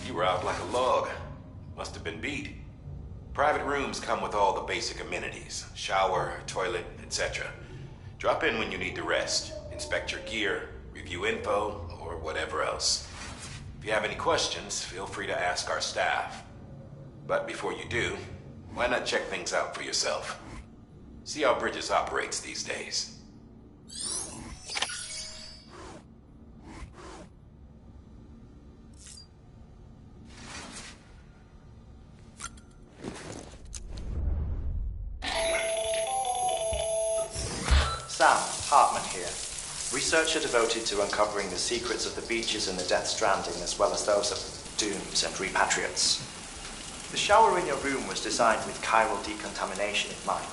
You were out like a log. Must have been beat. Private rooms come with all the basic amenities. Shower, toilet, etc. Drop in when you need to rest. Inspect your gear, review info, or whatever else. If you have any questions, feel free to ask our staff. But before you do, why not check things out for yourself? See how Bridges operates these days. Sam, Hartman here. Researcher devoted to uncovering the secrets of the beaches in the Death Stranding, as well as those of dooms and repatriates. The shower in your room was designed with chiral decontamination in mind.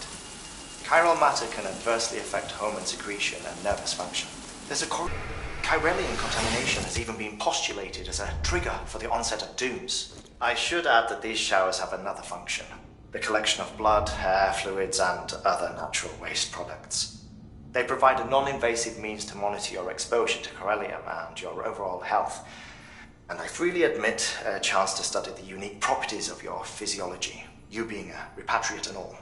Chiral matter can adversely affect hormone secretion and nervous function. There's a chiralian contamination has even been postulated as a trigger for the onset of dooms. I should add that these showers have another function: the collection of blood, hair, fluids, and other natural waste products. They provide a non-invasive means to monitor your exposure to chiralium and your overall health. And I freely admit a chance to study the unique properties of your physiology, you being a repatriate and all.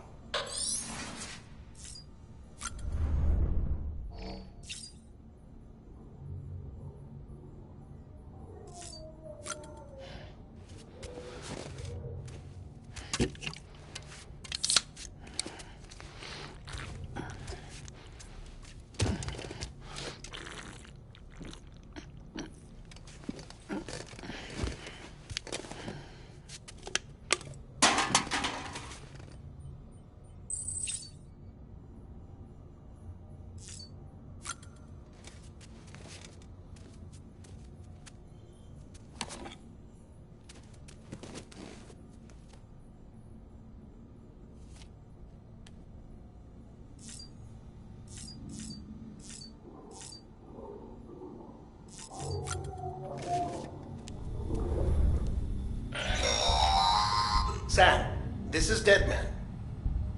Sam, this is Deadman.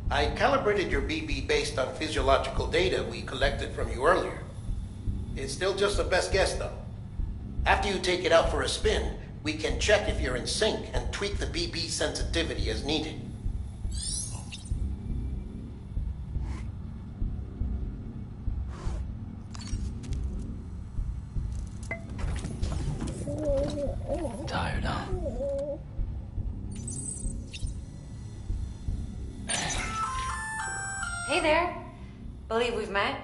I calibrated your BB based on physiological data we collected from you earlier. It's still just a best guess, though. After you take it out for a spin, we can check if you're in sync and tweak the BB sensitivity as needed. Tired, huh? Hey there. Believe we've met?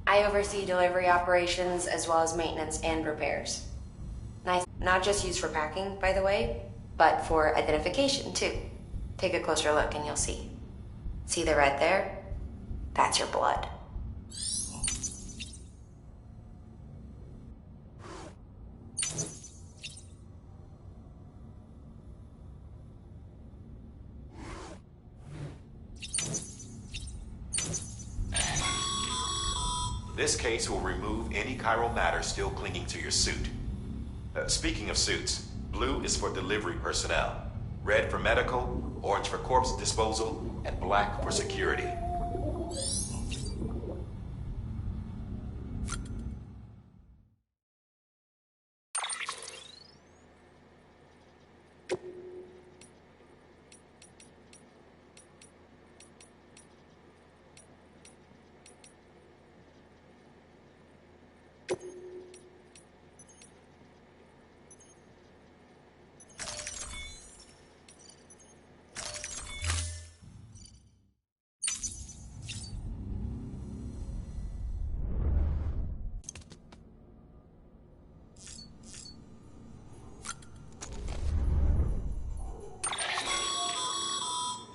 I oversee delivery operations as well as maintenance and repairs. Nice. Not just used for packing, by the way, but for identification too. Take a closer look and you'll see. See the red there? That's your blood. This case will remove any chiral matter still clinging to your suit. Speaking of suits, blue is for delivery personnel, red for medical, orange for corpse disposal, and black for security.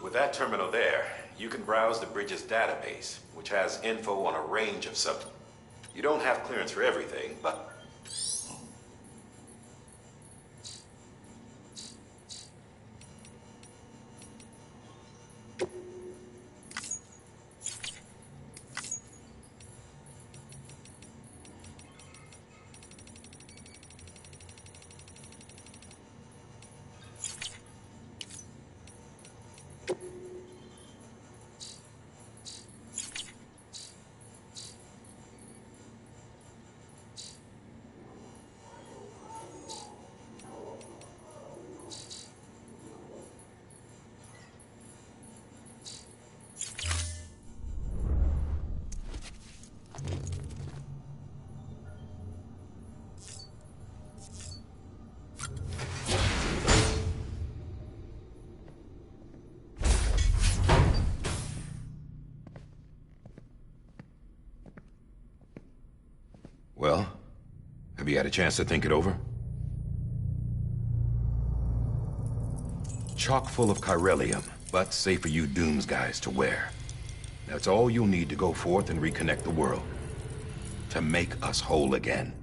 With that terminal there, you can browse the Bridges database, which has info on a range of subjects. You don't have clearance for everything, but you had a chance to think it over? Chock full of chiralium, but safe for you Dooms guys to wear. That's all you'll need to go forth and reconnect the world. To make us whole again.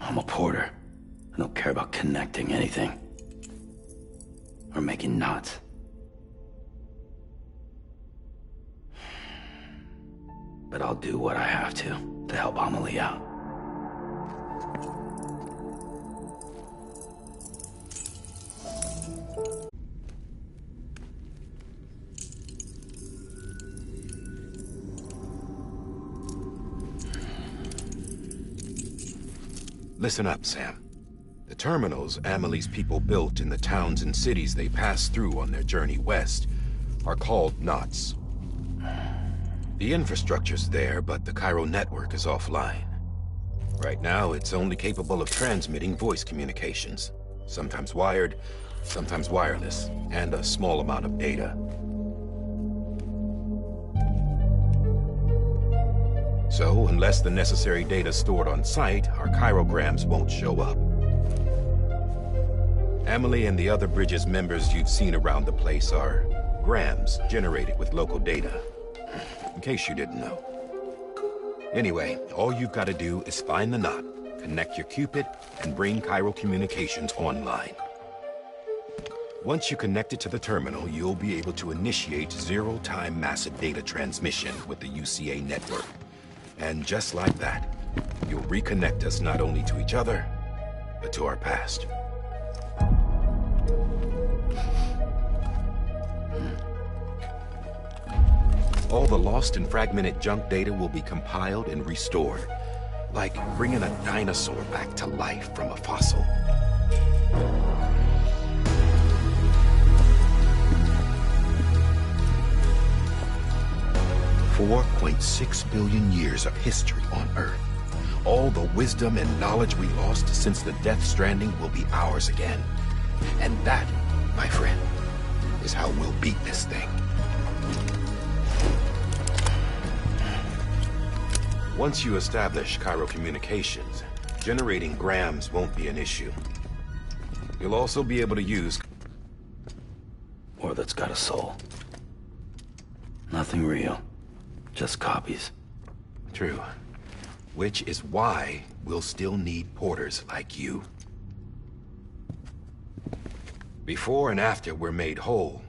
I'm a porter. I don't care about connecting anything. Or making knots. But I'll do what I have to help Amelie out. Listen up, Sam. The terminals Amelie's people built in the towns and cities they passed through on their journey west are called knots. The infrastructure's there, but the Cairo network is offline. Right now, it's only capable of transmitting voice communications. Sometimes wired, sometimes wireless, and a small amount of data. So, unless the necessary data's stored on site, our chirograms won't show up. Amelie and the other Bridges members you've seen around the place are grams generated with local data. In case you didn't know. Anyway, all you've got to do is find the knot, connect your Cupid, and bring Cairo communications online. Once you connect it to the terminal, you'll be able to initiate zero-time massive data transmission with the UCA network. And just like that, you'll reconnect us not only to each other, but to our past. All the lost and fragmented junk data will be compiled and restored, like bringing a dinosaur back to life from a fossil. $4.6 billion years of history on Earth. All the wisdom and knowledge we lost since the Death Stranding will be ours again. And that, my friend, is how we'll beat this thing. Once you establish Cairo communications, generating grams won't be an issue. You'll also be able to use... Or that's got a soul. Nothing real. Just copies. True. Which is why we'll still need porters like you. Before and after we're made whole,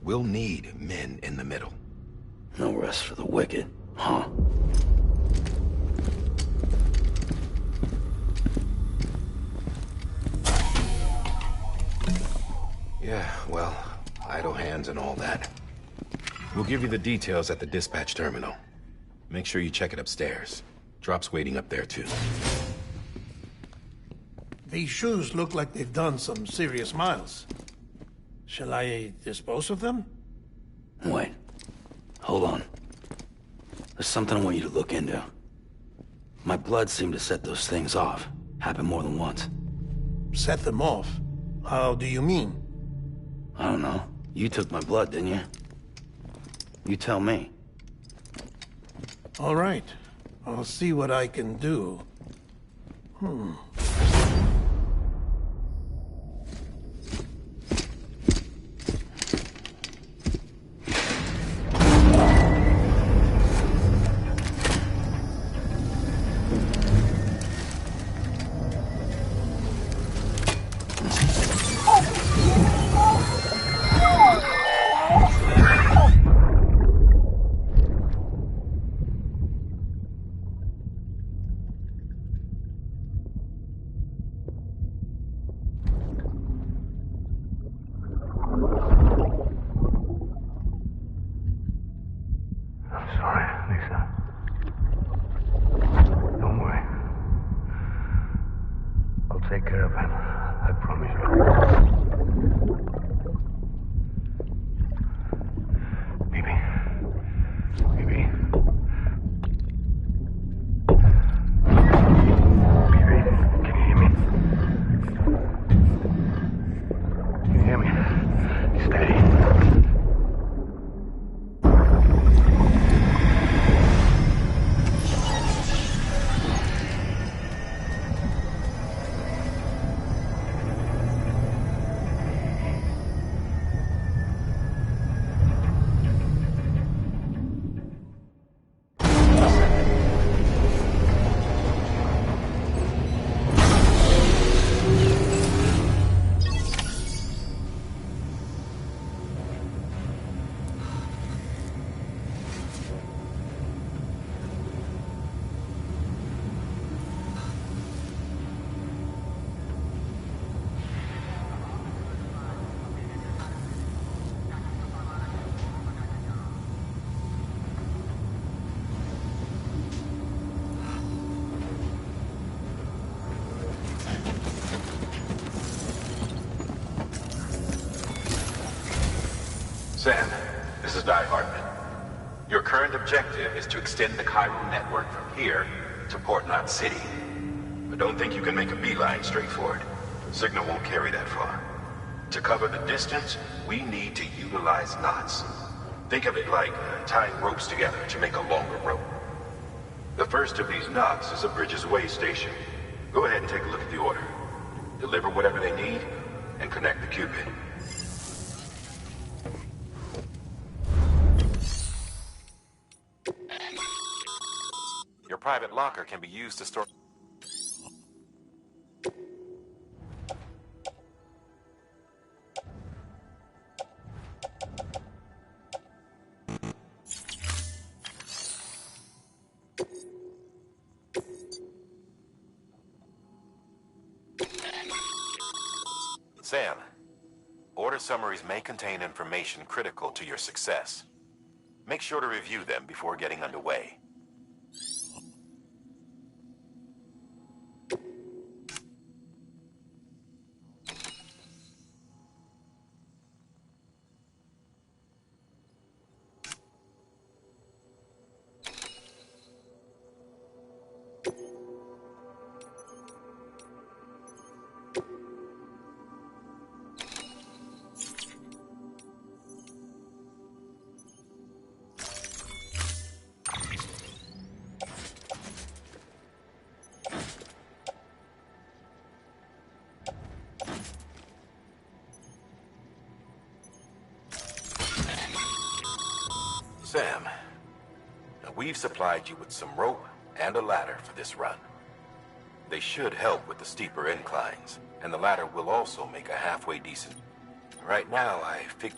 we'll need men in the middle. No rest for the wicked, huh? Yeah, well, idle hands and all that. We'll give you the details at the dispatch terminal. Make sure you check it upstairs. Drop's waiting up there, too. These shoes look like they've done some serious miles. Shall I dispose of them? Wait. Hold on. There's something I want you to look into. My blood seemed to set those things off. Happened more than once. Set them off? How do you mean? I don't know. You took my blood, didn't you? You tell me. All right. I'll see what I can do. Take care of him. I promise you. Baby. Baby. Baby, can you hear me? Can you hear me? Steady. Sam, this is Di Hartman. Your current objective is to extend the Cairo network from here to Port Knot City. But don't think you can make a beeline straight for it. The signal won't carry that far. To cover the distance, we need to utilize knots. Think of it like tying ropes together to make a longer rope. The first of these knots is a Bridges Way station. Go ahead and take a look at the order. Deliver whatever they need, and connect the Cupid. Your private locker can be used to store... Sam, order summaries may contain information critical to your success. Make sure to review them before getting underway. Sam, now we've supplied you with some rope and a ladder for this run. They should help with the steeper inclines, and the ladder will also make a halfway decent. Right now, I fig...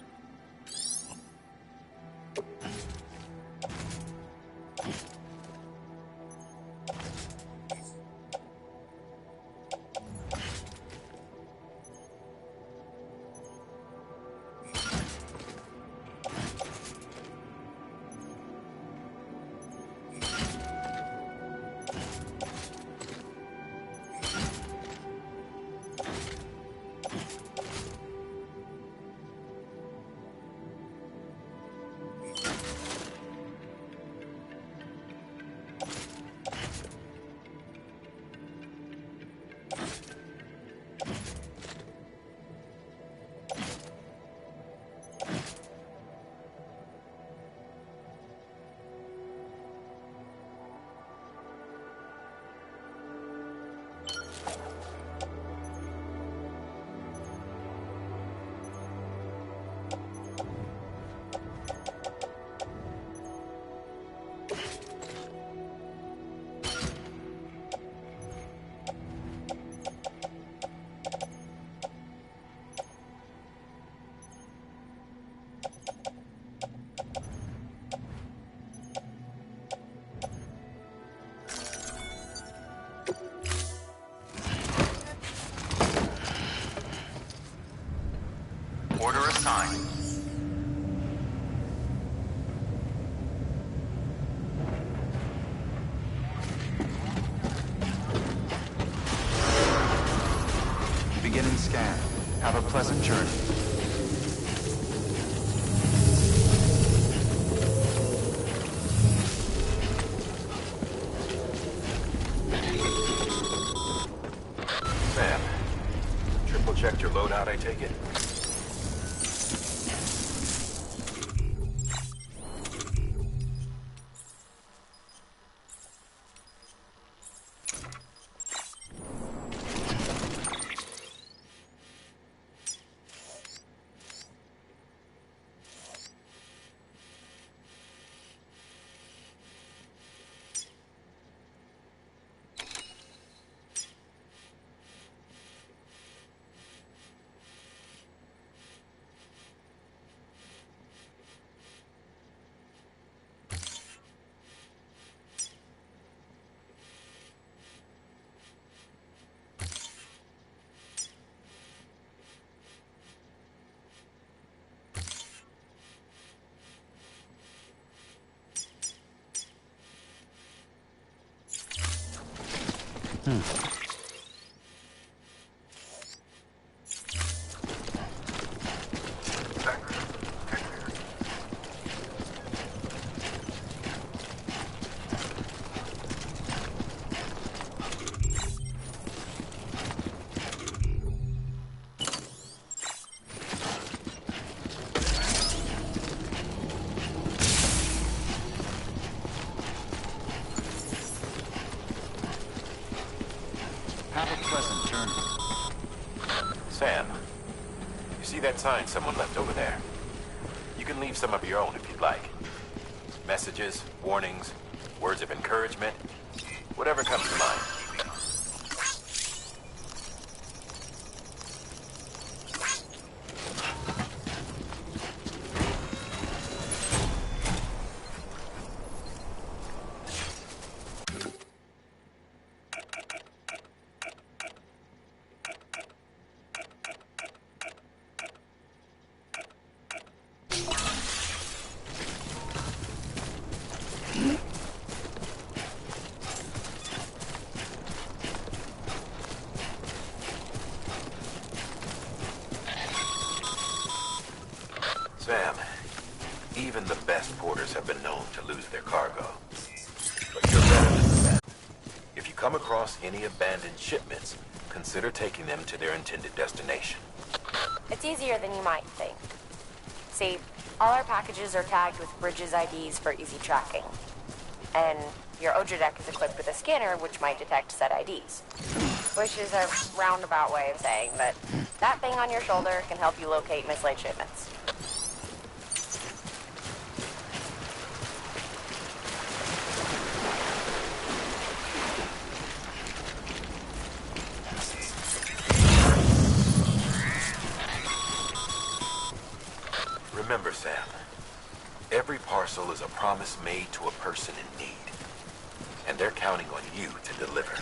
Order assigned. Beginning scan. Have a pleasant journey. Sam, triple checked your loadout, I take it? Sam, you see that sign someone left over there? You can leave some of your own if you'd like. Messages, warnings, words of encouragement, whatever comes to mind. Sam, even the best porters have been known to lose their cargo. But you're better than that. If you come across any abandoned shipments, consider taking them to their intended destination. It's easier than you might think. See, all our packages are tagged with Bridges IDs for easy tracking. And your Oja deck is equipped with a scanner which might detect said IDs. Which is a roundabout way of saying that that thing on your shoulder can help you locate mislaid shipments. Remember, Sam, every parcel is a promise made to a person in need. And they're counting on you to deliver.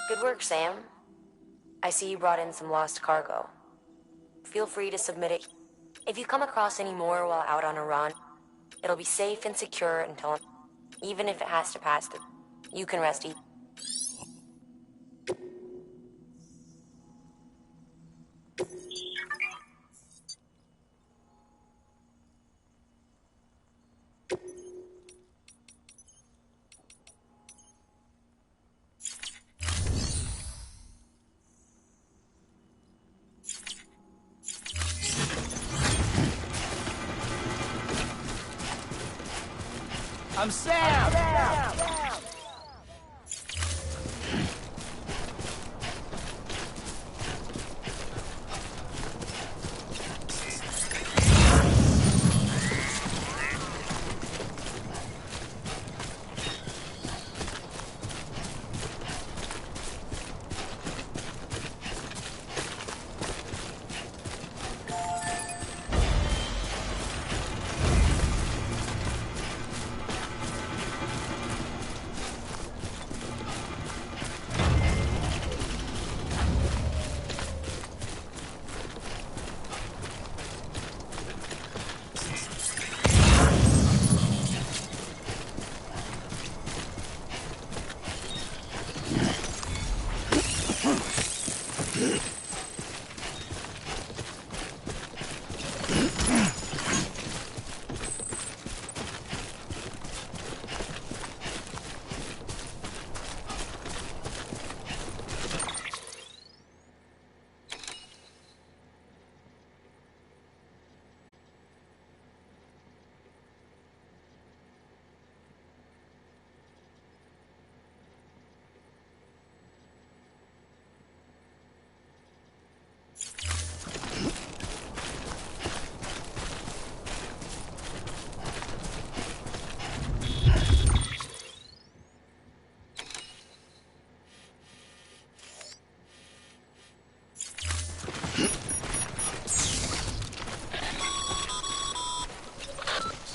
Good work, Sam. I see you brought in some lost cargo. Feel free to submit it. If you come across any more while out on a run, it'll be safe and secure until... Even if it has to pass through, you can rest easy. I'm Sam!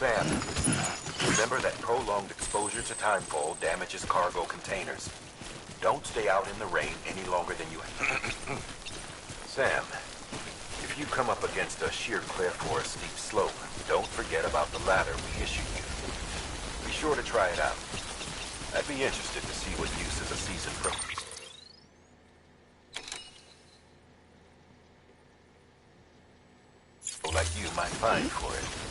Sam, remember that prolonged exposure to timefall damages cargo containers. Don't stay out in the rain any longer than you... Sam, if you come up against a sheer cliff or a steep slope, don't forget about the ladder we issued you. Be sure to try it out. I'd be interested to see what use as a seasoned pro... like you might find for it.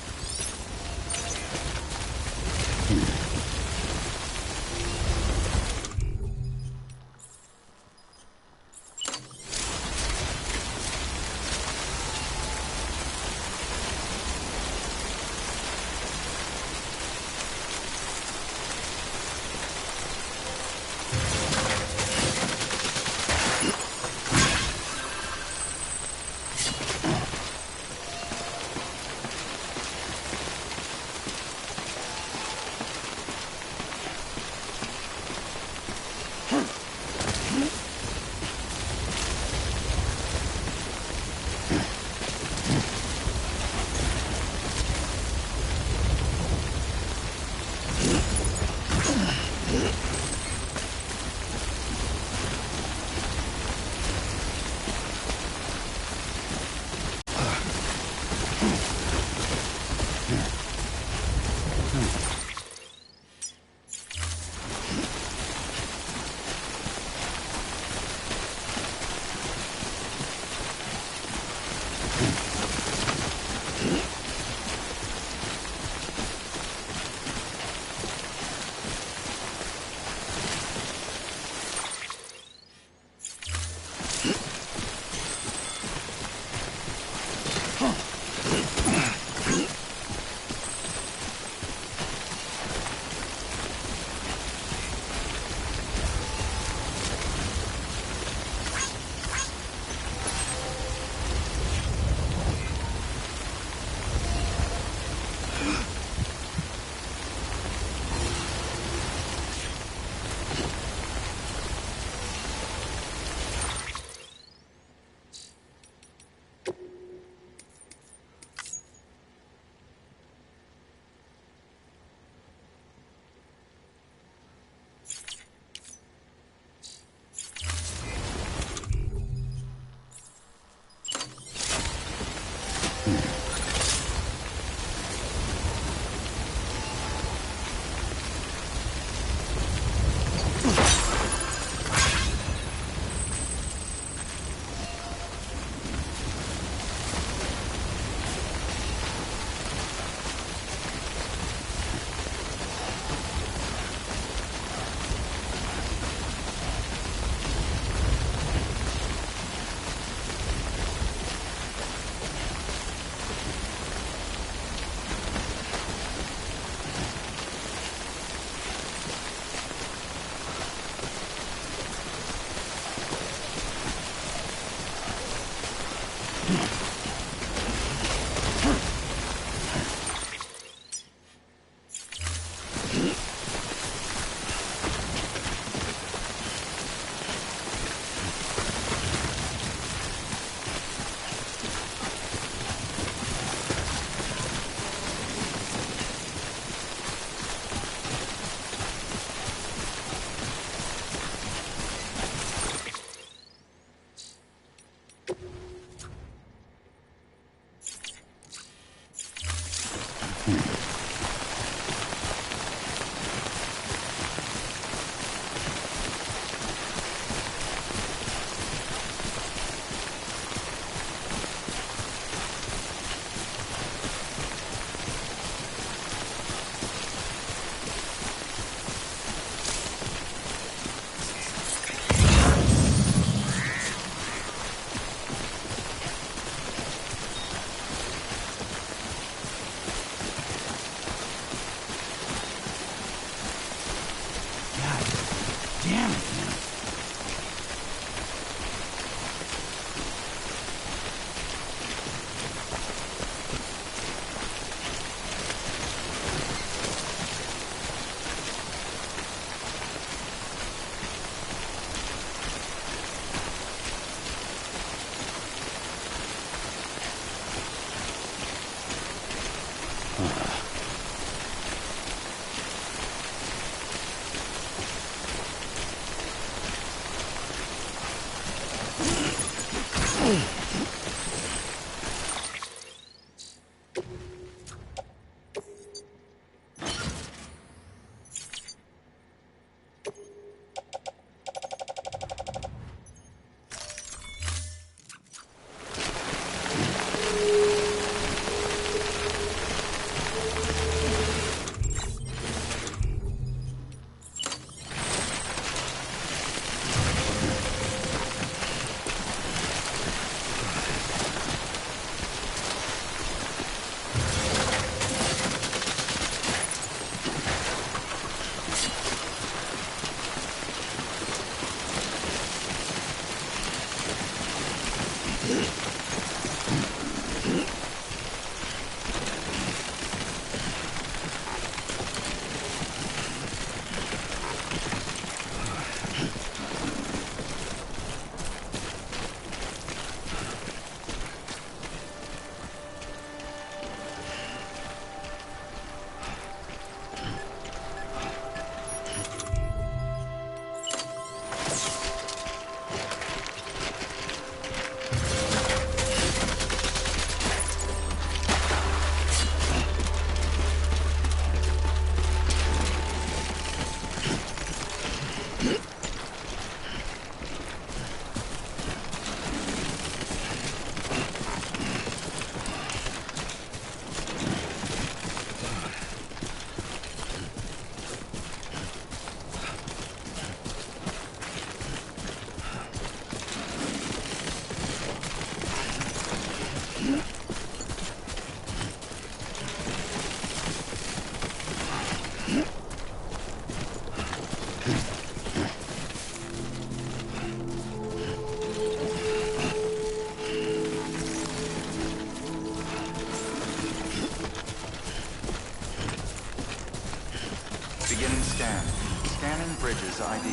Beginning scan. Scanning bridges ID.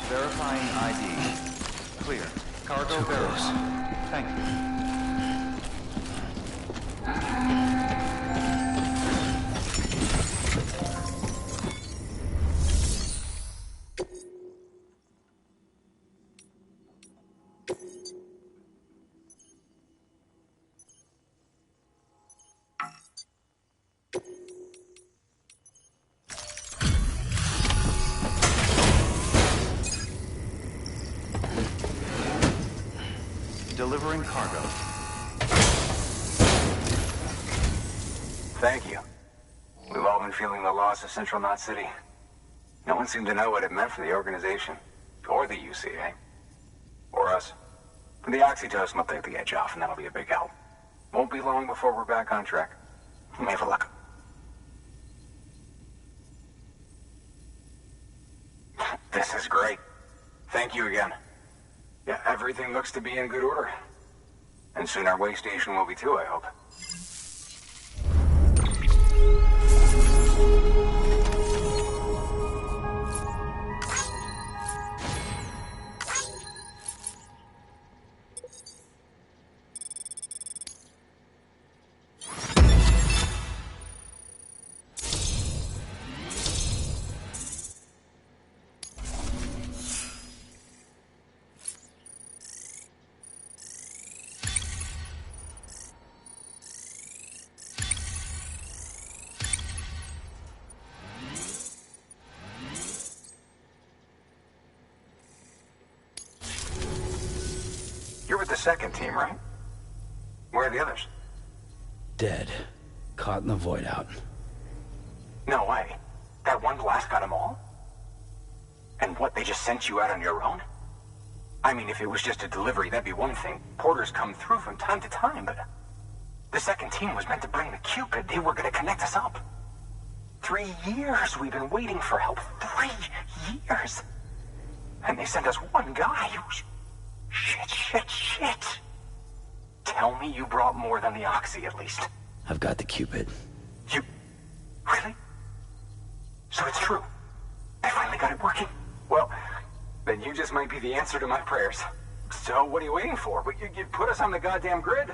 Verifying ID. Clear. Cargo verified. Thank you. Delivering cargo. Thank you. We've all been feeling the loss of Central Knot City. No one seemed to know what it meant for the organization. Or the UCA. Or us. The oxytocin will take the edge off, and that'll be a big help. Won't be long before we're back on track. Let me have a look. This is great. Thank you again. Yeah, everything looks to be in good order. And soon our way station will be too, I hope. You're with the second team, right? Where are the others? Dead. Caught in the void out. No way. That one blast got them all? And what, they just sent you out on your own? I mean, if it was just a delivery, that'd be one thing. Porters come through from time to time, but... The second team was meant to bring the Cupid. They were gonna connect us up. 3 years we've been waiting for help. 3 years! And they sent us one guy. Shit. Tell me you brought more than the Oxy, at least. I've got the Cupid. You... Really? So it's true. I finally got it working. Well, then you just might be the answer to my prayers. So what are you waiting for? You put us on the goddamn grid.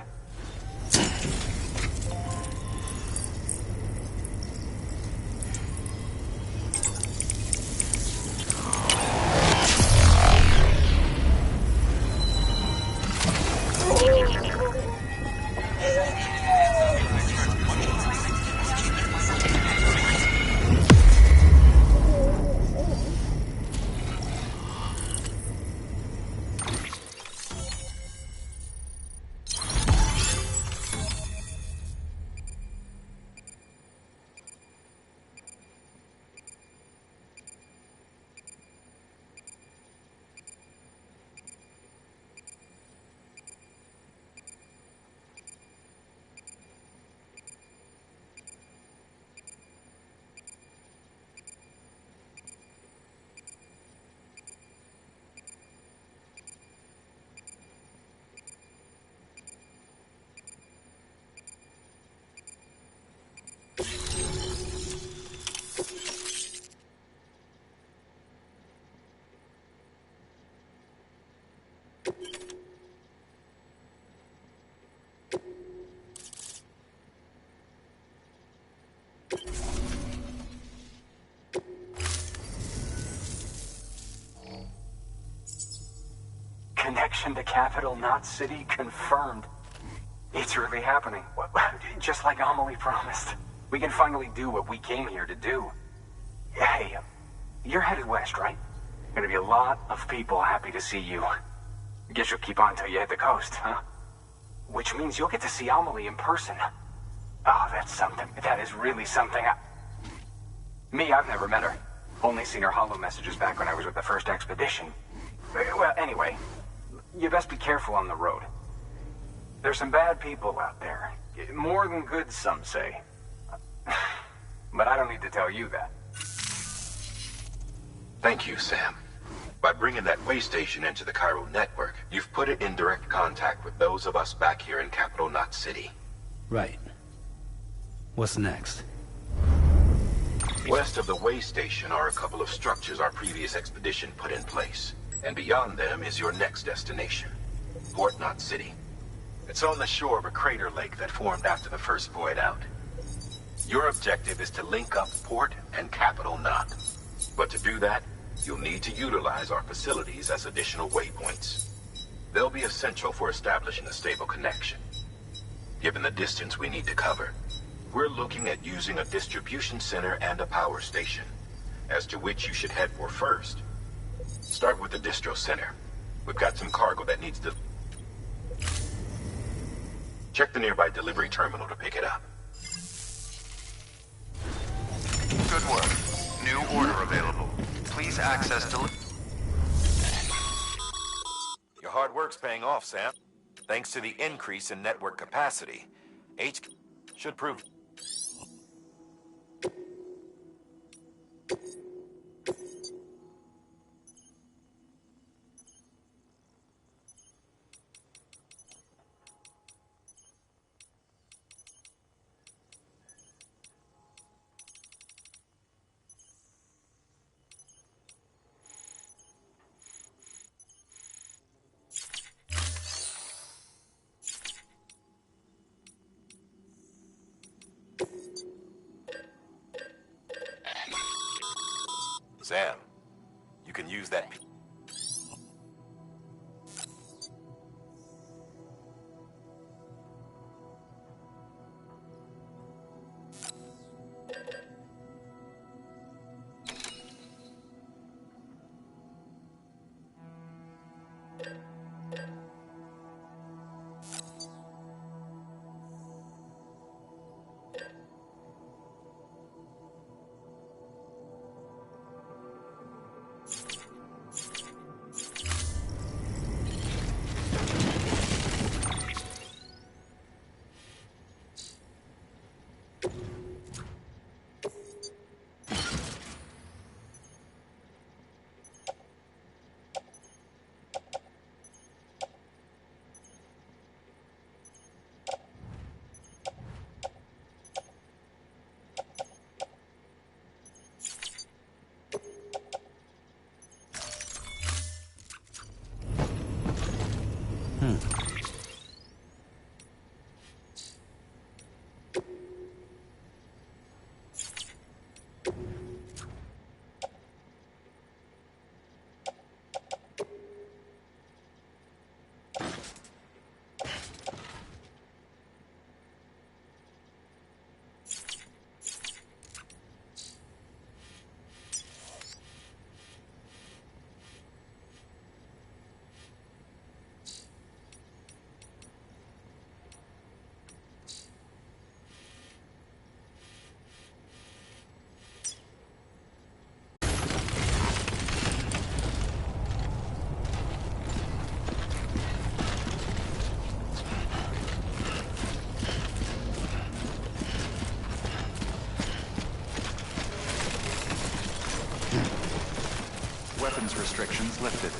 Connection to Capital Knot City confirmed. It's really happening. Just like Amelie promised. We can finally do what we came here to do. Hey, you're headed west, right? Gonna be a lot of people happy to see you. Guess you'll keep on till you hit the coast, huh? Which means you'll get to see Amelie in person. Oh, that's something. That is really something. I've never met her. Only seen her holo messages back when I was with the first expedition. Well, anyway, you best be careful on the road. There's some bad people out there. More than good, some say. But I don't need to tell you that. Thank you, Sam. By bringing that way station into the Cairo network, you've put it in direct contact with those of us back here in Capital Knot City. Right. What's next? West of the way station are a couple of structures our previous expedition put in place. And beyond them is your next destination, Port Knot City. It's on the shore of a crater lake that formed after the first void out. Your objective is to link up Port and Capital Knot. But to do that, you'll need to utilize our facilities as additional waypoints. They'll be essential for establishing a stable connection. Given the distance we need to cover, we're looking at using a distribution center and a power station, as to which you should head for first. Start with the distro center. We've got some cargo that needs to... Check the nearby delivery terminal to pick it up. Good work. New order available. Please access Your hard work's paying off, Sam. Thanks to the increase in network capacity, HQ should prove... Sam, you can use that... Weapons restrictions lifted.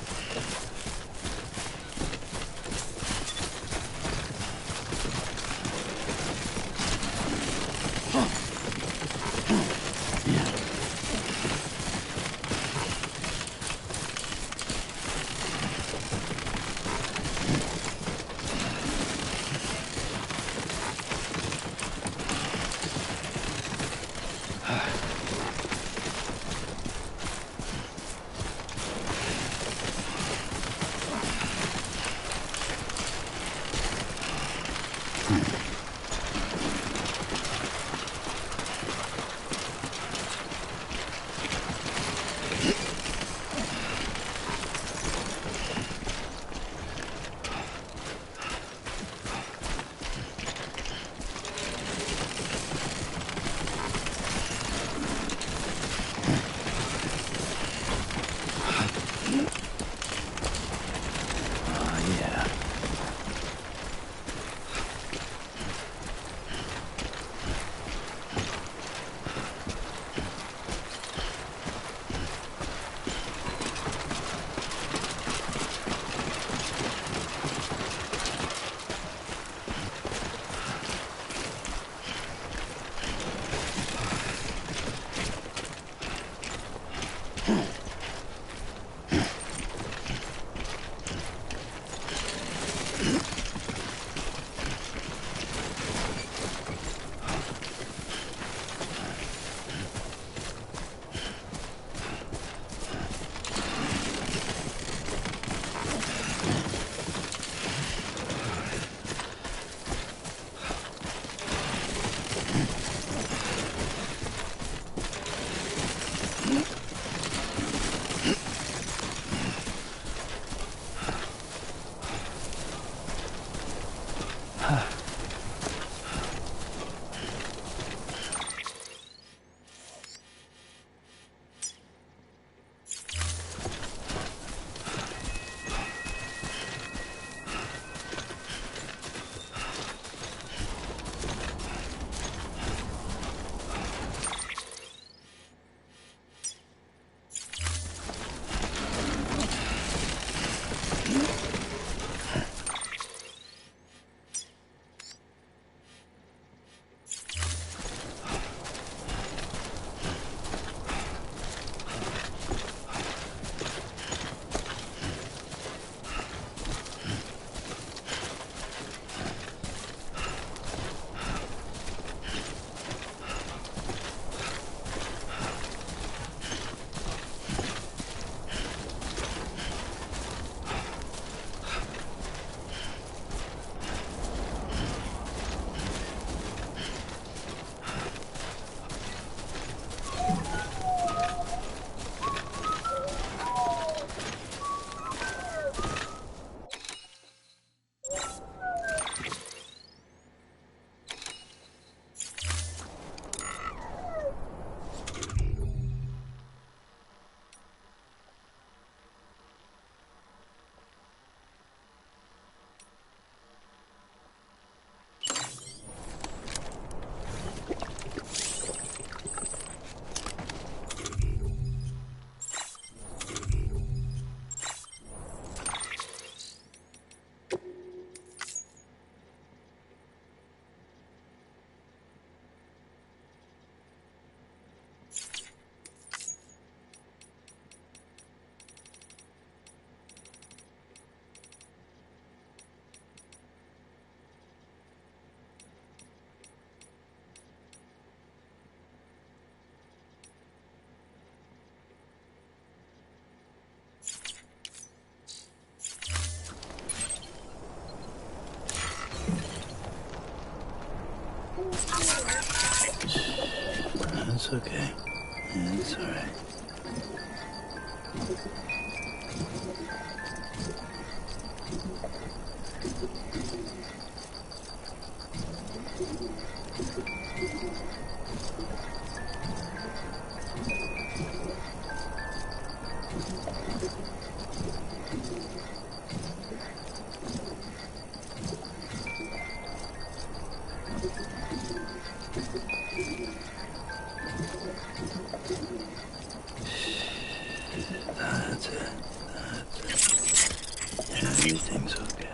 it's okay. It's alright. That's it. Everything's okay.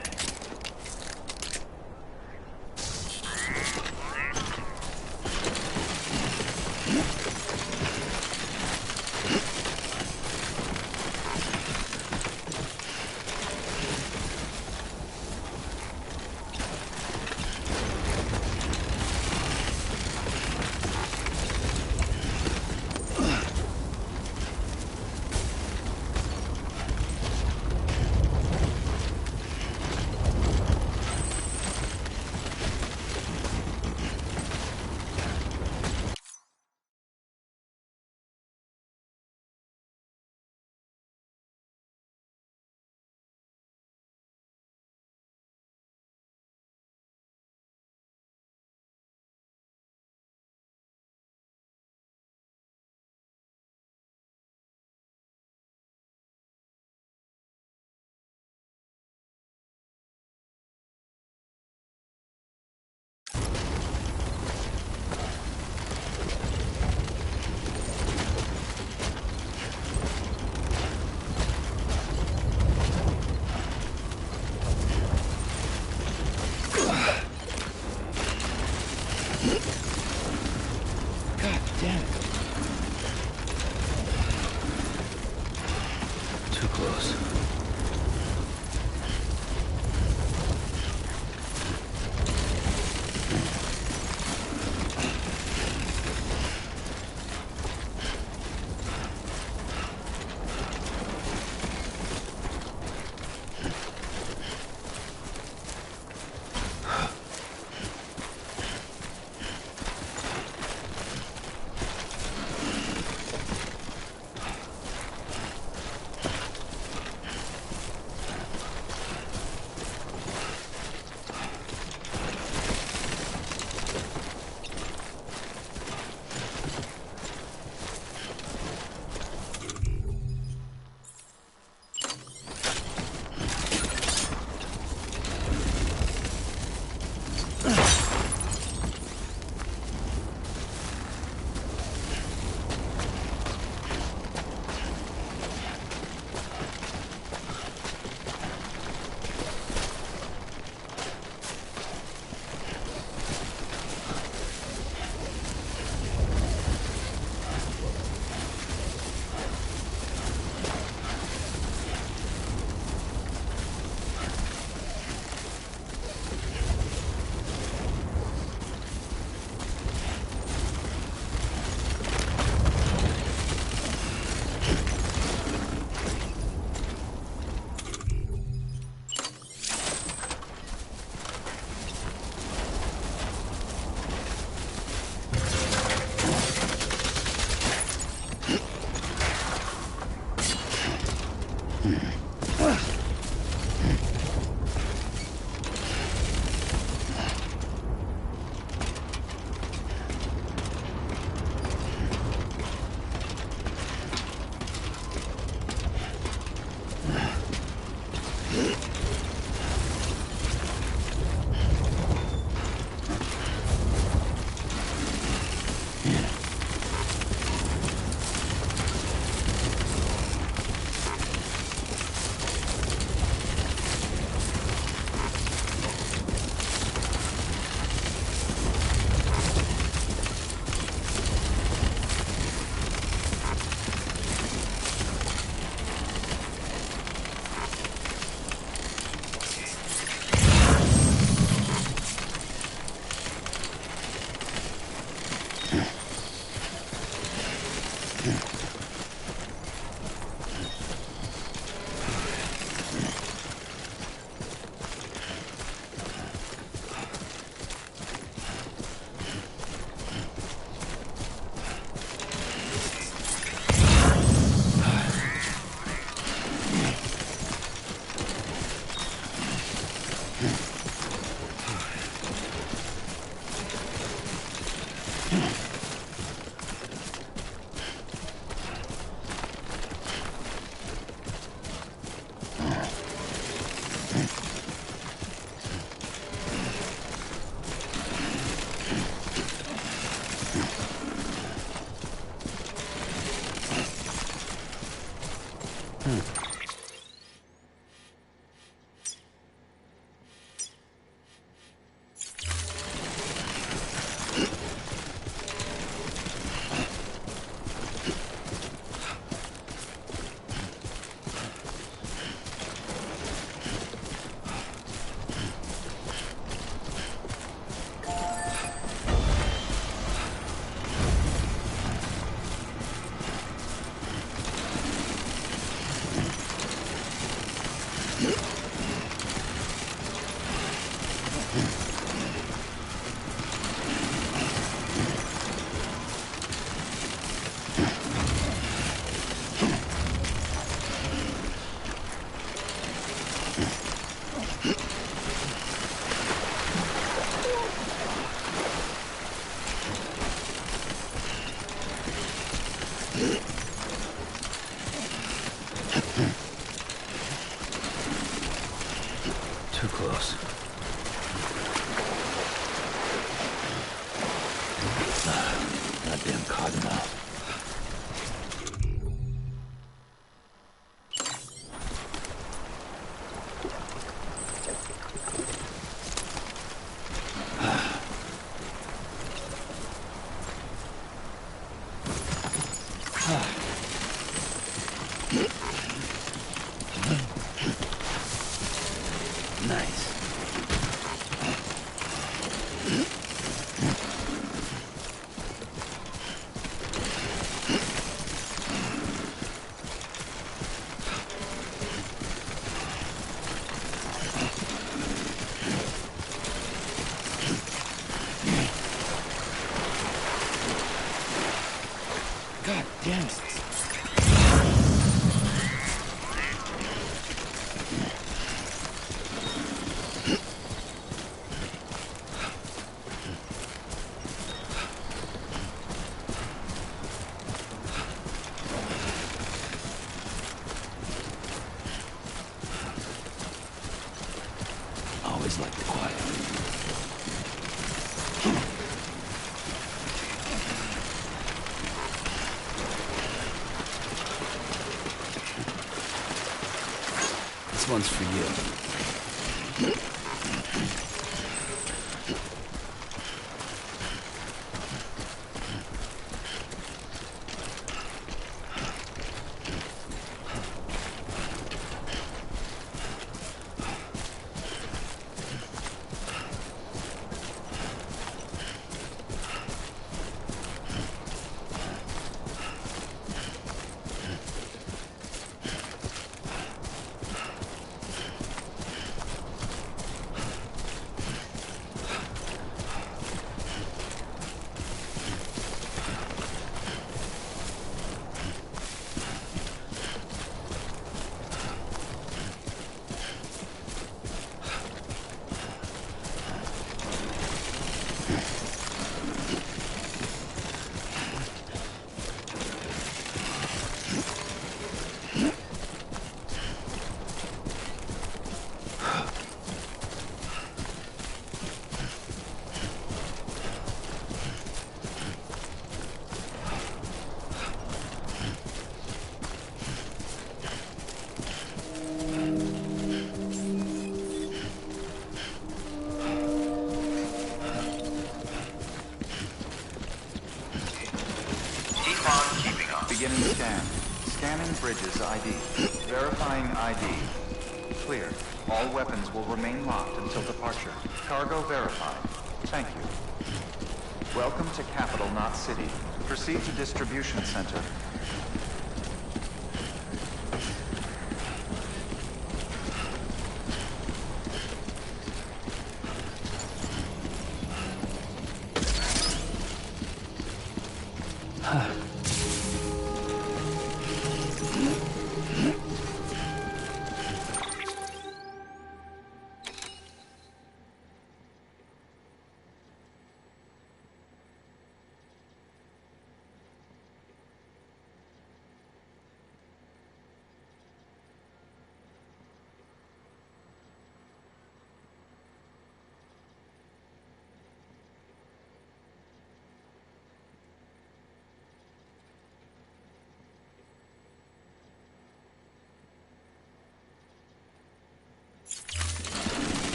God damn it. Too close. Too close. Goddamn cottonmouth. Nice. God damn it. Always like the quiet. This one's for you. Beginning scan. Scanning bridges ID. Verifying ID. Clear. All weapons will remain locked until departure. Cargo verified. Thank you. Welcome to Capital, not City. Proceed to distribution center.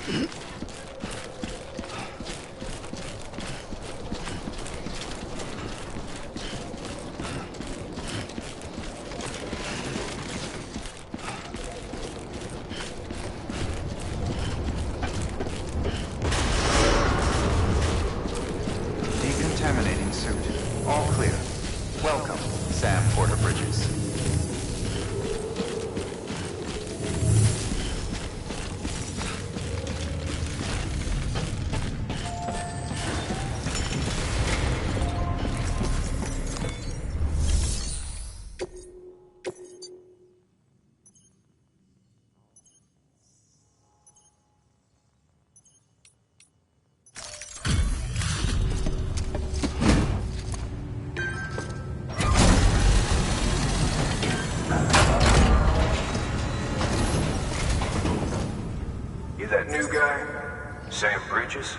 Decontaminating suit. All clear. Welcome, Sam Porter Bridges. You that new guy? Sam Bridges?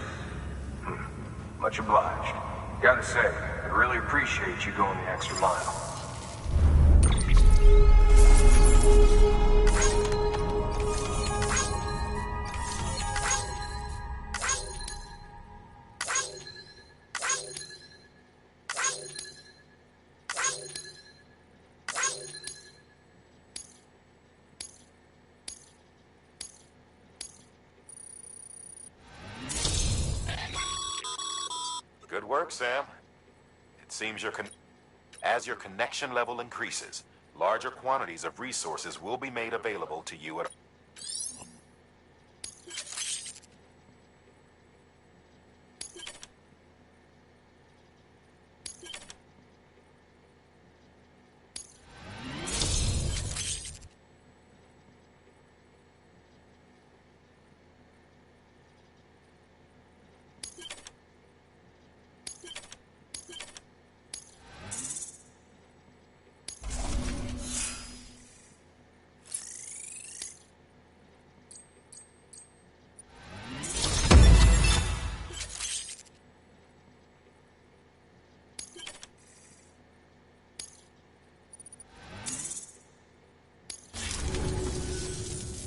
Much obliged. Gotta say, I really appreciate you going the extra mile. Good work, Sam. It seems as your connection level increases, larger quantities of resources will be made available to you at...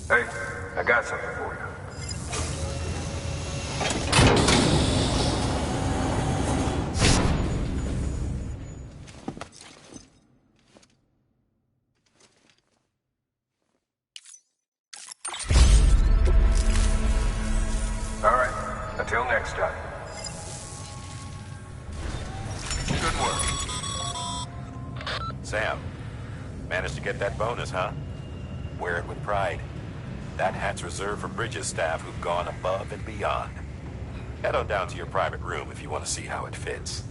Hey, I got something for you. All right, until next time. Good work. Sam, managed to get that bonus, huh? Wear it with pride. That hat's reserved for Bridges staff who've gone above and beyond. Head on down to your private room if you want to see how it fits.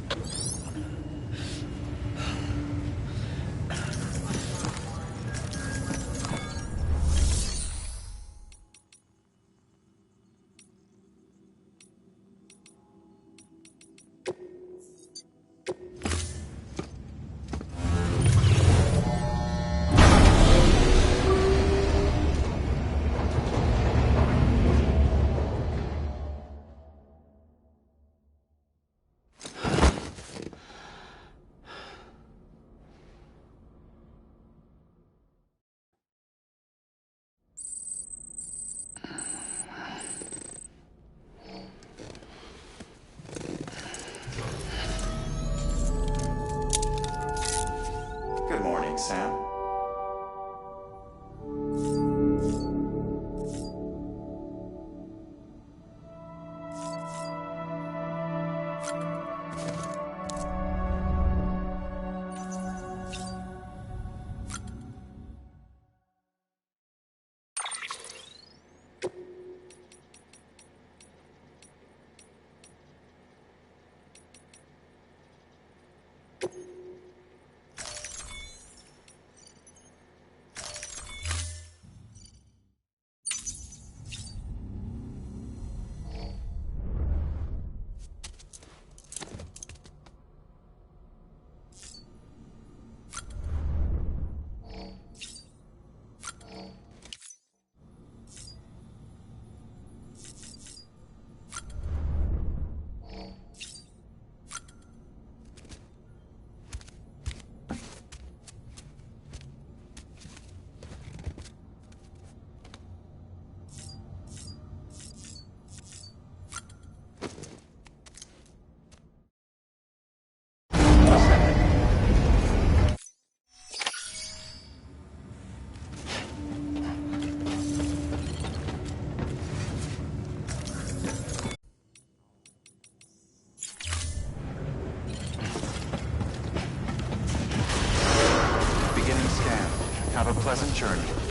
journey.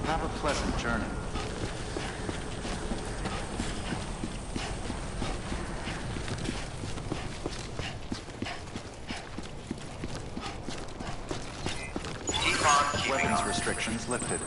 Have a pleasant journey. Weapons restrictions lifted.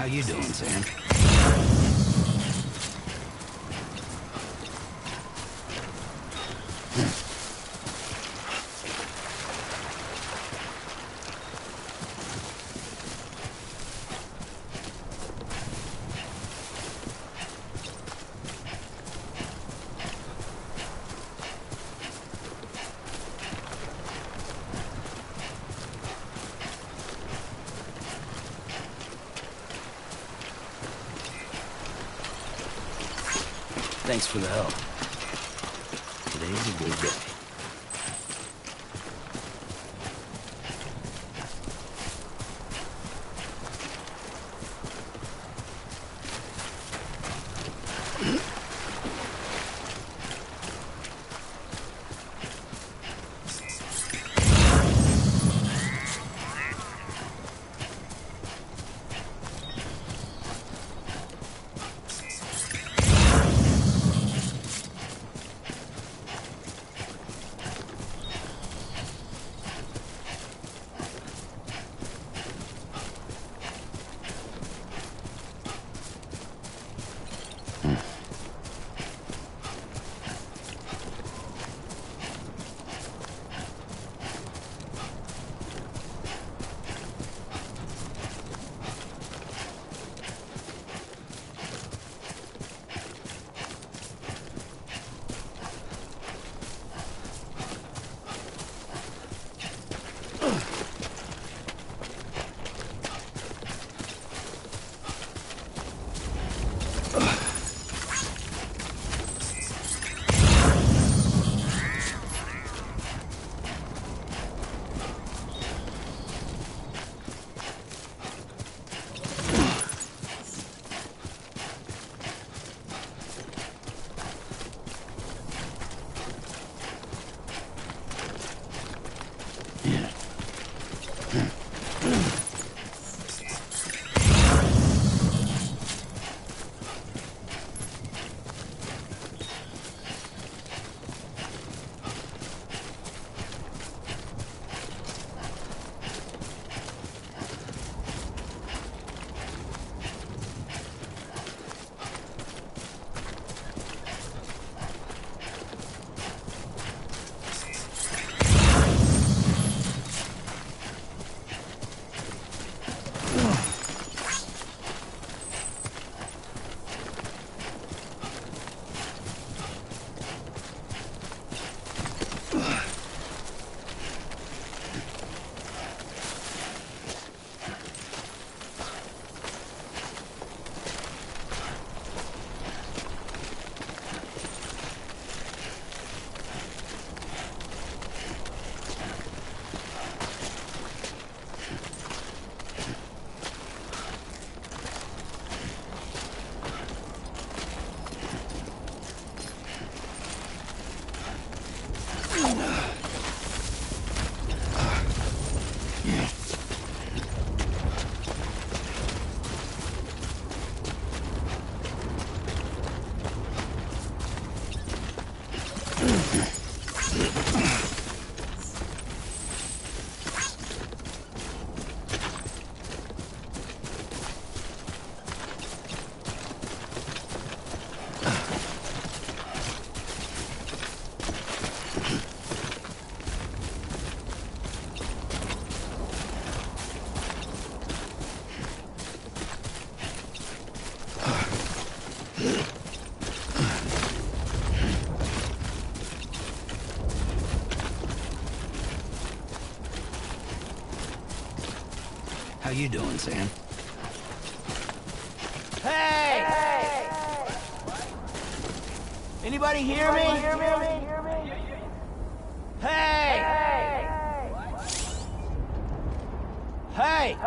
How you doing, Sam? Thanks for the help. Today's a good day. How you doing, Sam? Hey! Anybody hear me? Hey! Hey!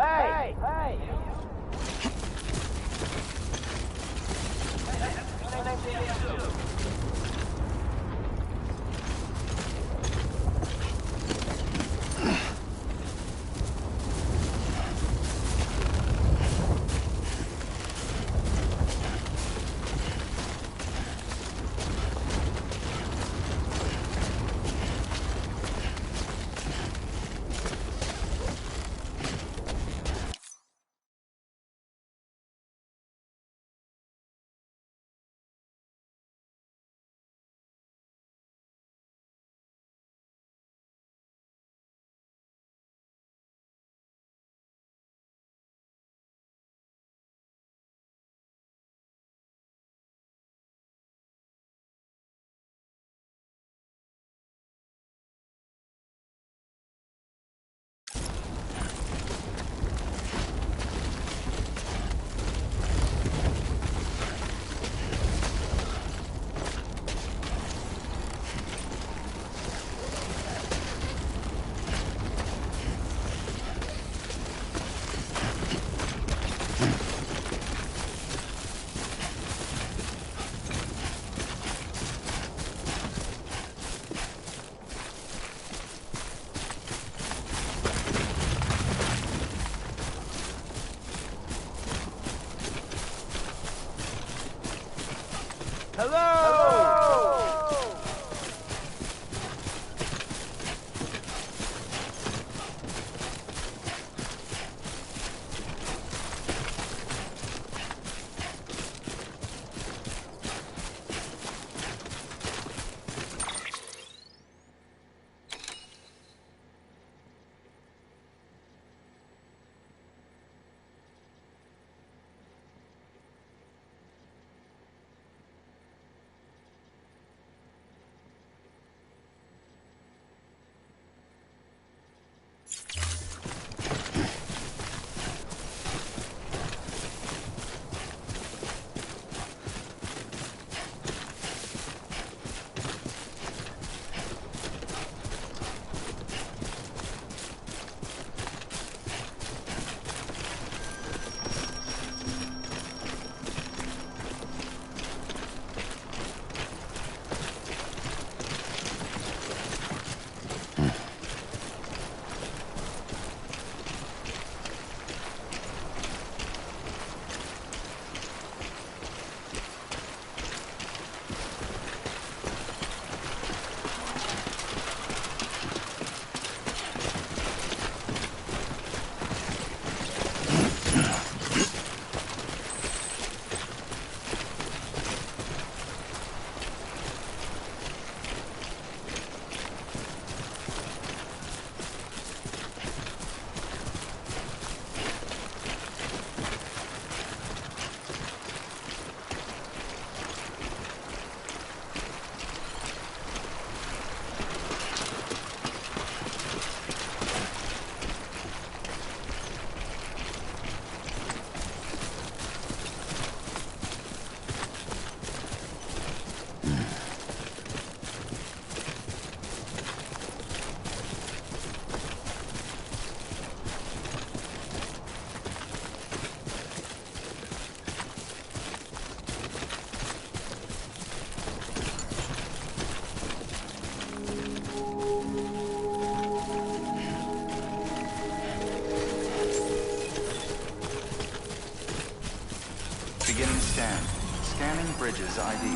Beginning scan. Scanning bridges ID.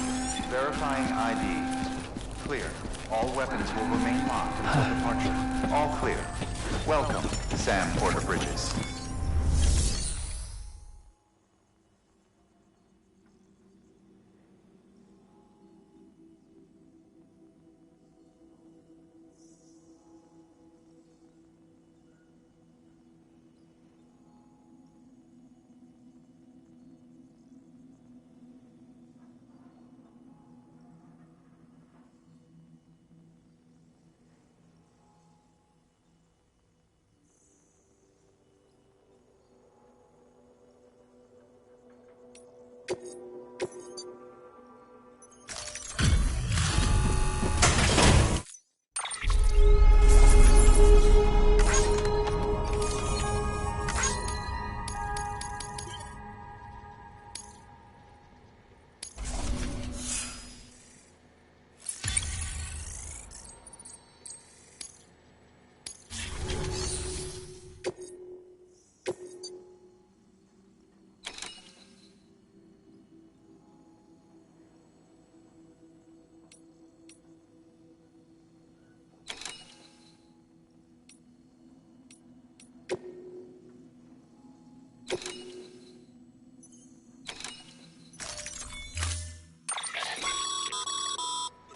Verifying ID. Clear. All weapons will remain locked until departure. All clear. Welcome, Sam Porter Bridges.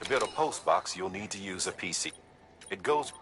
To build a post box, you'll need to use a PC. It goes...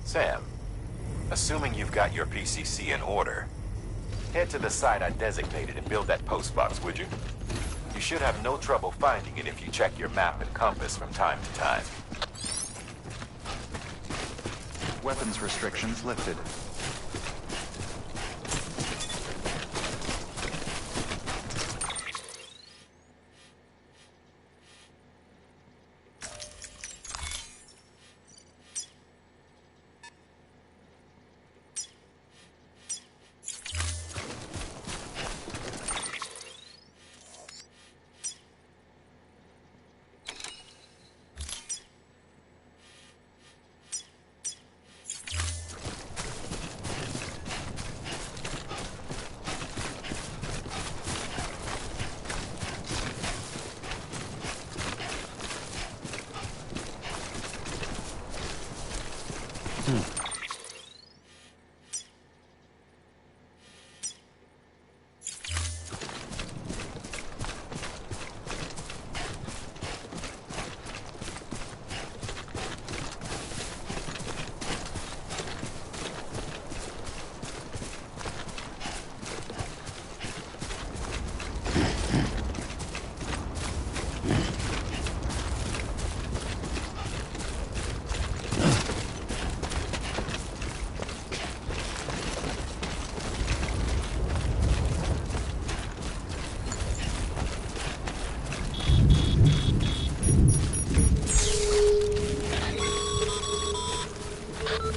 Sam, assuming you've got your PCC in order, head to the site I designated and build that post box, would you? You should have no trouble finding it if you check your map and compass from time to time. Weapons restrictions lifted.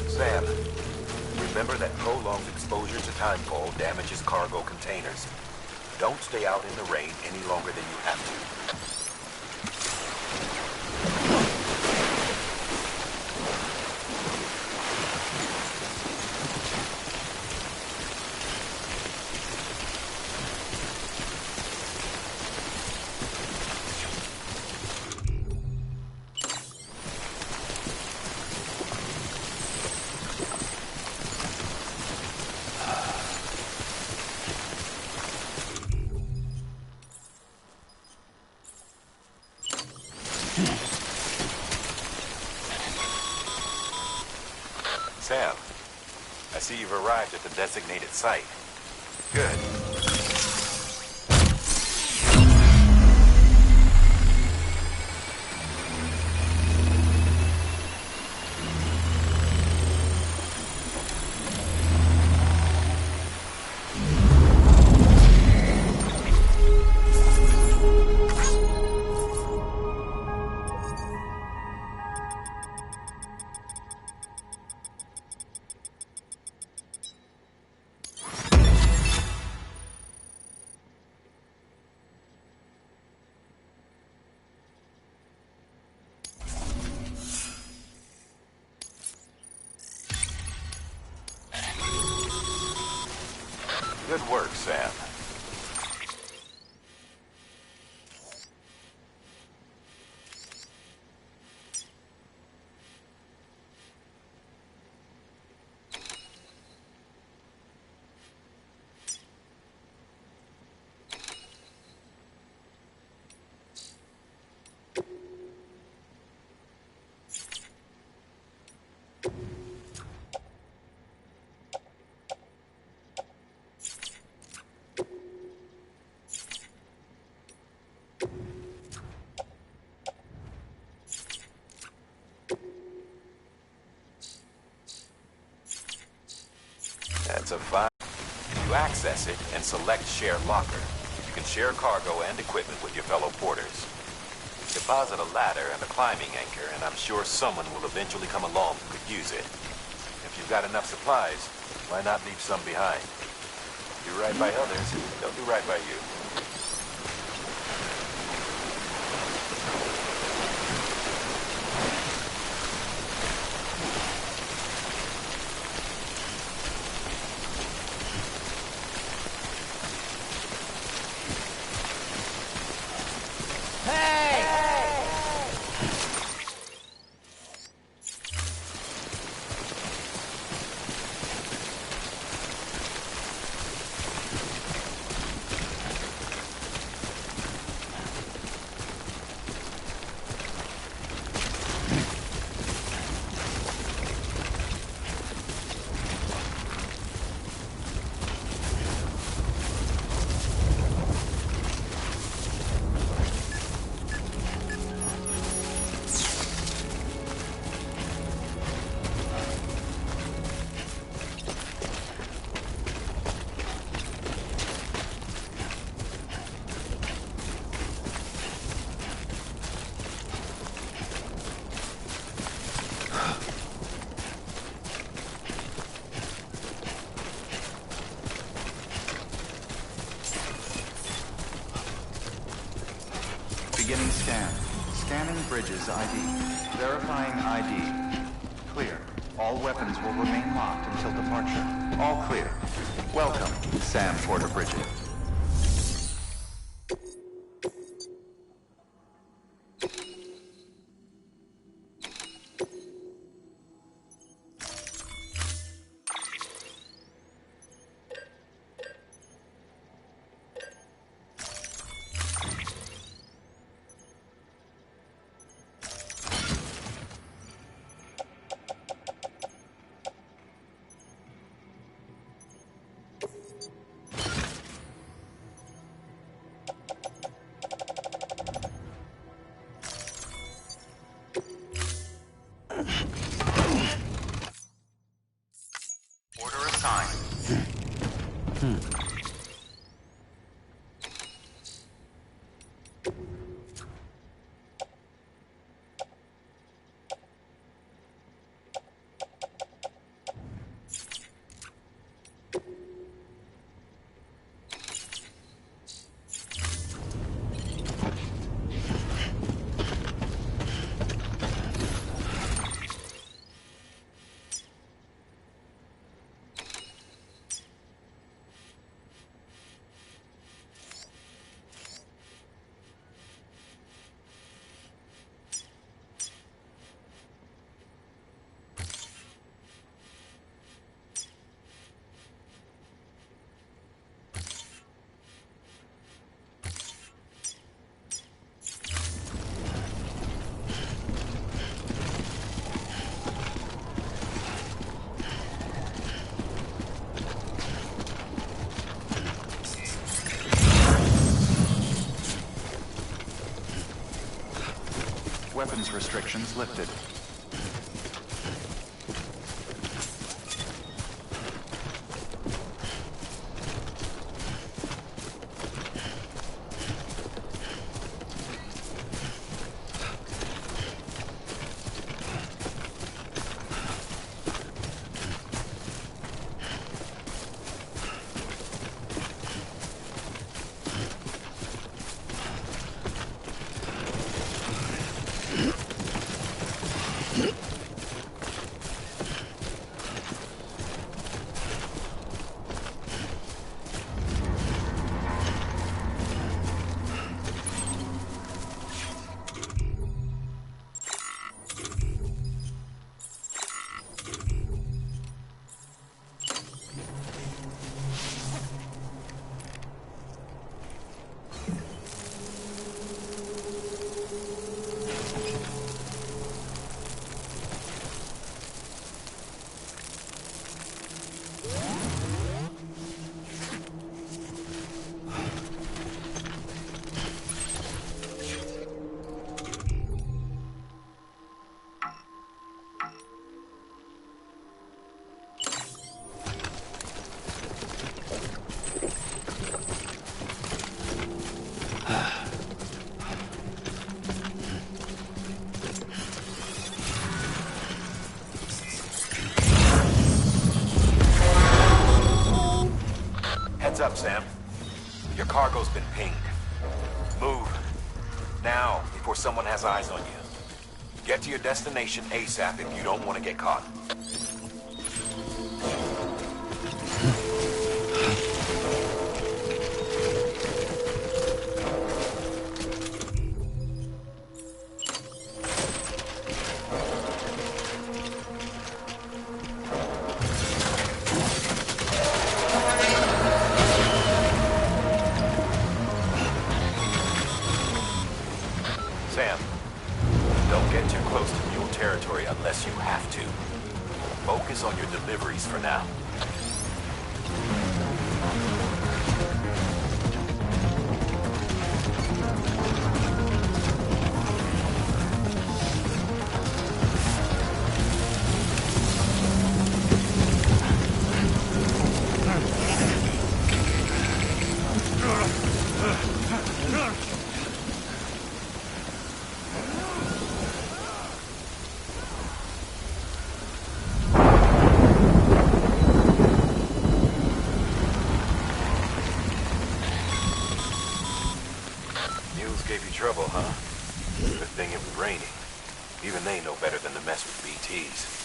Sam, remember that prolonged exposure to timefall damages cargo containers. Don't stay out in the rain any longer than you have to. Sam, I see you've arrived at the designated site. Good. Good work, Sam. It's a fine. You access it and select Share Locker. You can share cargo and equipment with your fellow porters. Deposit a ladder and a climbing anchor, and I'm sure someone will eventually come along who could use it. If you've got enough supplies, why not leave some behind? Do right by others, they'll do right by you. Beginning scan. Scanning bridges ID. Verifying ID. Clear. All weapons will remain locked until departure. All clear. Welcome, Sam Porter Bridget. Order assigned. Weapons restrictions lifted. Heads up, Sam. Your cargo's been pinged. Move. Now, before someone has eyes on you. Get to your destination ASAP if you don't want to get caught. Sam, don't get too close to mule territory unless you have to. Focus on your deliveries for now. Mules gave you trouble, huh? Good thing it was raining. Even they know better than to mess with BTs.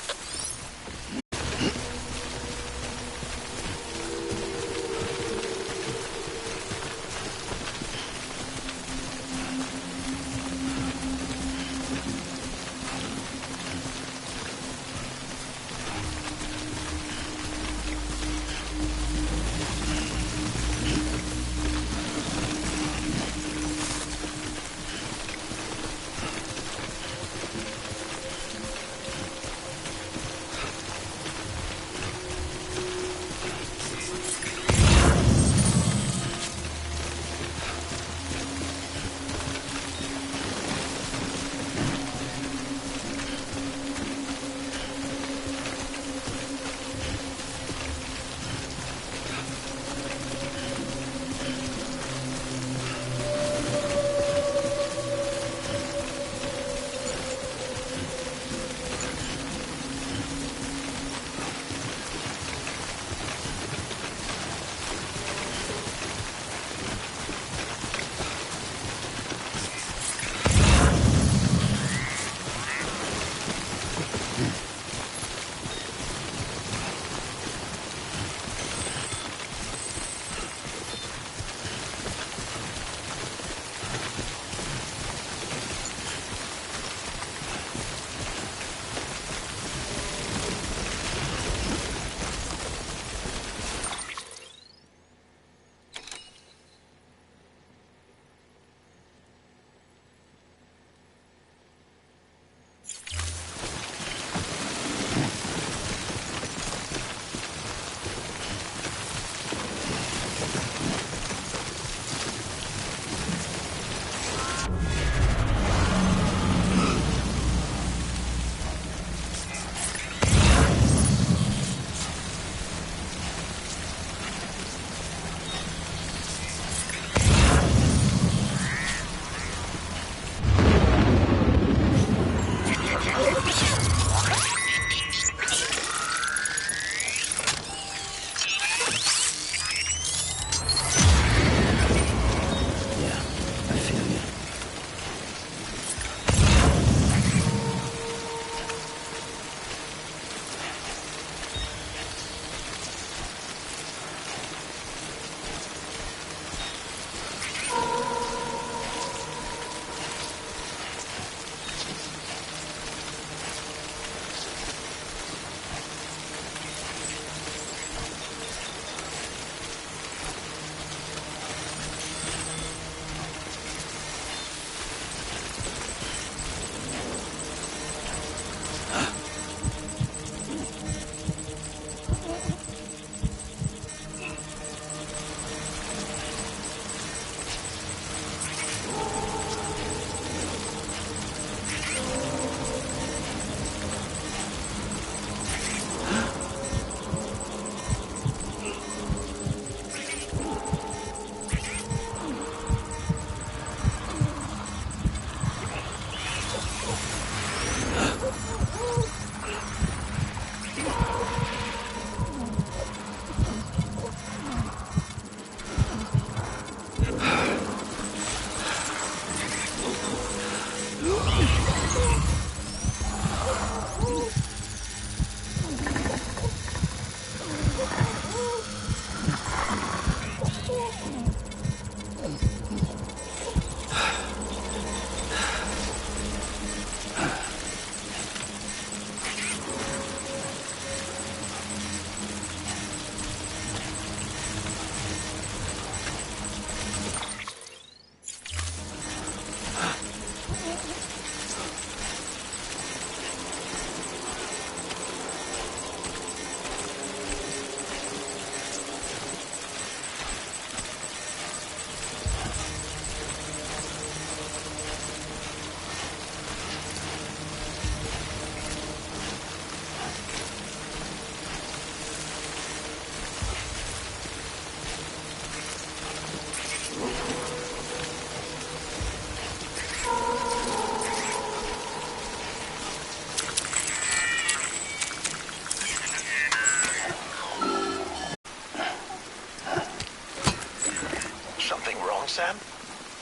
Sam?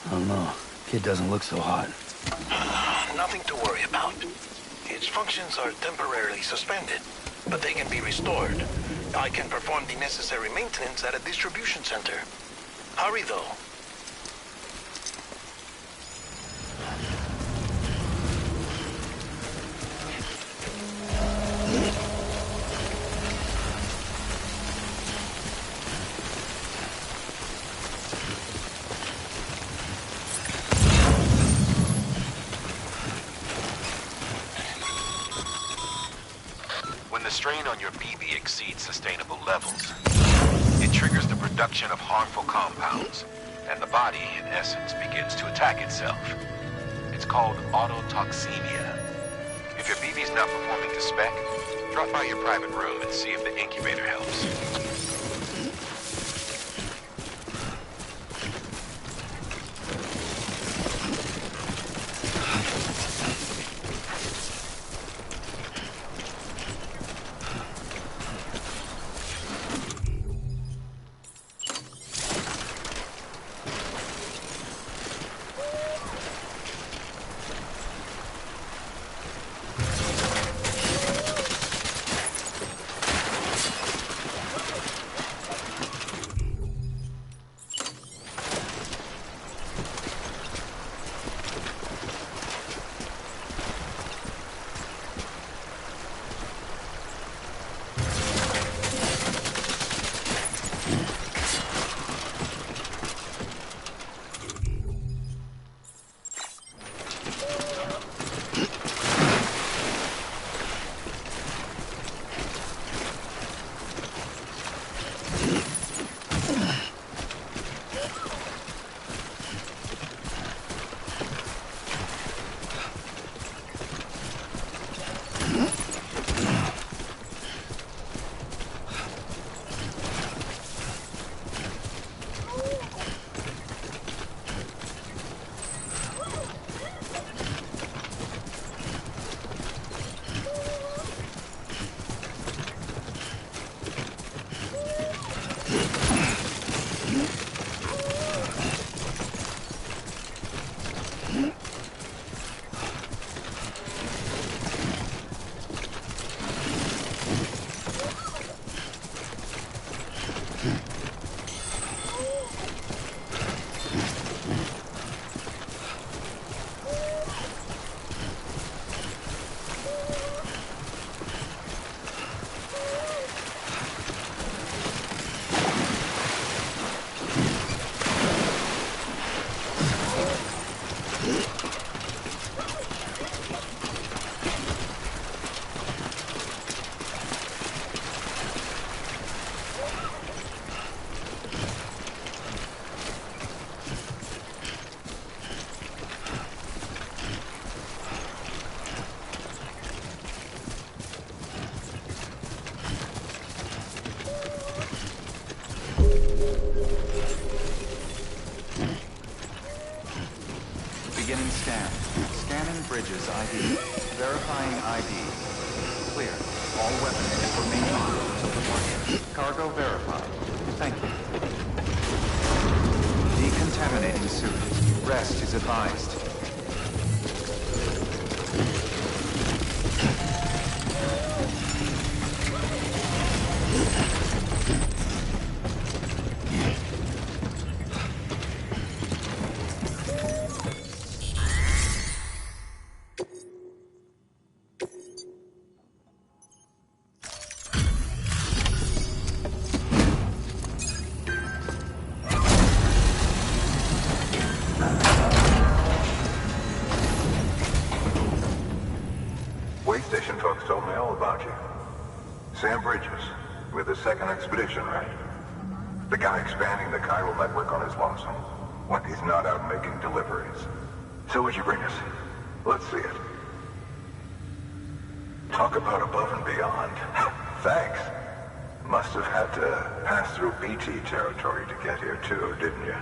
I don't know. Kid doesn't look so hot. Nothing to worry about. Its functions are temporarily suspended, but they can be restored. I can perform the necessary maintenance at a distribution center. Hurry, though. When the strain on your BB exceeds sustainable levels, it triggers the production of harmful compounds, and the body, in essence, begins to attack itself. It's called autotoxemia. If your BB's not performing to spec, drop by your private room and see if the incubator helps. Beginning scan. Scanning bridges ID. Verifying ID. Clear. All weapons will remain locked until departure. Cargo verified. Thank you. Decontaminating suit. Rest is advised. Station folks told me all about you. Sam Bridges, with the second expedition, right? The guy expanding the chiral network on his lonesome, when he's not out making deliveries. So what'd you bring us? Let's see it. Talk about above and beyond. Thanks. Must have had to pass through BT territory to get here too, didn't you?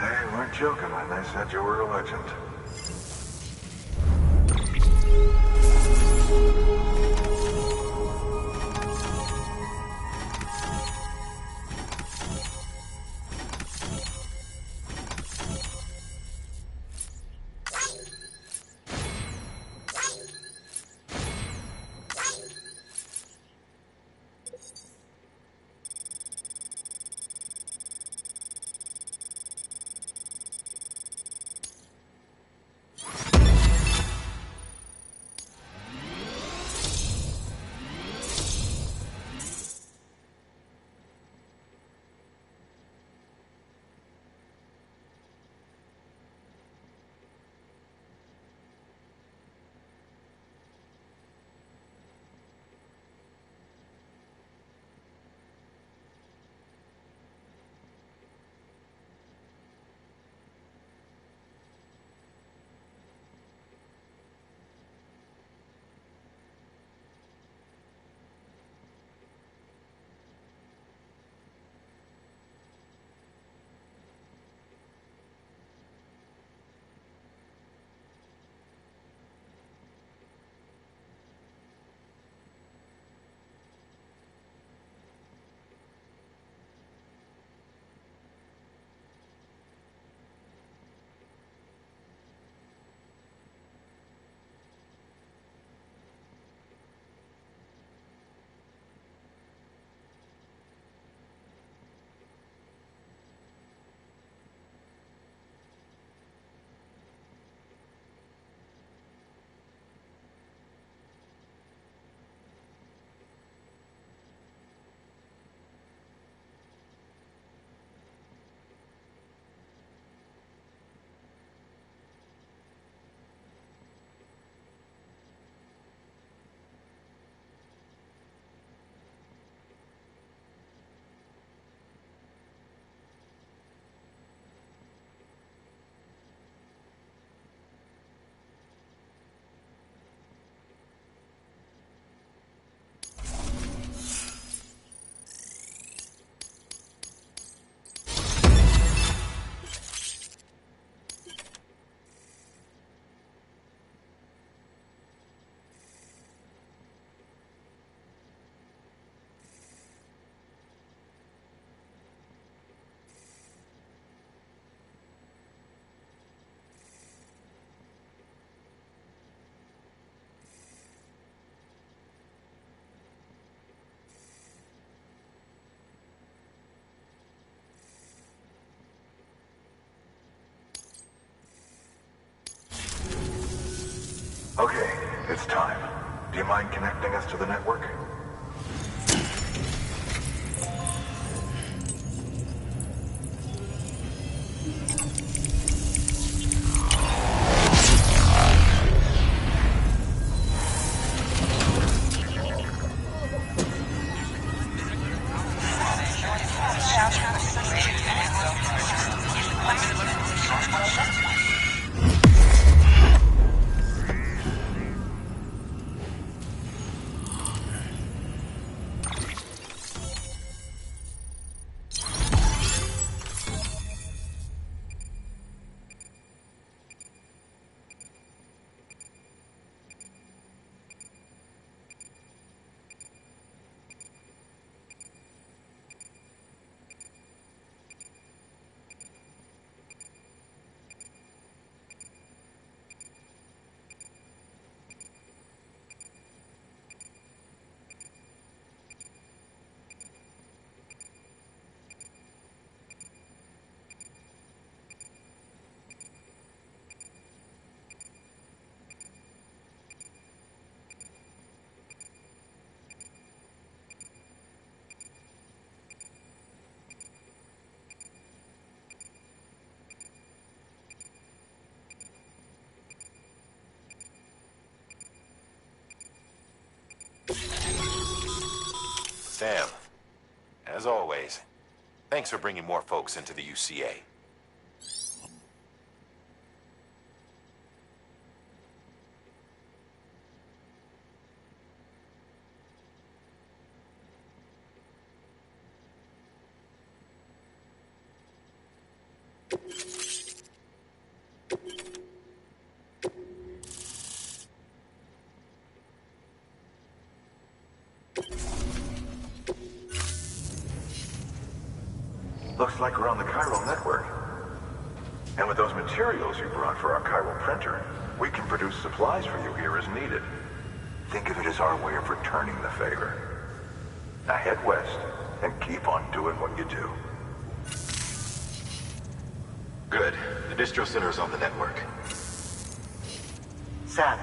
They weren't joking when they said you were a legend. It's time. Do you mind connecting us to the network? Sam, as always, thanks for bringing more folks into the UCA. Looks like we're on the chiral network. And with those materials you brought for our chiral printer, we can produce supplies for you here as needed. Think of it as our way of returning the favor. Now head west and keep on doing what you do. Good. The distro center is on the network. Sam,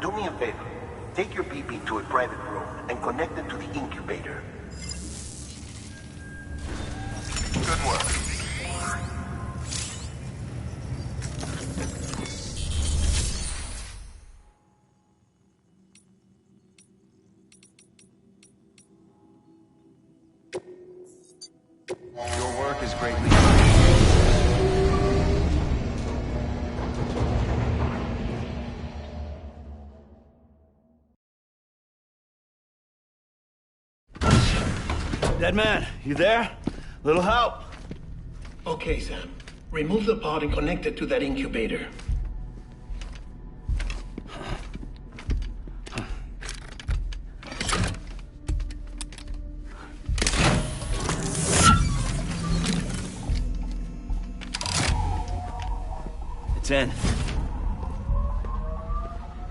do me a favor. Take your BB to a private room and connect it to the incubator. Good work. Your work is greatly Dead man, you there? Little help? Okay, Sam. Remove the pod and connect it to that incubator. It's in.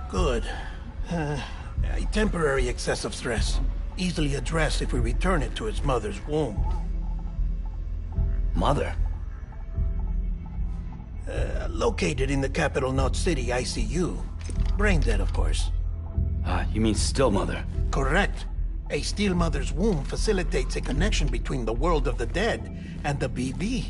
Good. A temporary excessive stress. Easily addressed if we return it to its mother's womb. Mother? Located in the capital Knot City ICU. Brain dead, of course. You mean still mother? Correct. A still mother's womb facilitates a connection between the world of the dead and the BB.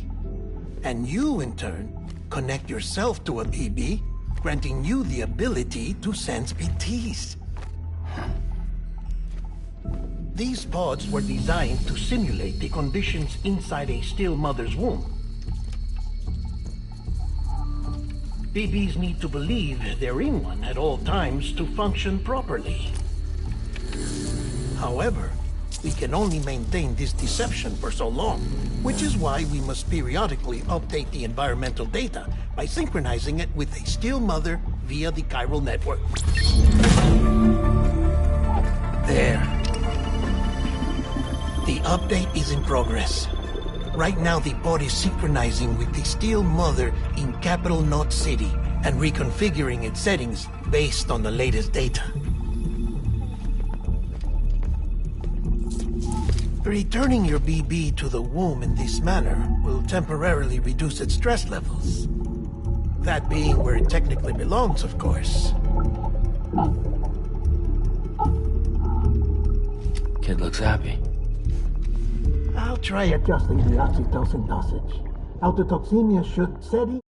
And you, in turn, connect yourself to a BB, granting you the ability to sense BTs. These pods were designed to simulate the conditions inside a still mother's womb. BBs need to believe they're in one at all times to function properly. However, we can only maintain this deception for so long, which is why we must periodically update the environmental data by synchronizing it with a still mother via the chiral network. There. The update is in progress. Right now, the pod is synchronizing with the still mother in capital Knot City and reconfiguring its settings based on the latest data. Returning your BB to the womb in this manner will temporarily reduce its stress levels. That being where it technically belongs, of course. Kid looks happy. I'll try adjusting the oxytocin dosage. Autotoxemia should set in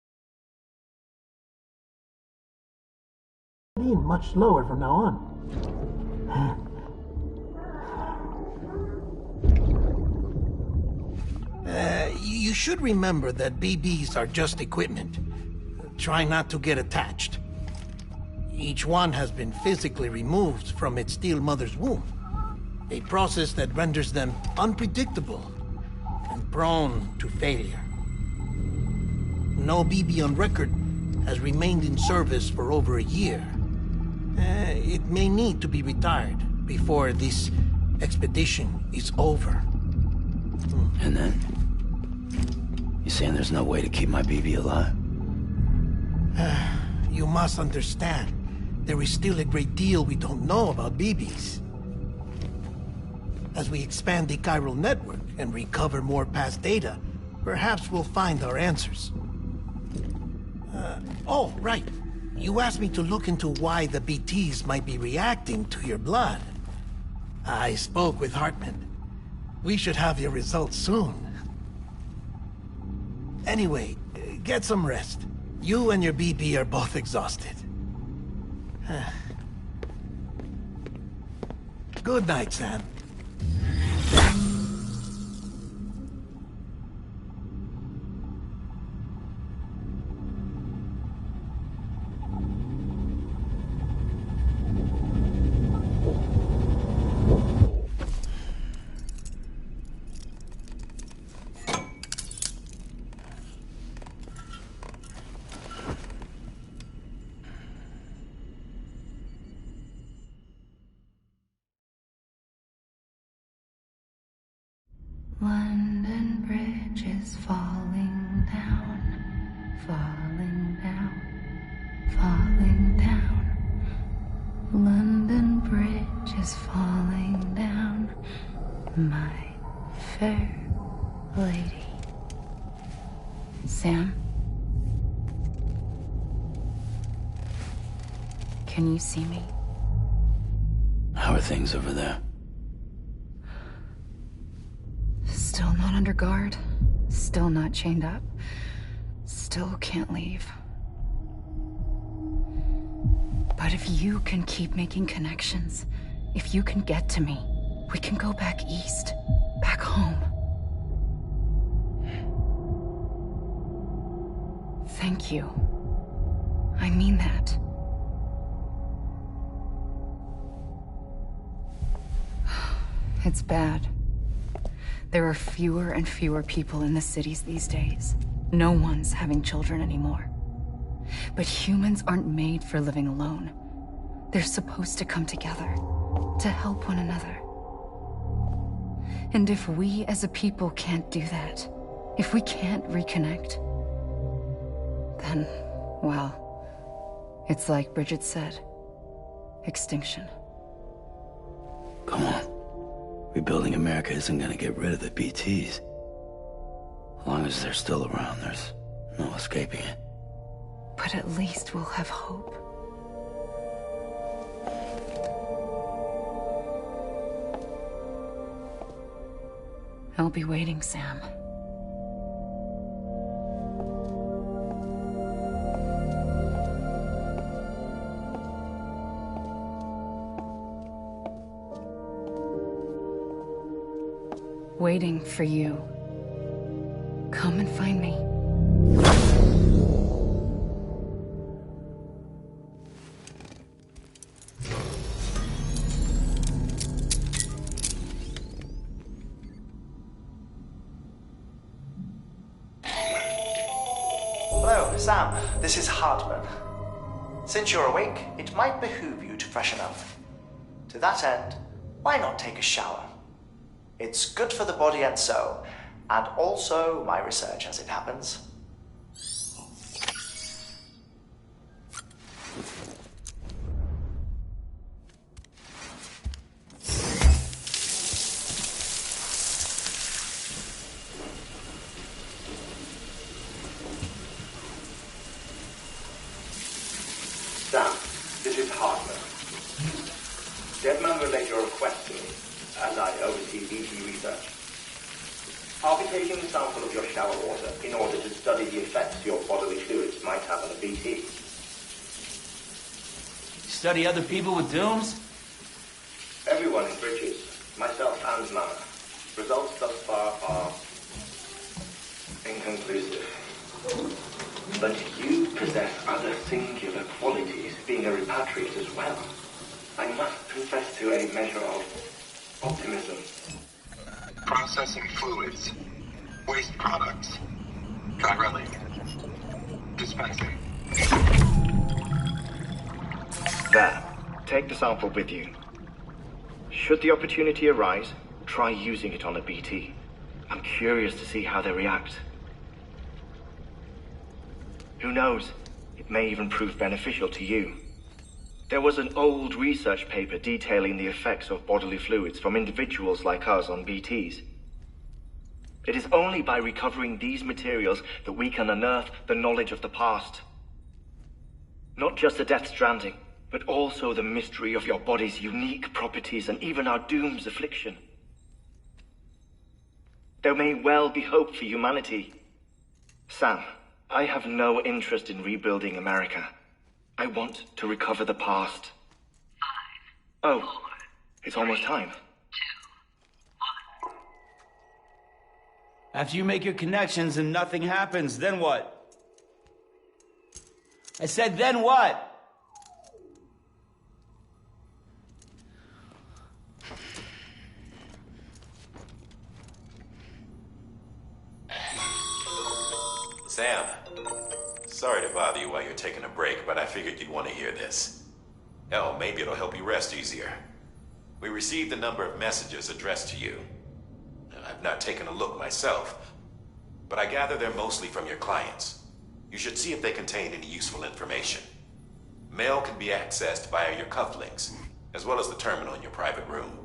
much slower from now on. You should remember that BBs are just equipment. Try not to get attached. Each one has been physically removed from its steel mother's womb. A process that renders them unpredictable and prone to failure. No BB on record has remained in service for over a year. It may need to be retired before this expedition is over. And then? You saying there's no way to keep my BB alive? You must understand, there is still a great deal we don't know about BBs. As we expand the chiral network and recover more past data, perhaps we'll find our answers. Oh, right. You asked me to look into why the BTs might be reacting to your blood. I spoke with Hartman. We should have your results soon. Anyway, get some rest. You and your BB are both exhausted. Good night, Sam. London Bridge is falling down, falling down, falling down. London Bridge is falling down, my fair lady. Sam? Can you see me? How are things over there? Still not under guard, still not chained up, still can't leave. But if you can keep making connections, if you can get to me, we can go back east, back home. Thank you. I mean that. It's bad. There are fewer and fewer people in the cities these days. No one's having children anymore. But humans aren't made for living alone. They're supposed to come together, to help one another. And if we as a people can't do that, if we can't reconnect, then, well, it's like Bridget said, extinction. Come on. Rebuilding America isn't gonna get rid of the BTs. As long as they're still around, there's no escaping it. But at least we'll have hope. I'll be waiting, Sam. Waiting for you. Come and find me. Hello, Sam. This is Hartman. Since you're awake, it might behoove you to freshen up. To that end, why not take a shower? It's good for the body and soul, and also my research as it happens. Sam, this is Hartman. Deadman relayed your request to me. as I oversee BT research. I'll be taking a sample of your shower water in order to study the effects your bodily fluids might have on a BT. Study other people with dooms? Everyone in Bridges, myself and Mama. Results thus far are inconclusive. But you possess other singular qualities, being a repatriate as well. I must confess to a measure of optimism. Processing fluids. Waste products. Chirelli. Dispensing. There. Take the sample with you. Should the opportunity arise, try using it on a BT. I'm curious to see how they react. Who knows? It may even prove beneficial to you. There was an old research paper detailing the effects of bodily fluids from individuals like us on BTs. It is only by recovering these materials that we can unearth the knowledge of the past. Not just the Death Stranding, but also the mystery of your body's unique properties and even our doom's affliction. There may well be hope for humanity. Sam, I have no interest in rebuilding America. I want to recover the past. 5, 4, it's almost time. 2, 1. After you make your connections and nothing happens, then what? I said, then what? Sam, sorry to bother you while you're taking a break, but I figured you'd want to hear this. Hell, maybe it'll help you rest easier. We received a number of messages addressed to you. I've not taken a look myself, but I gather they're mostly from your clients. You should see if they contain any useful information. Mail can be accessed via your cufflinks, as well as the terminal in your private room.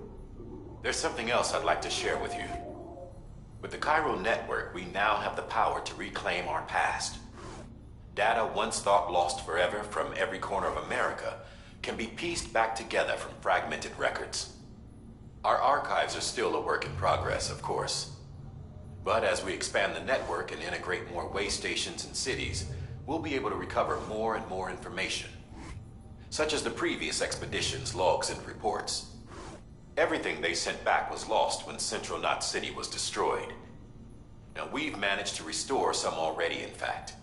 There's something else I'd like to share with you. With the Chiral network, we now have the power to reclaim our past. Data once thought lost forever from every corner of America can be pieced back together from fragmented records. Our archives are still a work in progress, of course. But as we expand the network and integrate more way stations and cities, we'll be able to recover more and more information, such as the previous expedition's logs and reports. Everything they sent back was lost when Central Knot City was destroyed. Now, we've managed to restore some already, in fact.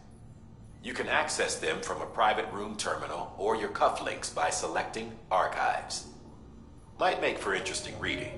You can access them from a private room terminal or your cufflinks by selecting Archives. Might make for interesting reading.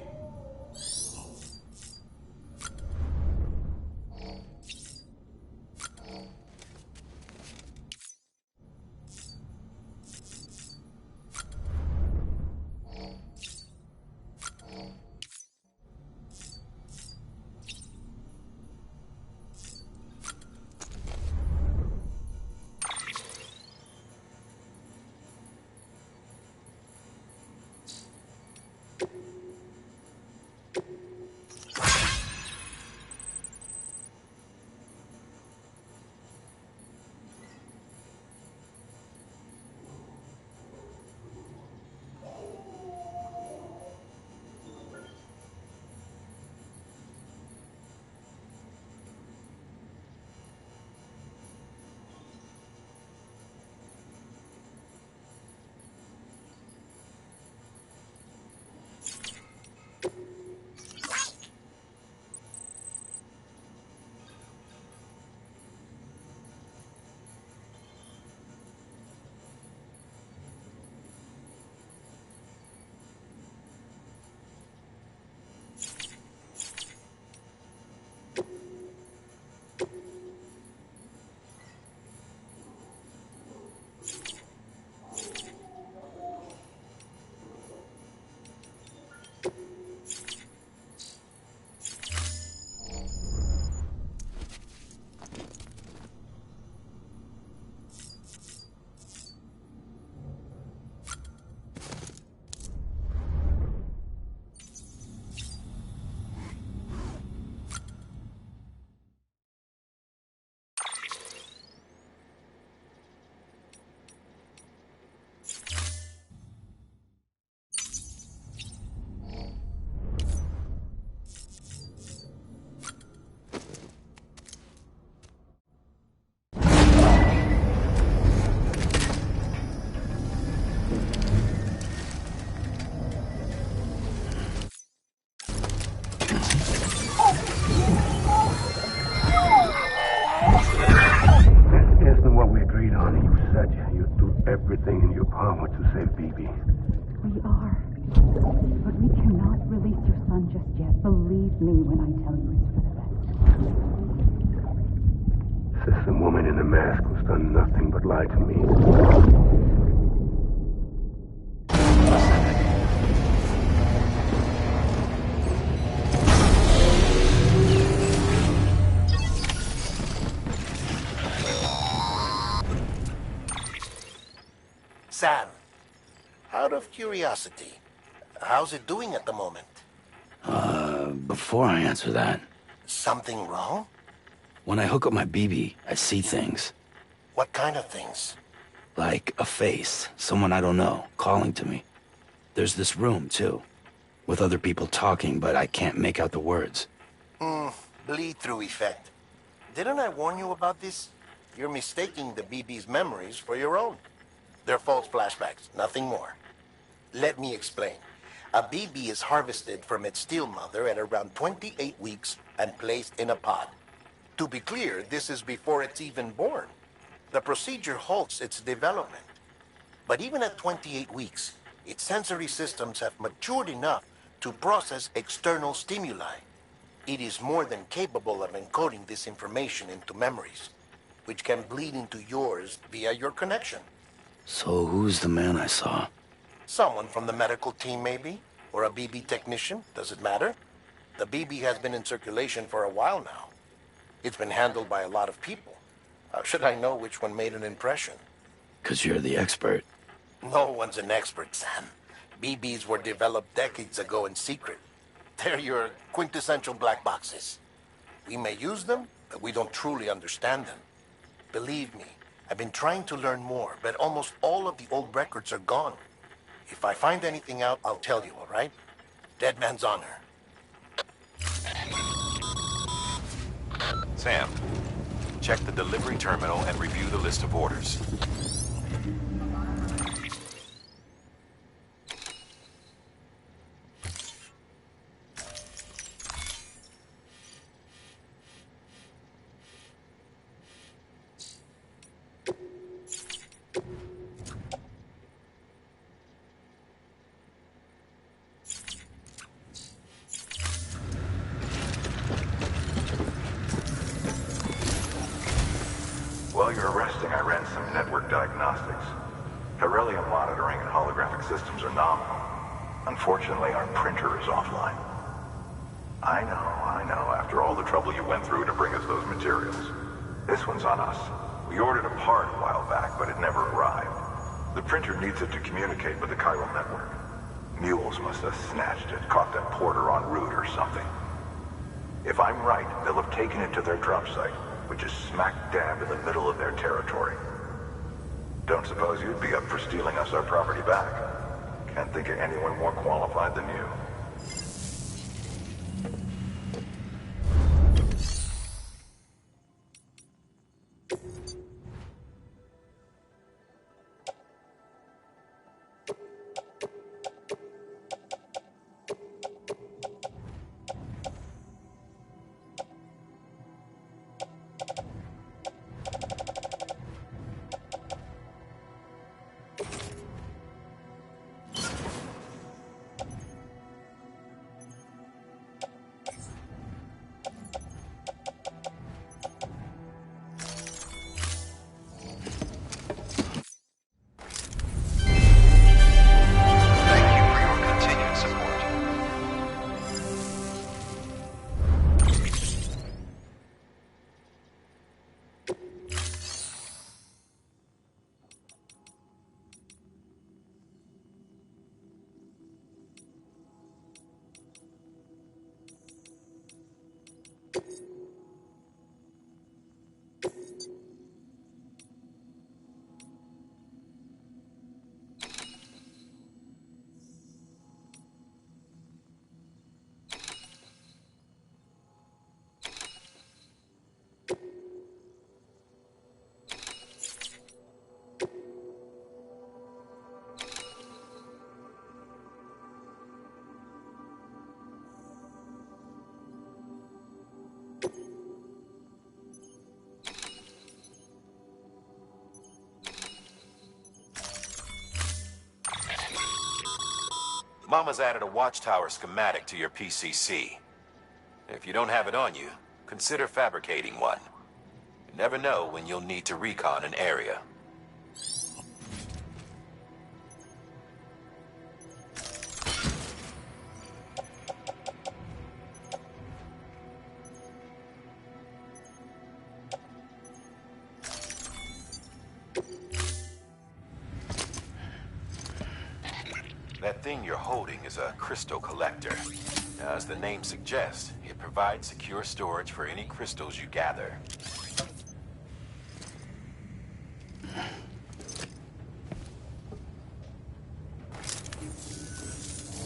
that you do everything in your power to save Bibi. We are. But we cannot release your son just yet. Believe me when I tell you it's for the best. Says the woman in the mask who's done nothing but lie to me. Sam, out of curiosity, how's it doing at the moment? Before I answer that, Something wrong? when I hook up my BB, I see things. What kind of things? Like a face, someone I don't know, calling to me. There's this room, too, with other people talking, but I can't make out the words. Bleed-through effect. Didn't I warn you about this? You're mistaking the BB's memories for your own. They're false flashbacks, nothing more. Let me explain. A BB is harvested from its steel mother at around 28 weeks and placed in a pod. To be clear, this is before it's even born. The procedure halts its development. But even at 28 weeks, its sensory systems have matured enough to process external stimuli. It is more than capable of encoding this information into memories, which can bleed into yours via your connection. So who's the man I saw? Someone from the medical team, maybe? Or a BB technician? Does it matter? The BB has been in circulation for a while now. It's been handled by a lot of people. How should I know which one made an impression? 'Cause you're the expert. No one's an expert, Sam. BBs were developed decades ago in secret. They're your quintessential black boxes. We may use them, but we don't truly understand them. Believe me, I've been trying to learn more, but almost all of the old records are gone. If I find anything out, I'll tell you, all right? Dead man's honor. Sam, check the delivery terminal and review the list of orders. While you're resting, I ran some network diagnostics. Beryllium monitoring and holographic systems are nominal. Unfortunately, our printer is offline. I know, after all the trouble you went through to bring us those materials. This one's on us. We ordered a part a while back, but it never arrived. The printer needs it to communicate with the chiral network. Mules must have snatched it, caught that porter en route or something. If I'm right, they'll have taken it to their drop site, which is smack dab in the middle of their territory. Don't suppose you'd be up for stealing us our property back? Can't think of anyone more qualified than you. Mama's added a watchtower schematic to your PCC. If you don't have it on you, consider fabricating one. You never know when you'll need to recon an area. That thing you're holding is a crystal collector. Now, as the name suggests, it provides secure storage for any crystals you gather.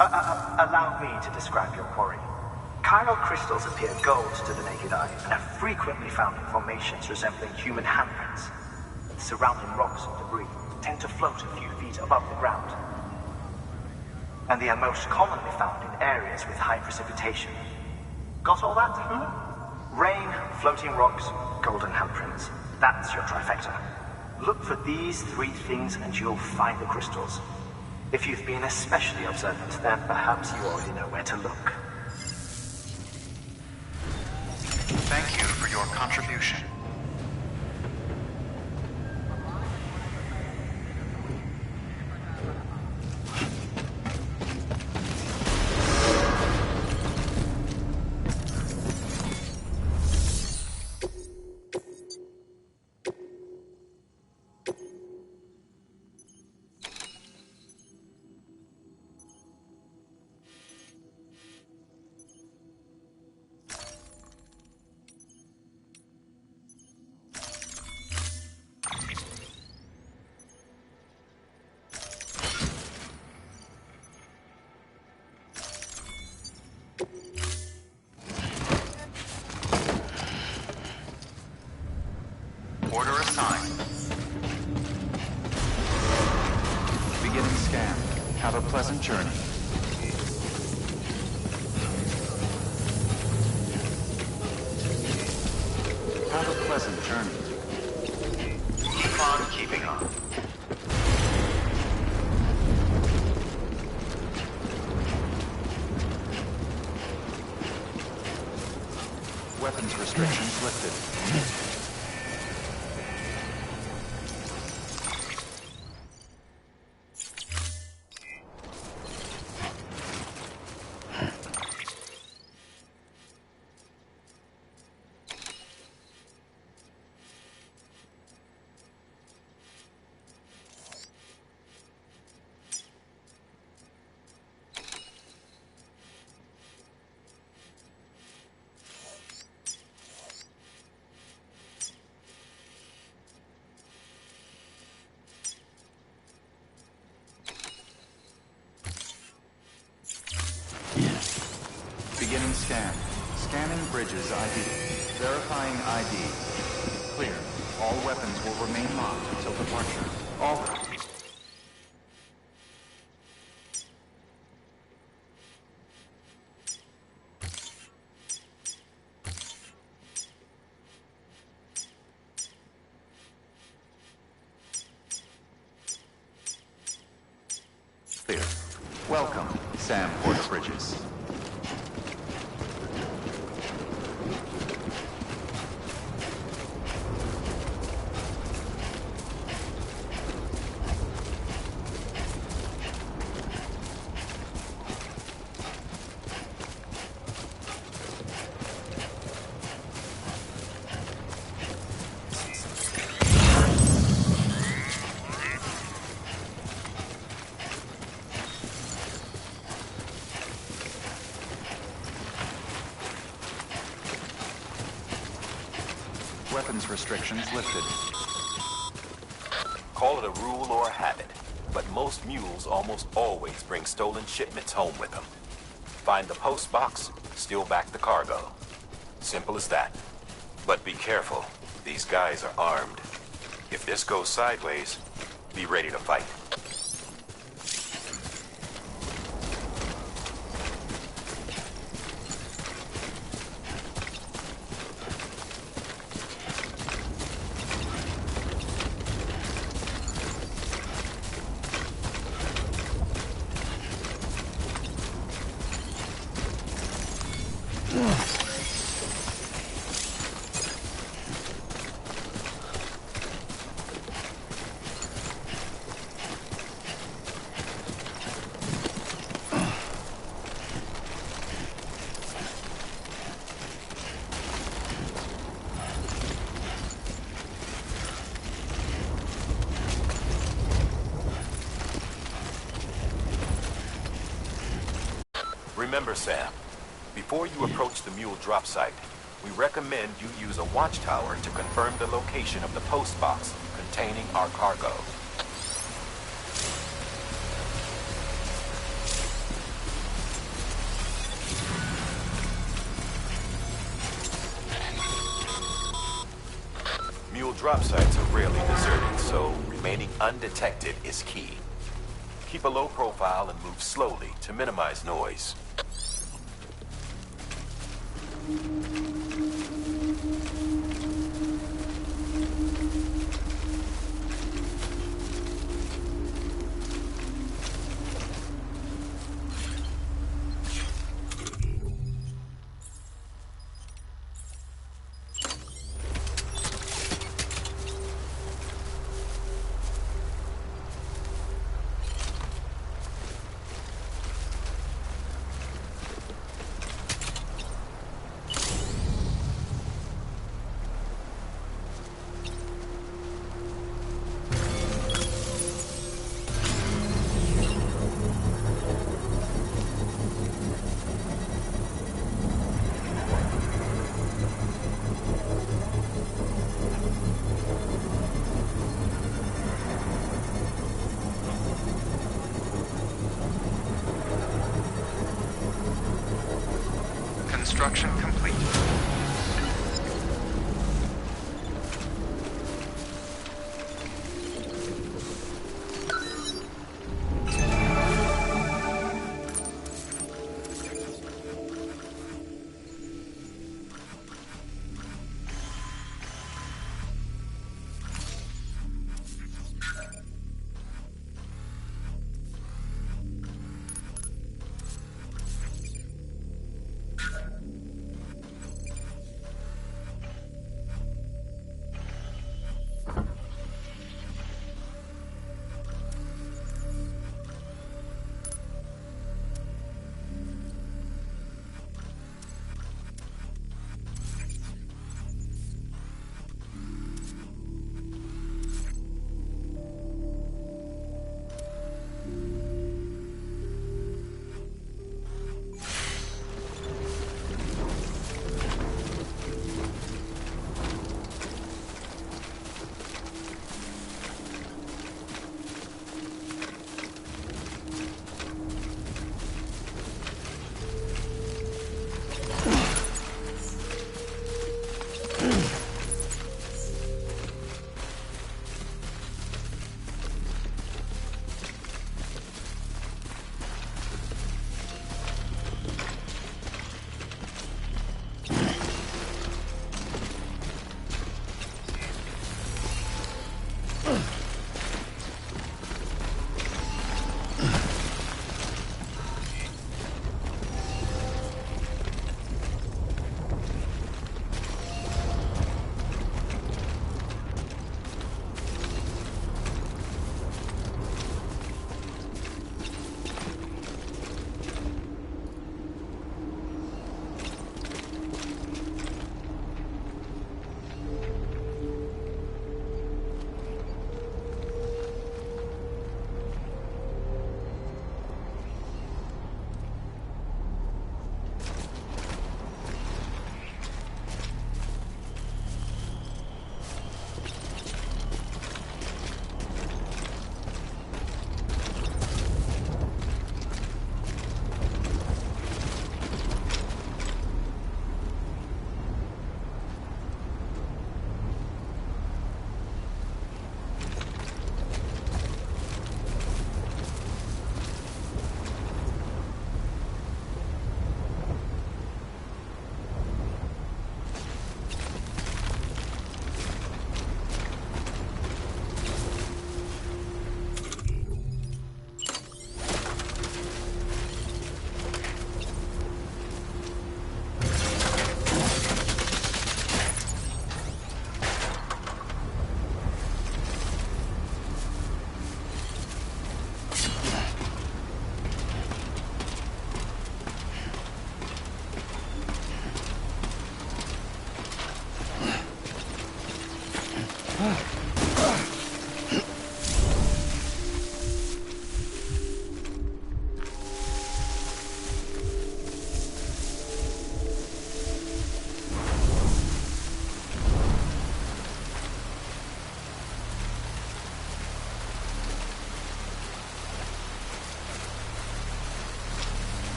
Allow me to describe your quarry. Chiral crystals appear gold to the naked eye and are frequently found in formations resembling human handprints. Surrounding rocks and debris tend to float a few feet above the ground. And they are most commonly found in areas with high precipitation. Got all that? Rain, floating rocks, golden handprints. That's your trifecta. Look for these three things and you'll find the crystals. If you've been especially observant, then perhaps you already know where to look. Thank you for your contribution. Order assigned. Beginning scan. Have a pleasant journey. Have a pleasant journey. Keep on keeping on. Weapons restrictions lifted. Beginning scan. Scanning bridges ID. Verifying ID. Clear. All weapons will remain locked until departure. All... Clear. Welcome, Sam Porter Bridges. Weapons restrictions lifted. Call it a rule or a habit, but most mules almost always bring stolen shipments home with them. Find the post box, steal back the cargo. Simple as that. But be careful. These guys are armed. If this goes sideways, be ready to fight. Remember, Sam, before you approach the mule drop site, we recommend you use a watchtower to confirm the location of the post box containing our cargo. Mule drop sites are rarely deserted, so remaining undetected is key. Keep a low profile and move slowly to minimize noise. Construction complete.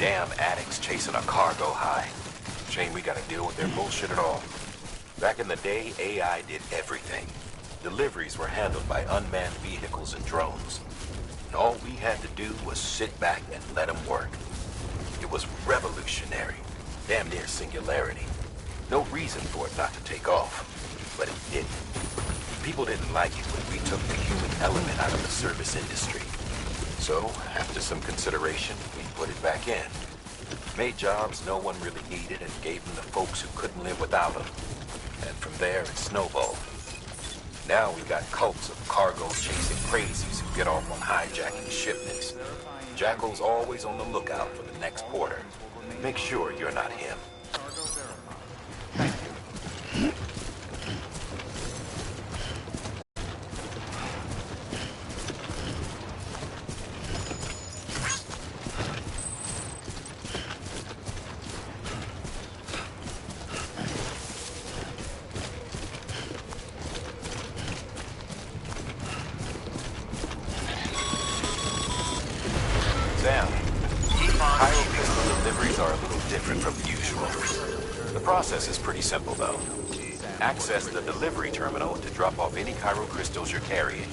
Damn addicts chasing a cargo high. Shame we gotta deal with their bullshit at all. Back in the day, AI did everything. Deliveries were handled by unmanned vehicles and drones. And all we had to do was sit back and let them work. It was revolutionary. Damn near singularity. No reason for it not to take off. But it didn't. People didn't like it when we took the human element out of the service industry. So, after some consideration, we put it back in. Made jobs no one really needed and gave them to folks who couldn't live without them. And from there, it snowballed. Now we got cults of cargo-chasing crazies who get off on hijacking shipments. Jackal's always on the lookout for the next porter. Make sure you're not him. Chiral crystal deliveries are a little different from the usual. The process is pretty simple, though. Access the delivery terminal to drop off any chiral crystals you're carrying.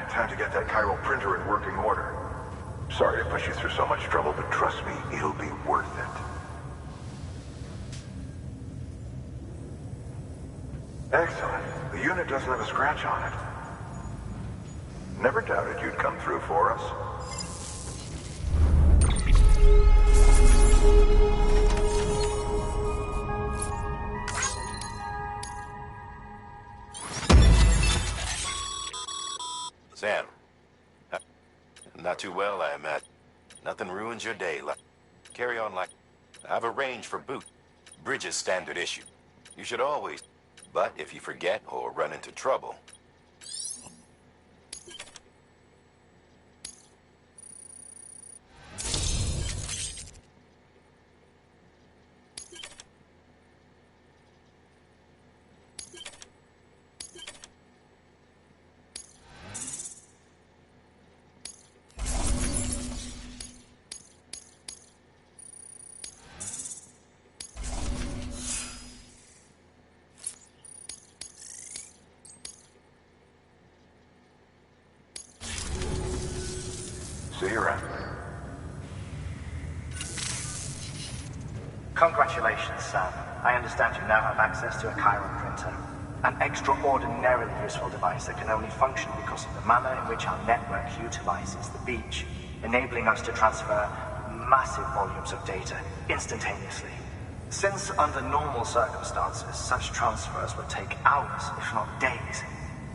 Time to get that chiral printer in working order. Sorry to push you through so much trouble, but trust me, it'll be worth it. Excellent. The unit doesn't have a scratch on it. Never doubted you'd come through for us. Sam. Not too well, I imagine. Nothing ruins your day. Carry on like... I've arranged for boot. Bridges standard issue. You should always... But if you forget or run into trouble... See you around. Congratulations, Sam. I understand you now have access to a chiral printer. An extraordinarily useful device that can only function because of the manner in which our network utilizes the beach, enabling us to transfer massive volumes of data instantaneously. Since under normal circumstances, such transfers would take hours, if not days,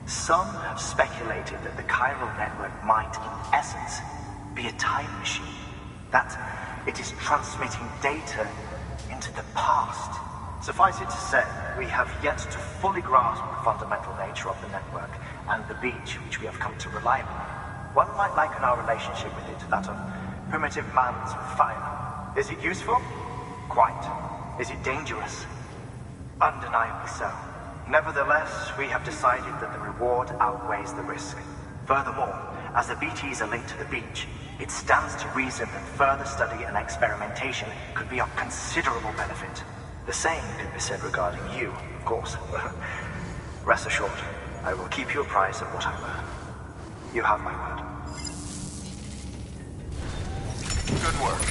some have speculated that the chiral network might, in essence, be a time machine. That it is transmitting data into the past. Suffice it to say, we have yet to fully grasp the fundamental nature of the network and the beach which we have come to rely upon. One might liken our relationship with it to that of primitive man's with fire. Is it useful? Quite. Is it dangerous? Undeniably so. Nevertheless, we have decided that the reward outweighs the risk. Furthermore, as the BTs are linked to the beach, it stands to reason that further study and experimentation could be of considerable benefit. The same could be said regarding you, of course. Rest assured, I will keep you apprised of what I learn. You have my word. Good work.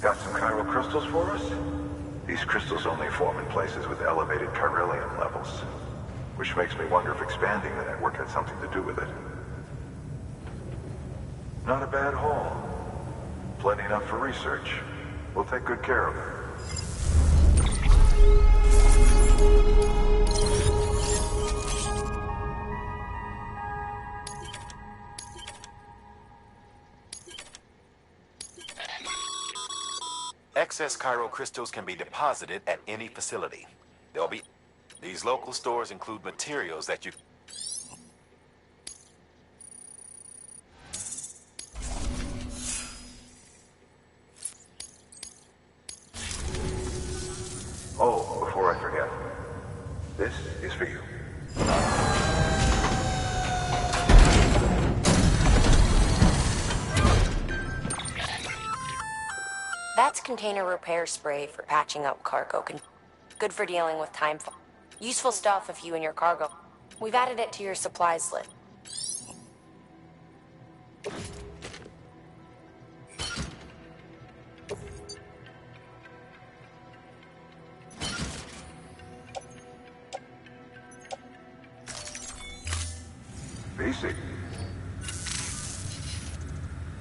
Got some chiral crystals for us? These crystals only form in places with elevated chiralium levels, which makes me wonder if expanding the network had something to do with it. Not a bad haul. Plenty enough for research. We'll take good care of it. Excess chiral crystals can be deposited at any facility. These local stores include materials that you... Oh, before I forget, this is for you. That's container repair spray for patching up cargo. Good for dealing with time. Useful stuff if you and your cargo. We've added it to your supplies list. Basic.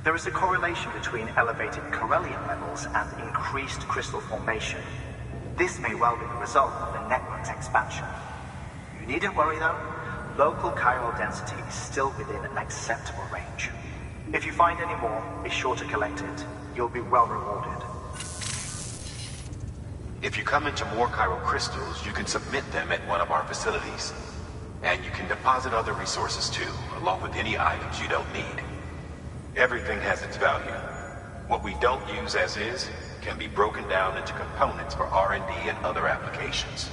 There is a correlation between elevated chiralium levels and increased crystal formation. This may well be the result of the network's expansion. You needn't worry though. Local chiral density is still within an acceptable range. If you find any more, be sure to collect it. You'll be well rewarded. If you come into more chiral crystals, you can submit them at one of our facilities. And you can deposit other resources too, along with any items you don't need. Everything has its value. What we don't use as is can be broken down into components for R&D and other applications.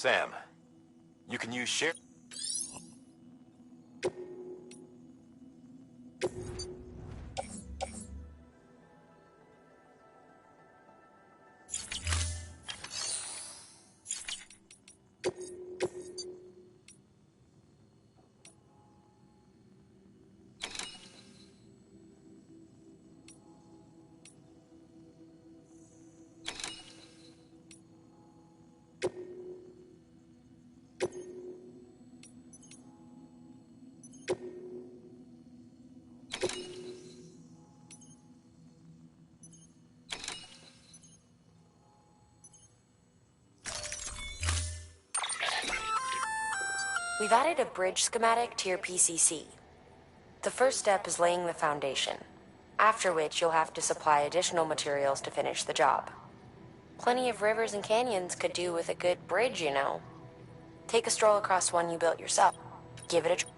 Sam, you can use share... We've added a bridge schematic to your PCC. The first step is laying the foundation, after which you'll have to supply additional materials to finish the job. Plenty of rivers and canyons could do with a good bridge, you know. Take a stroll across one you built yourself. Give it a try.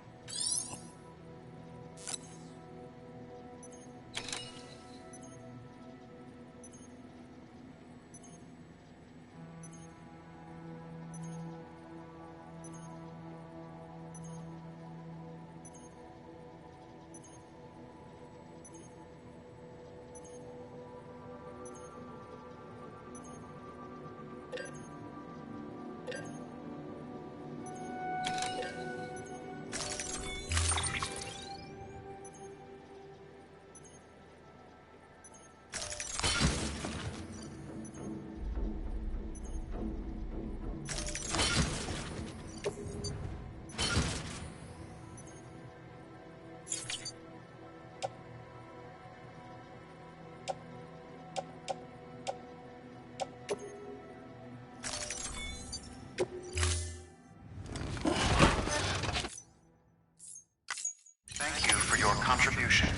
Thank you for your contribution.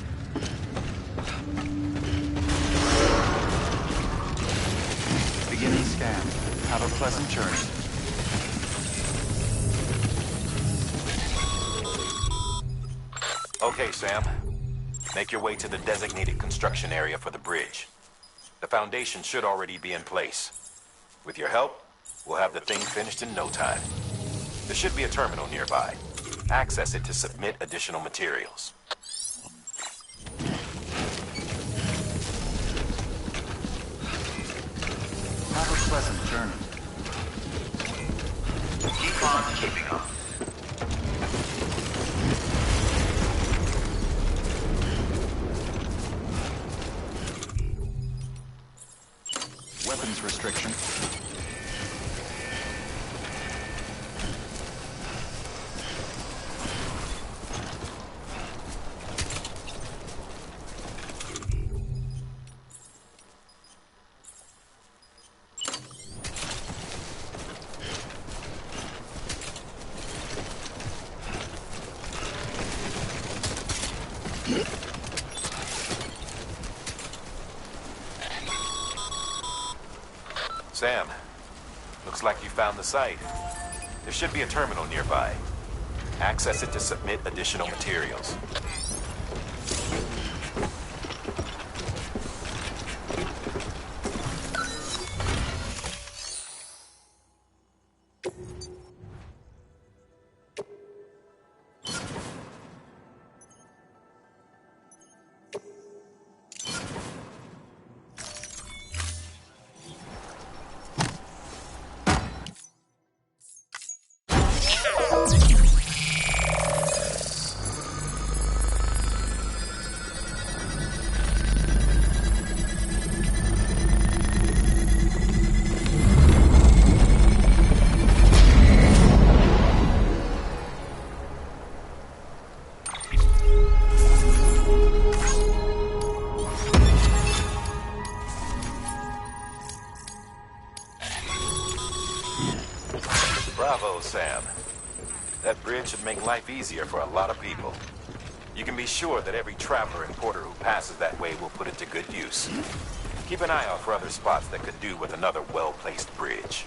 Beginning scan. Have a pleasant journey. Okay, Sam. Make your way to the designated construction area for the bridge. The foundation should already be in place. With your help, we'll have the thing finished in no time. There should be a terminal nearby. Access it to submit additional materials. Have a pleasant journey. Keep on keeping up. Weapons restriction. Sam, looks like you found the site. There should be a terminal nearby. Access it to submit additional materials. Bravo, Sam. That bridge should make life easier for a lot of people. You can be sure that every traveler and porter who passes that way will put it to good use. Keep an eye out for other spots that could do with another well-placed bridge.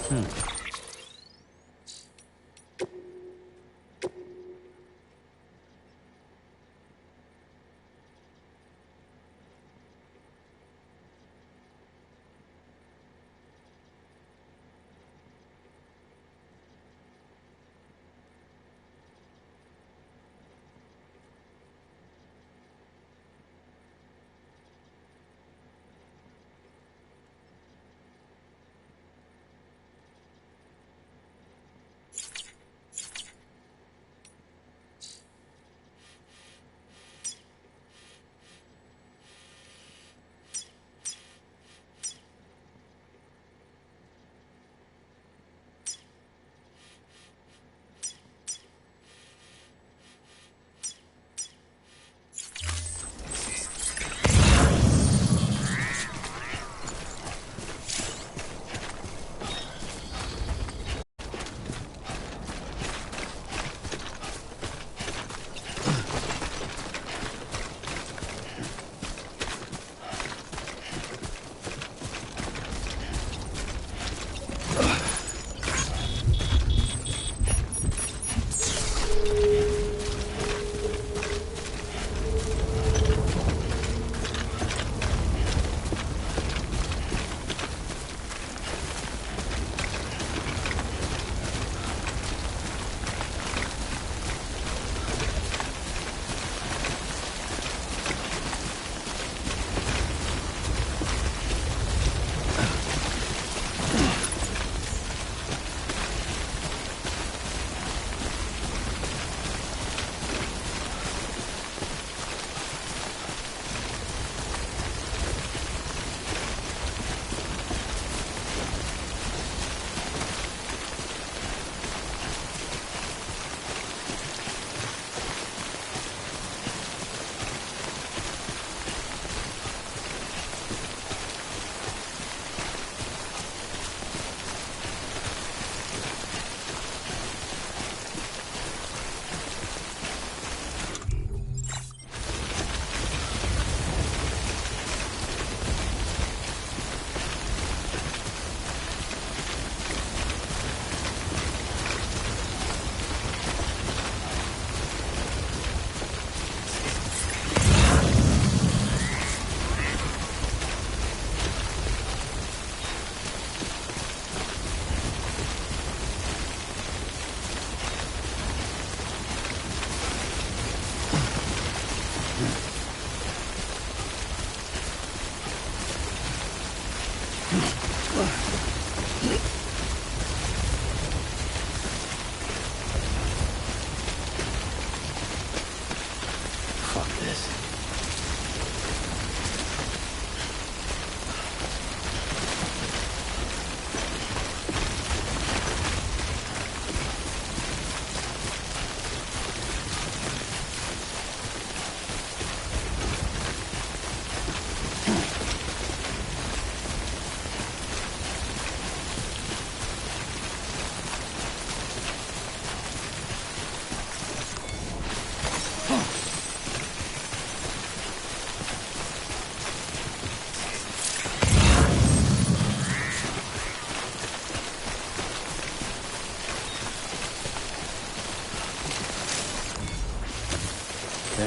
There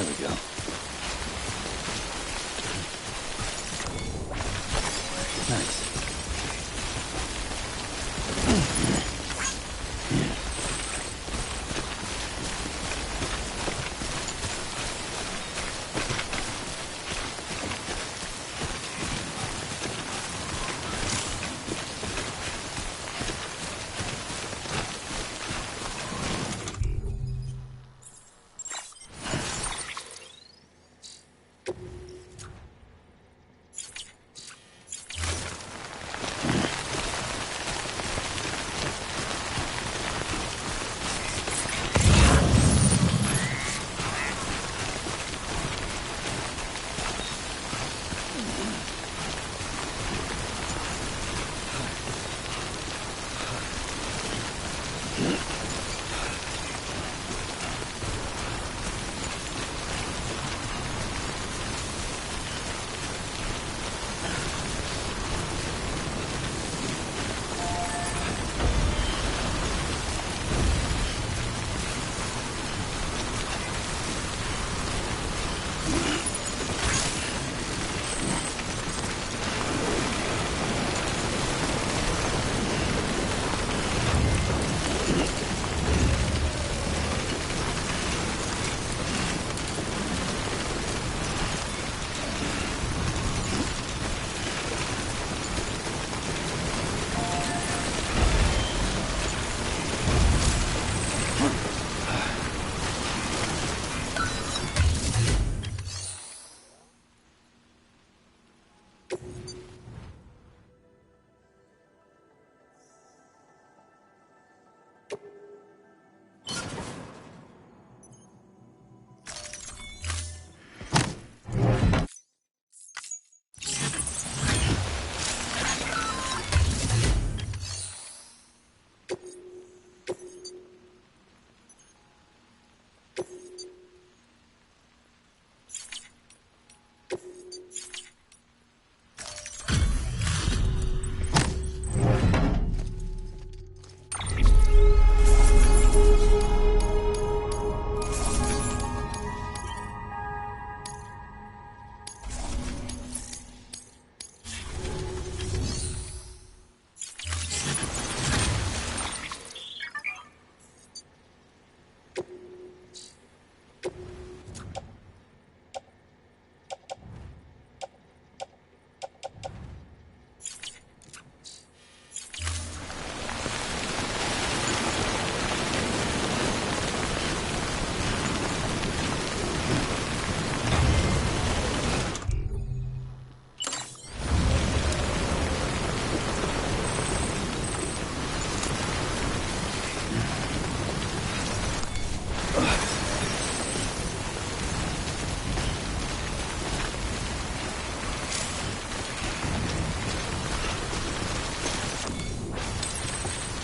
we go. Nice.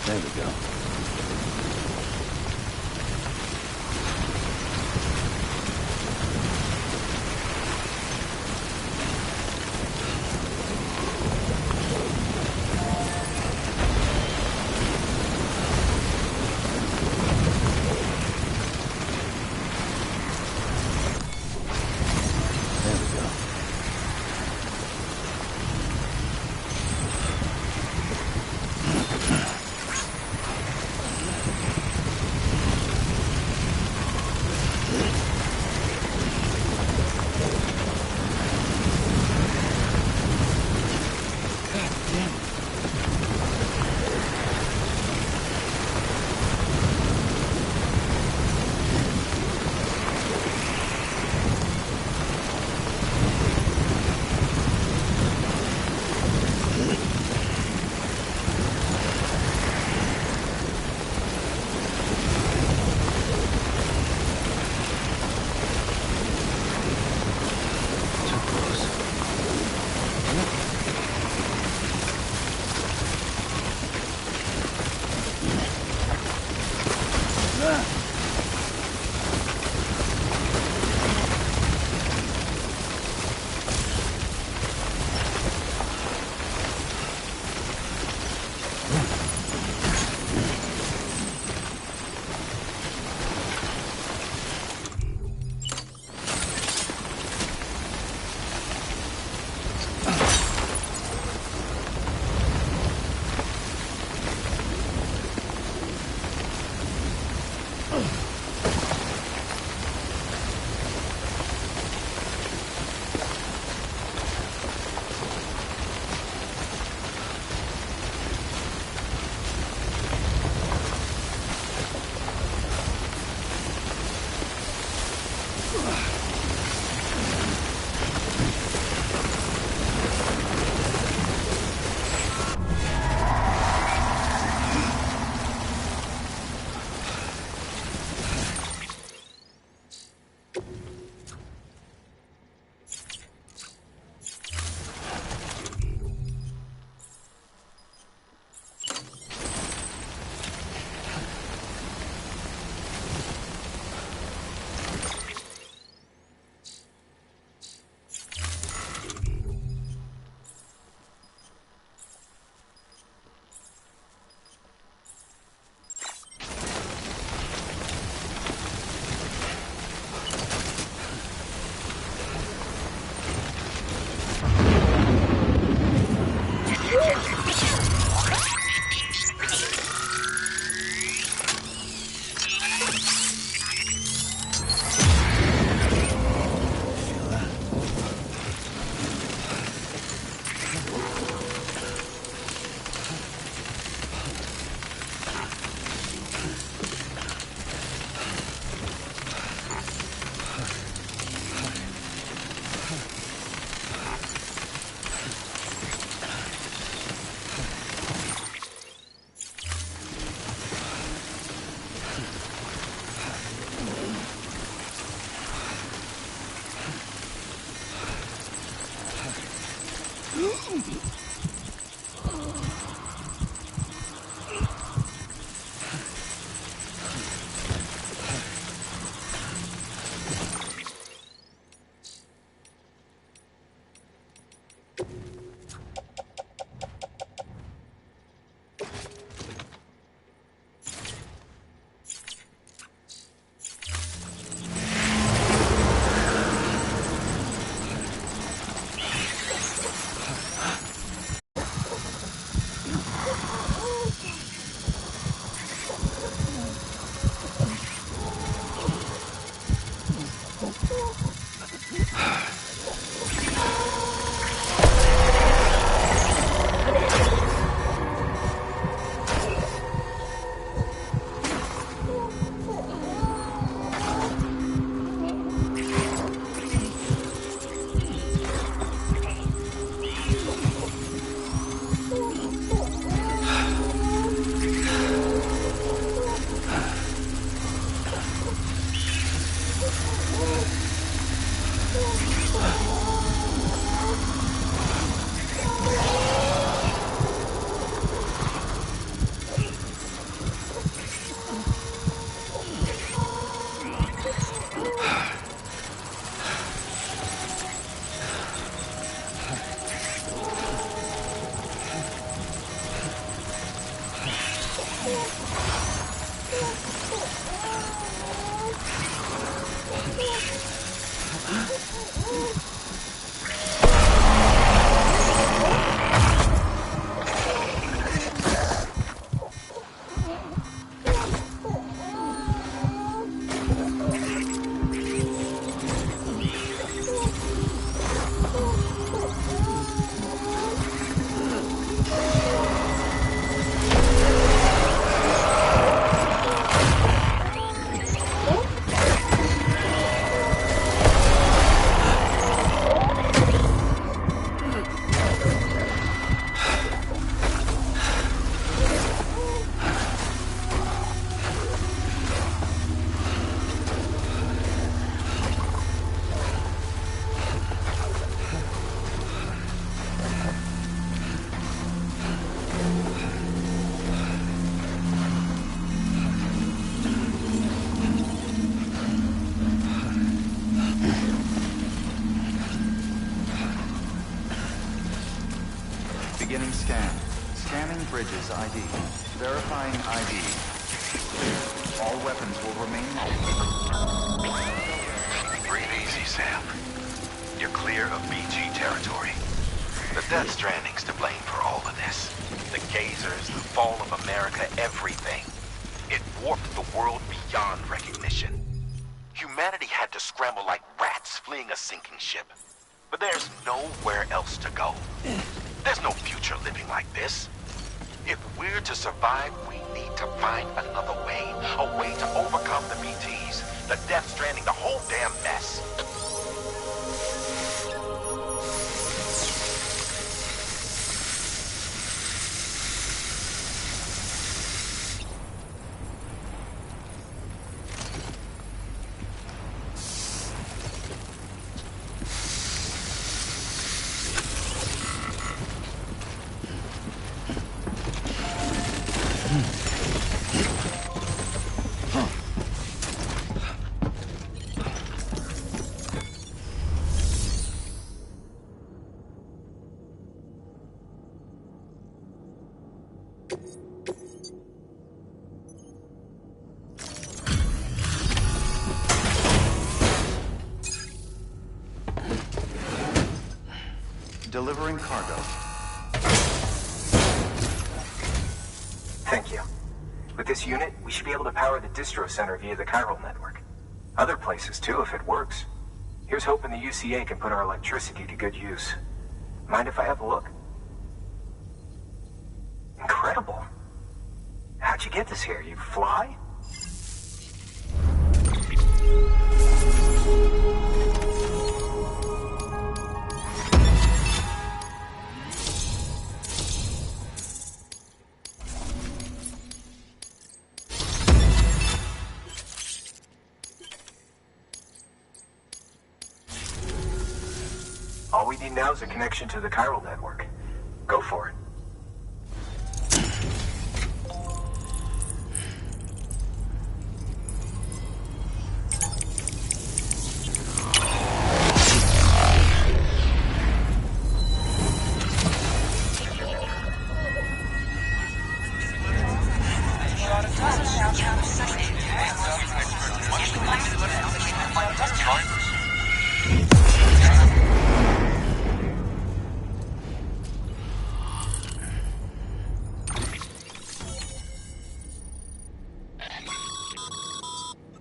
There we go. Beginning scan. Scanning bridges ID. Verifying ID. Clear. All weapons will remain locked. Breathe easy, Sam. You're clear of BG territory. The Death Stranding's to blame for all of this. The gazers, the fall of America, everything. It warped the world beyond recognition. Humanity had to scramble like rats fleeing a sinking ship. But there's nowhere else to go. There's no future living like this. If we're to survive, we need to find another way. A way to overcome the BTs, the Death Stranding, the whole damn mess. Delivering cargo. Thank you. With this unit, we should be able to power the distro center via the chiral network. Other places too, if it works. Here's hoping the UCA can put our electricity to good use. Mind if I have a look? Incredible. How'd you get this here? You fly? All we need now is a connection to the chiral network. Go for it.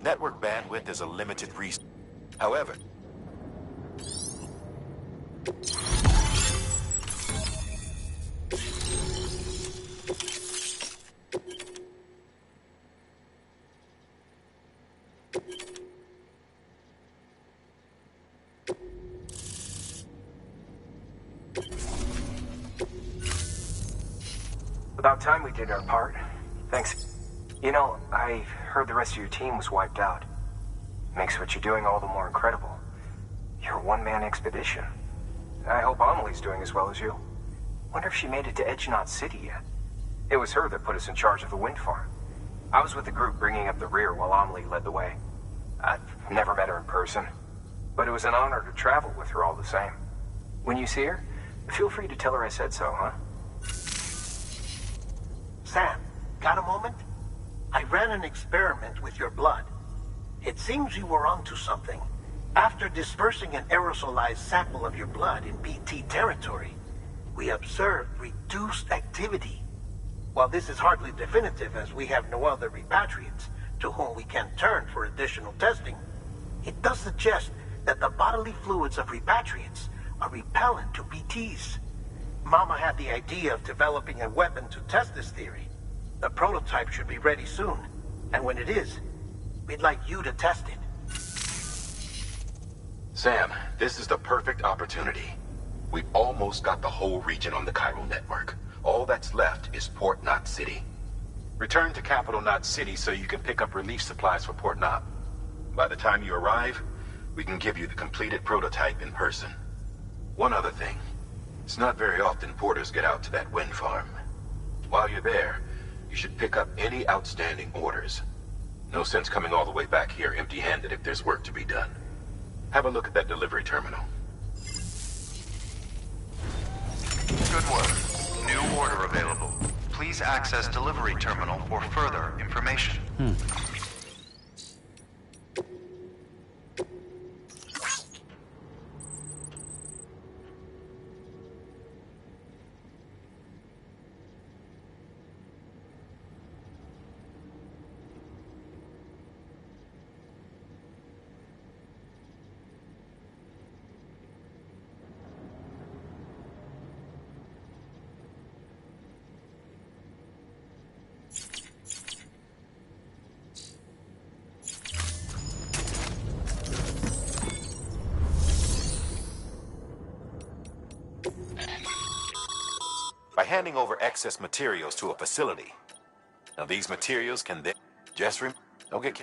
Network bandwidth is a limited resource. However, About time we did our part. Thanks. You know, I heard the rest of your team was wiped out. Makes what you're doing all the more incredible. You're a one-man expedition. I hope Amelie's doing as well as you. Wonder if she made it to Edgenot City yet. It was her that put us in charge of the wind farm. I was with the group bringing up the rear while Amelie led the way. I've never met her in person, but it was an honor to travel with her all the same. When you see her, feel free to tell her I said so, huh? Sam, got a moment? ran an experiment with your blood. It seems you were onto something. After dispersing an aerosolized sample of your blood in BT territory, we observed reduced activity. While this is hardly definitive as we have no other repatriates to whom we can turn for additional testing, it does suggest that the bodily fluids of repatriates are repellent to BTs. Mama had the idea of developing a weapon to test this theory. The prototype should be ready soon, and when it is, we'd like you to test it. Sam, this is the perfect opportunity. We've almost got the whole region on the chiral network. All that's left is Port Knot City. Return to Capital Knot City so you can pick up relief supplies for Port Knot. By the time you arrive, we can give you the completed prototype in person. One other thing. It's not very often porters get out to that wind farm. While you're there, you should pick up any outstanding orders. No sense coming all the way back here empty-handed if there's work to be done. Have a look at that delivery terminal. Good work. New order available. Please access delivery terminal for further information. By handing over excess materials to a facility. Now these materials can then just don't get.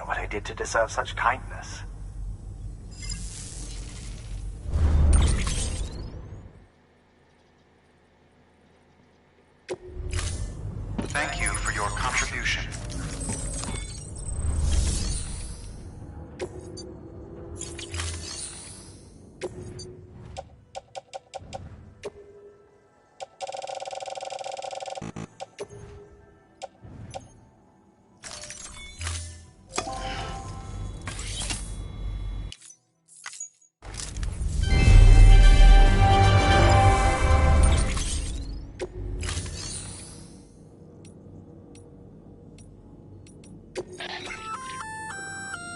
What I did to deserve such kindness. Thank you for your contribution.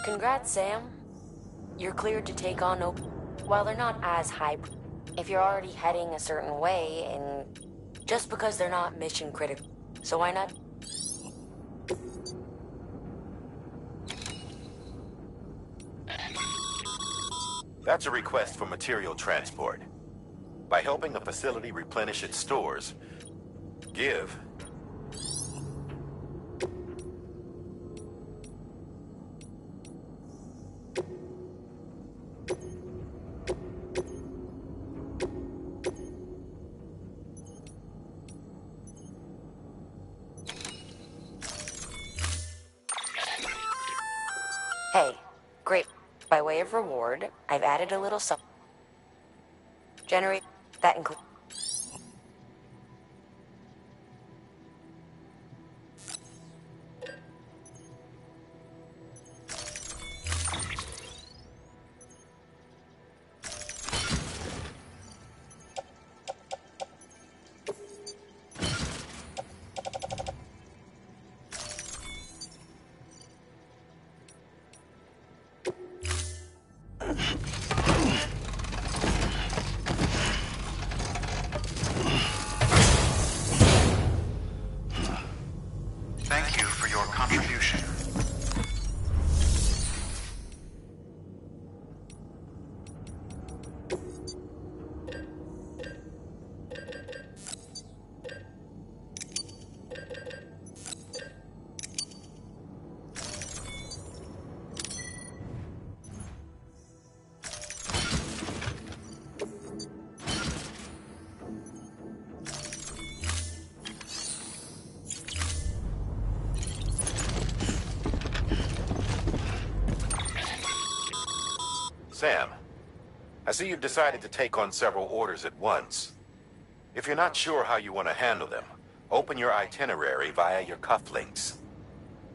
Congrats, Sam. You're cleared to take on open. While they're not as high, if you're already heading a certain way, and just because they're not mission critical, so why not? That's a request for material transport. By helping a facility replenish its stores, give. Hey, great. By way of reward, I've added a little something. Generate that includes. Sam, I see you've decided to take on several orders at once. If you're not sure how you want to handle them, open your itinerary via your cufflinks.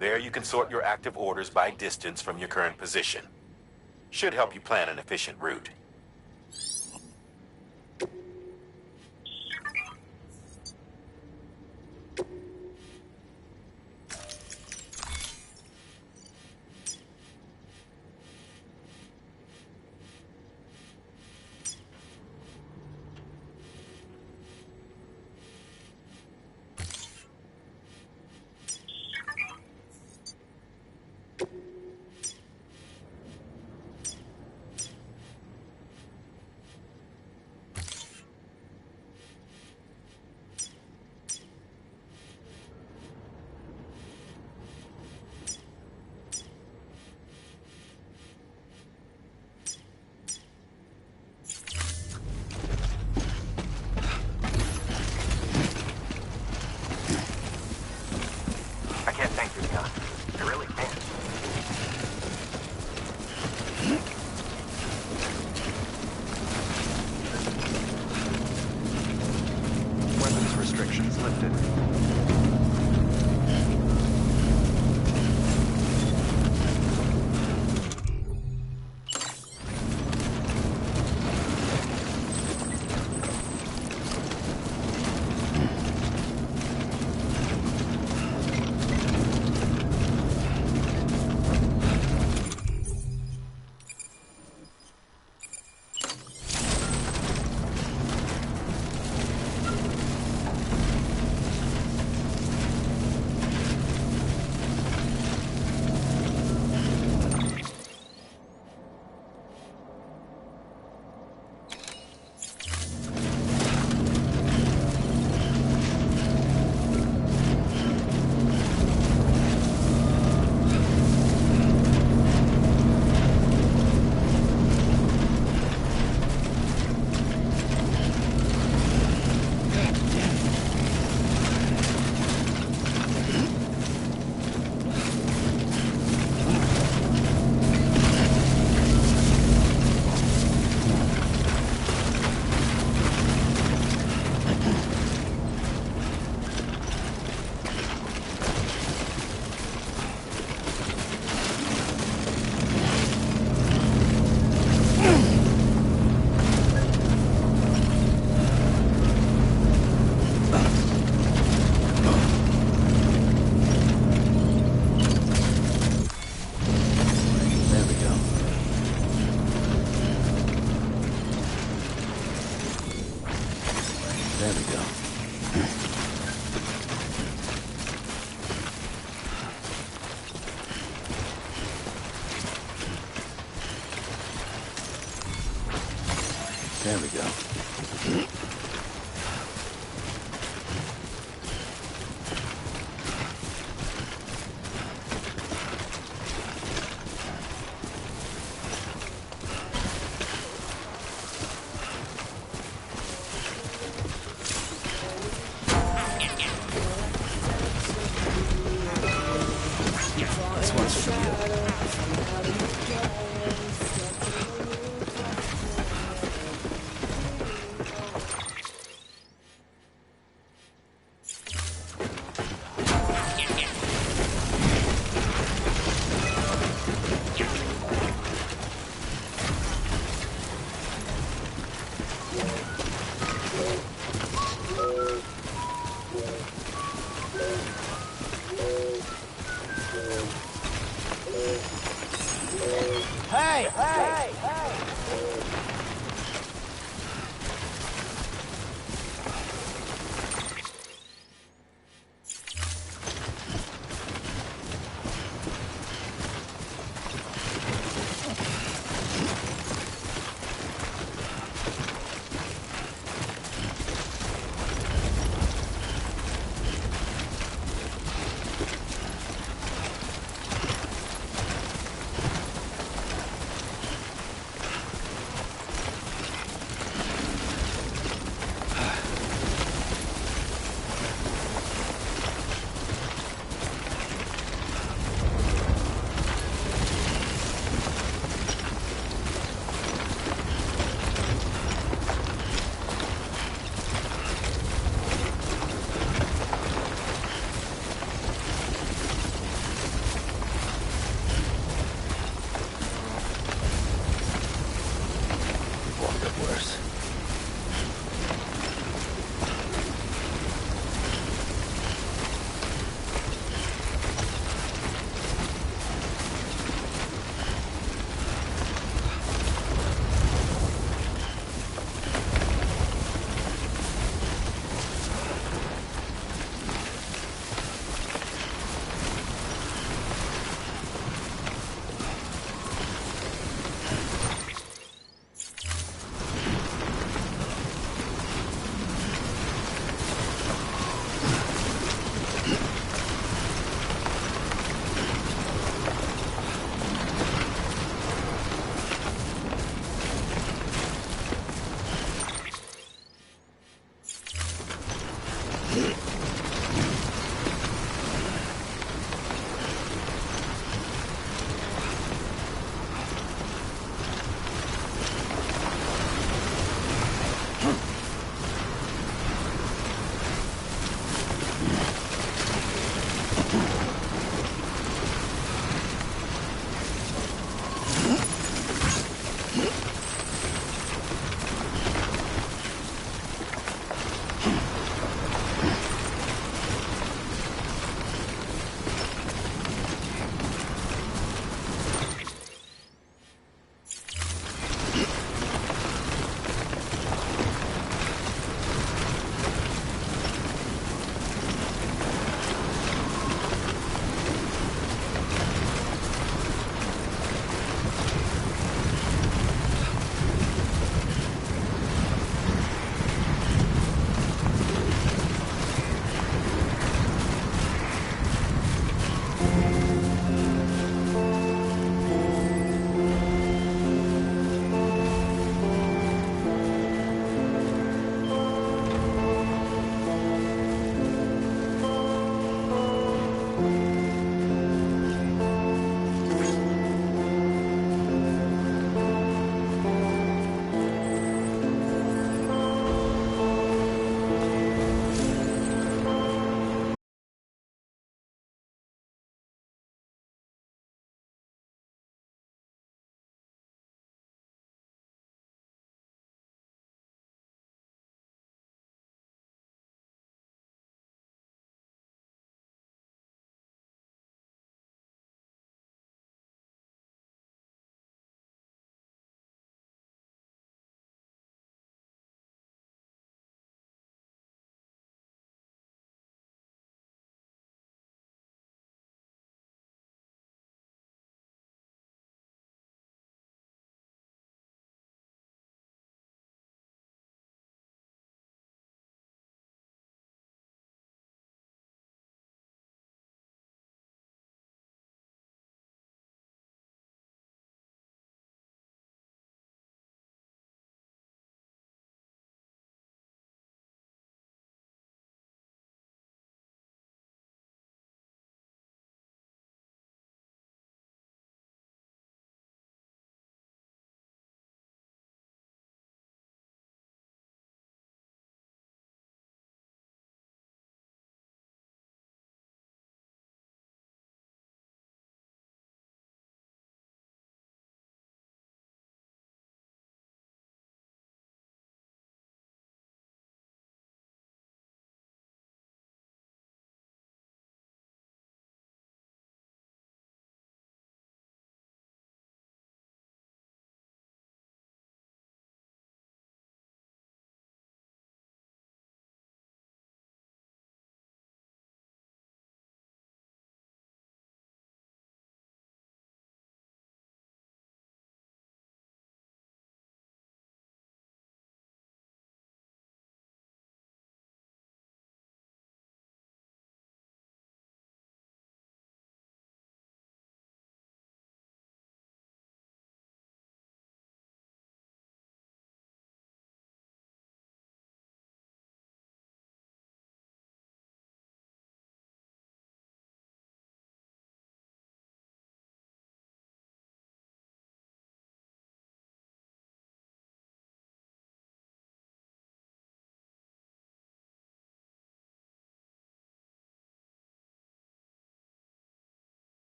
There you can sort your active orders by distance from your current position. Should help you plan an efficient route. I can't thank you enough. I really can't. Weapons restrictions lifted. There we go. There we go. This one's for you. Hey, hey, hey!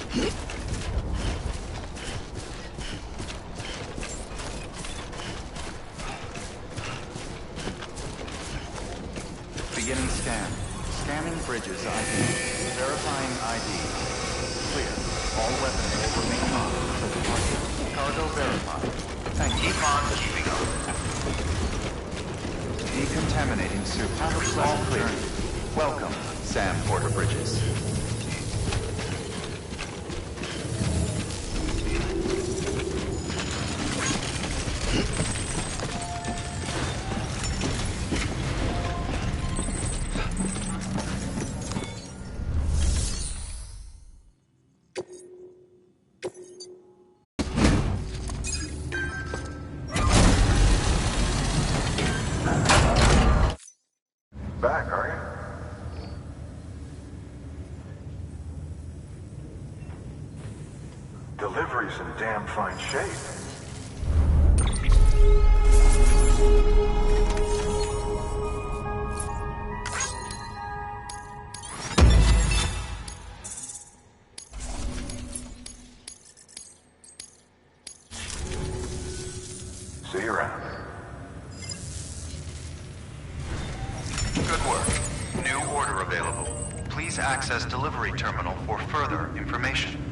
Beginning scan. Scanning bridges ID. Verifying ID. Clear. All weapons will remain on until departure. Cargo verified. Thank you. Keep on keeping up. Decontaminating suit. Have a pleasant journey. Welcome, Sam Porter Bridges. Back, are you? Delivery's in damn fine shape. See you around. Good work. New order available. Please access delivery terminal for further information.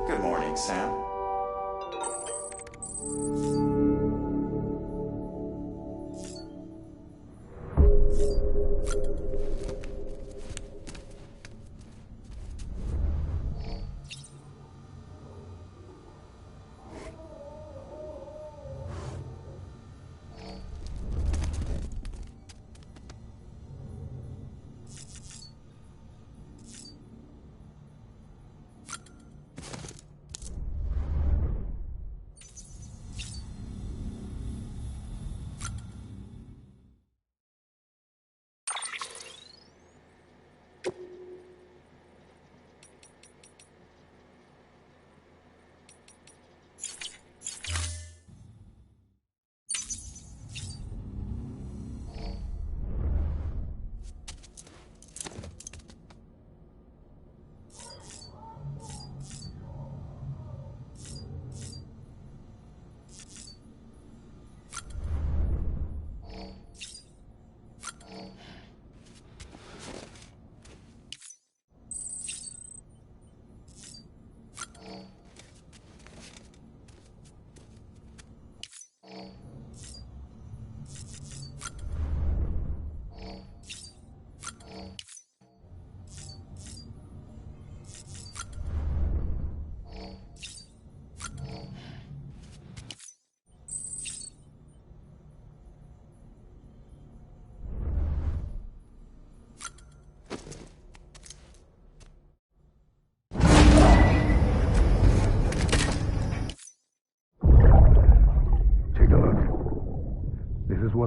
Good morning, Sam.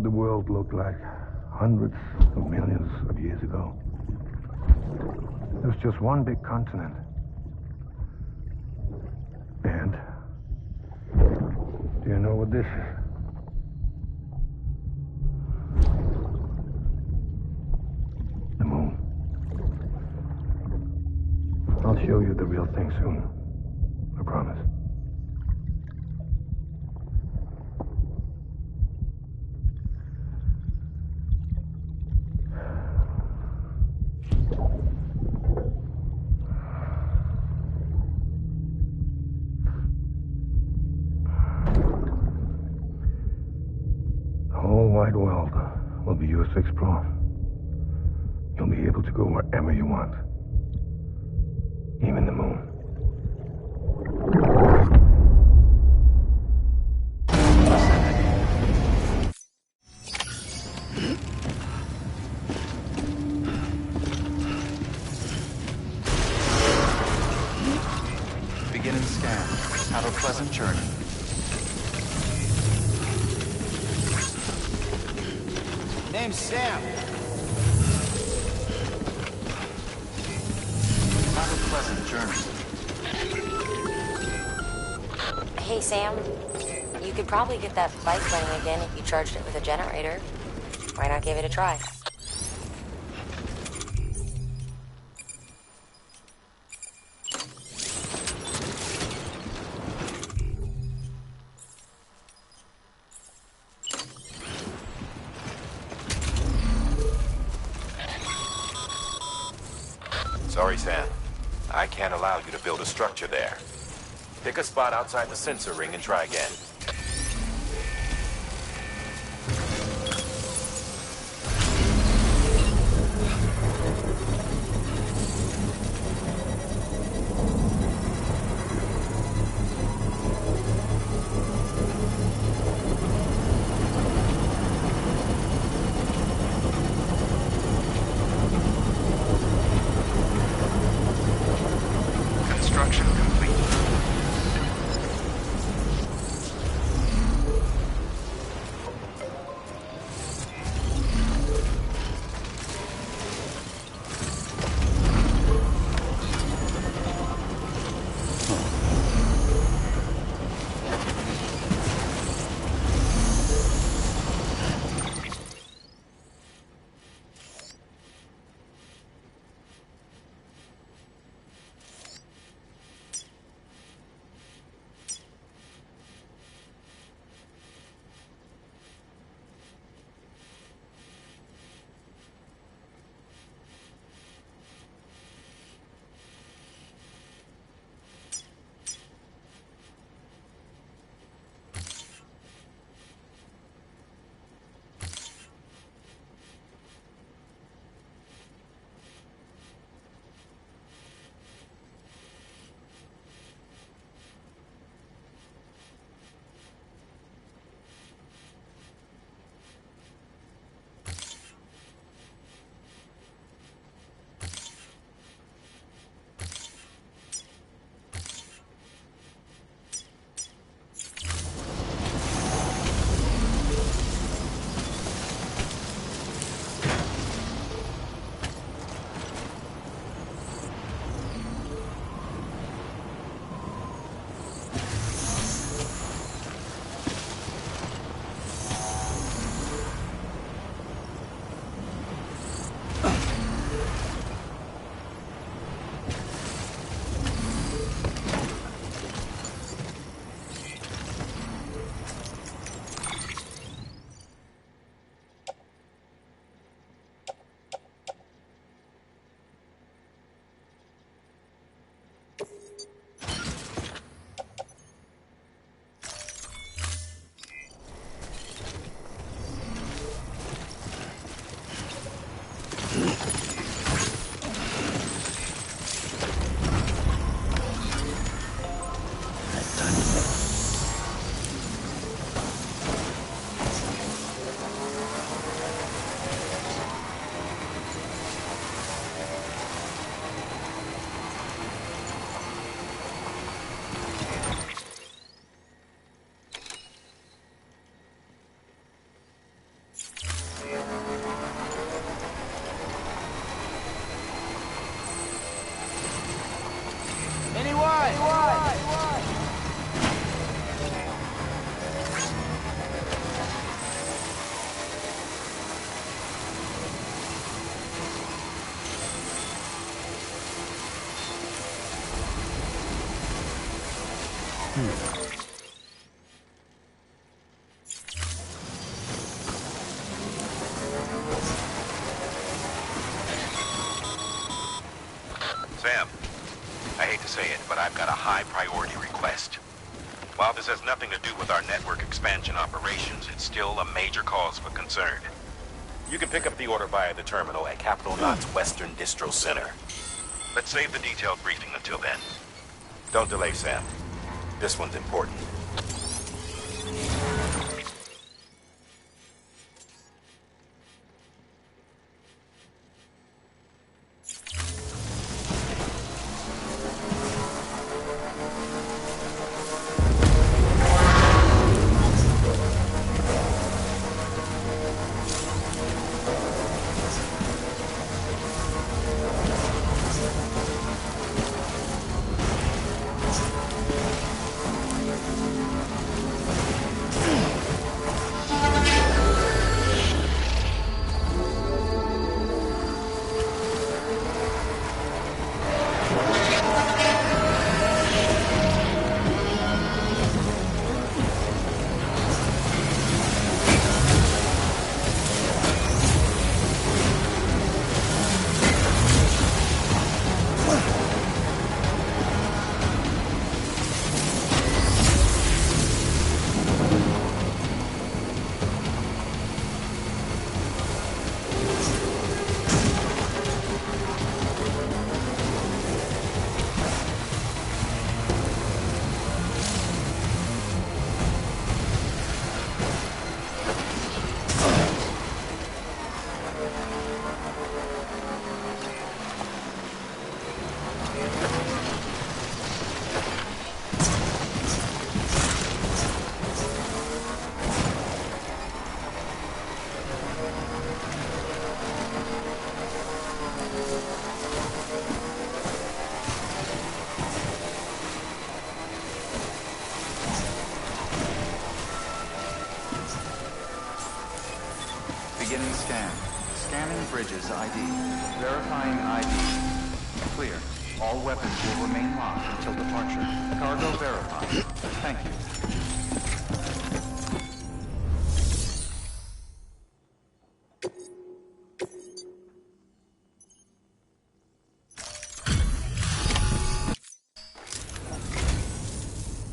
what the world looked like hundreds of millions of years ago. It was just one big continent. And do you know what this is? The moon. I'll show you the real thing soon. I promise. The whole wide world will be yours to explore. You'll be able to go wherever you want. Even the moon. Begin and scan. Have a pleasant journey. Name's Sam. Have a pleasant journey. Hey, Sam. You could probably get that bike running again if you charged it with a generator. Why not give it a try? Sorry, Sam. I can't allow you to build a structure there. Pick a spot outside the sensor ring and try again. Construction complete. Sam, I hate to say it, but I've got a high priority request. While this has nothing to do with our network expansion operations, it's still a major cause for concern. You can pick up the order via the terminal at Capital Knot's Western Distro Center. Let's save the detailed briefing until then. Don't delay, Sam. This one's important. Beginning scan. Scanning bridges ID. Verifying ID. Clear. All weapons will remain locked until departure. Cargo verified. Thank you.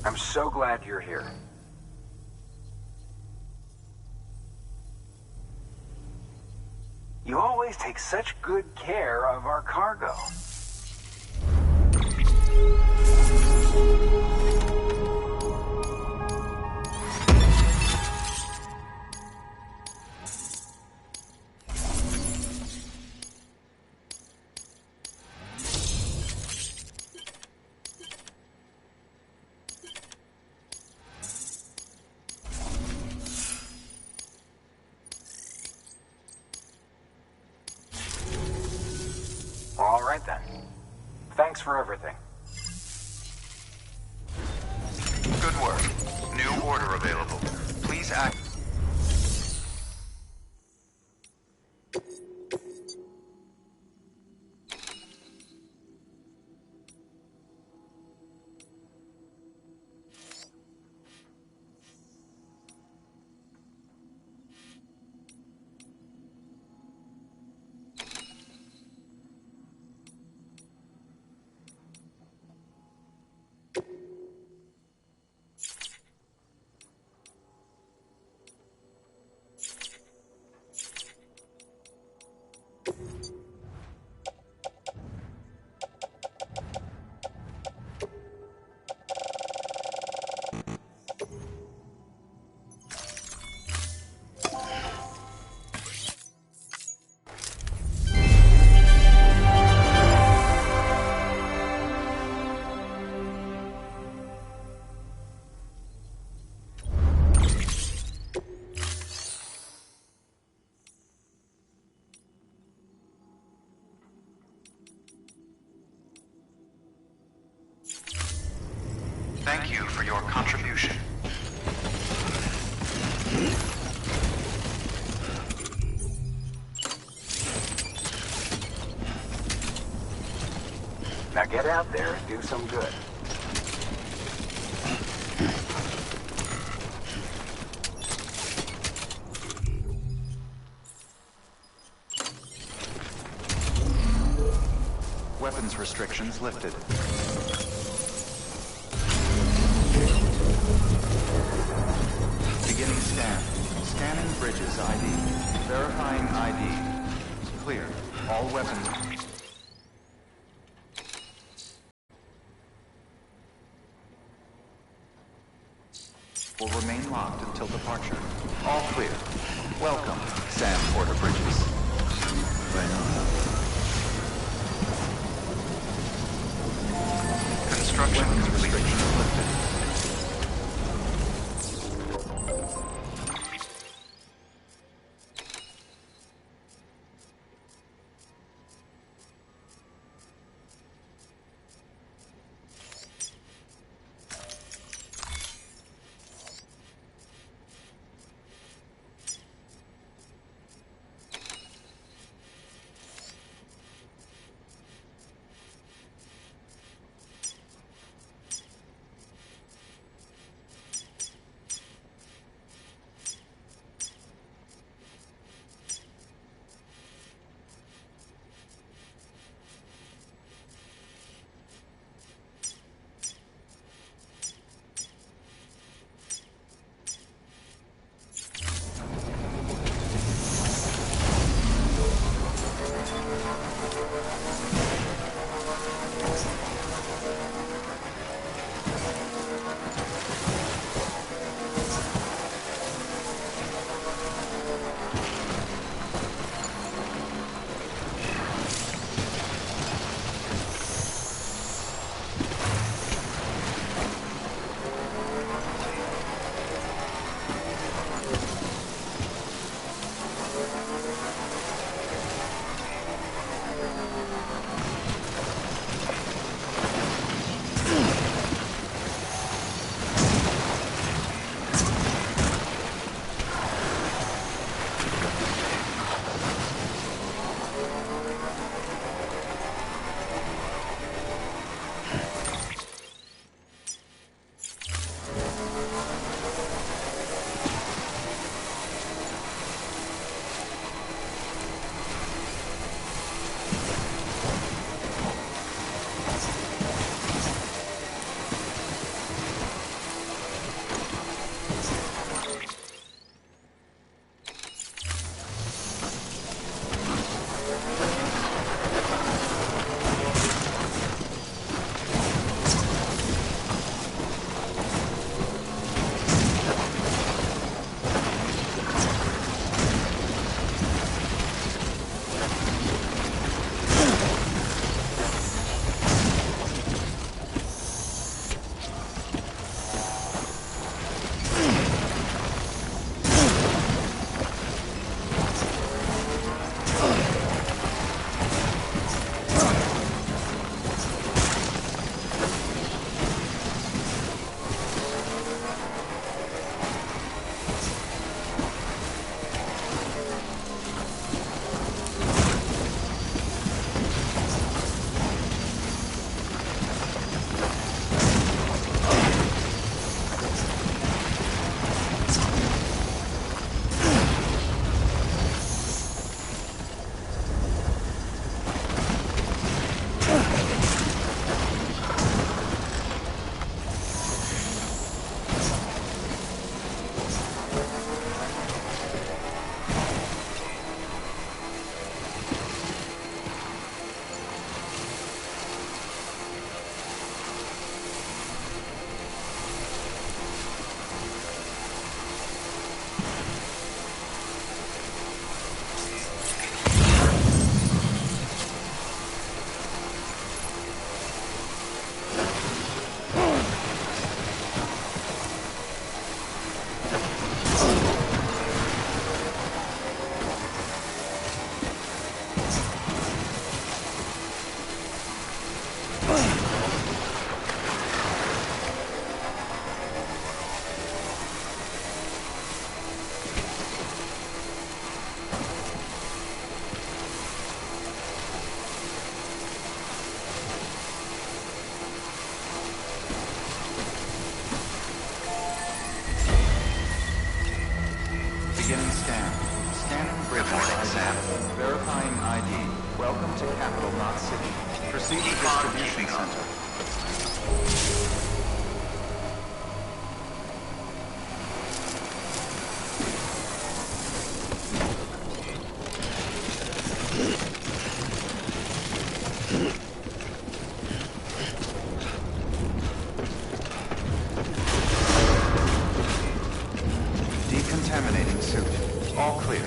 I'm so glad you're here. You always take such good care of our cargo. All right then. Thanks for everything. Good work. New order available. Please act. Thank you for your contribution. Now get out there and do some good. weapons restrictions lifted. Beginning scan. Scanning bridges ID. Verifying ID. Clear. All weapons... will remain locked until departure. All clear. Welcome, Sam Porter Bridges. Right on. Construction restrictions lifted. Beginning scan. Scanning bridge ID. Verifying ID. Welcome to Capital, not City. Proceed to distribution center. Decontaminating suit. All clear.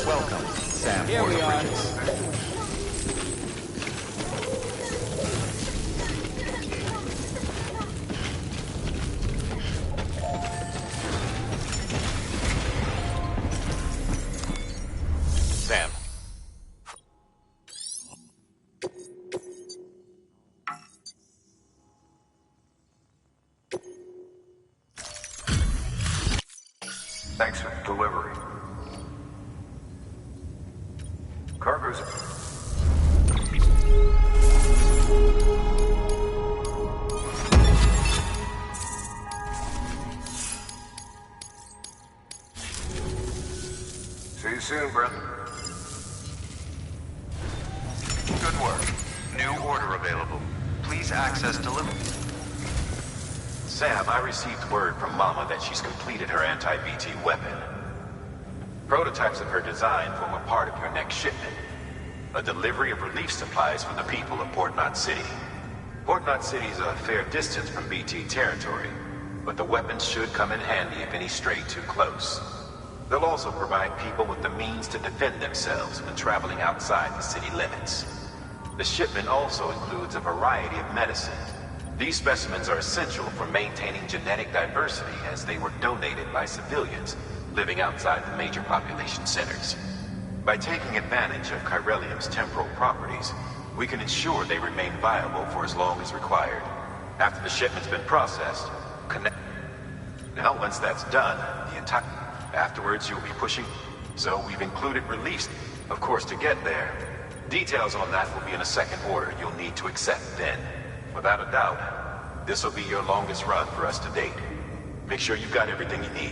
Welcome, Sam. Here we are. Sam. Thanks for the delivery. Cargo's... See you soon, brother. Good work. New order available. Please access delivery. Sam, I received word from Mama that she's completed her anti-BT weapon. Prototypes of her design form a part of your next shipment. A delivery of relief supplies for the people of Port Knot City. Port Knot City is a fair distance from BT territory, but the weapons should come in handy if any stray too close. They'll also provide people with the means to defend themselves when traveling outside the city limits. The shipment also includes a variety of medicine. These specimens are essential for maintaining genetic diversity as they were donated by civilians living outside the major population centers. By taking advantage of chiralium's temporal properties, we can ensure they remain viable for as long as required. After the shipment's been processed, connect... Now, once that's done, the entire... Afterwards, you'll be pushing... So we've included reliefs, of course, to get there. Details on that will be in a second order you'll need to accept then. Without a doubt, this will be your longest run for us to date. Make sure you've got everything you need.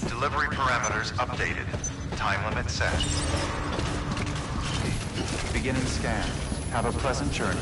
Delivery parameters updated. Time limit set. Beginning scan. Have a pleasant journey.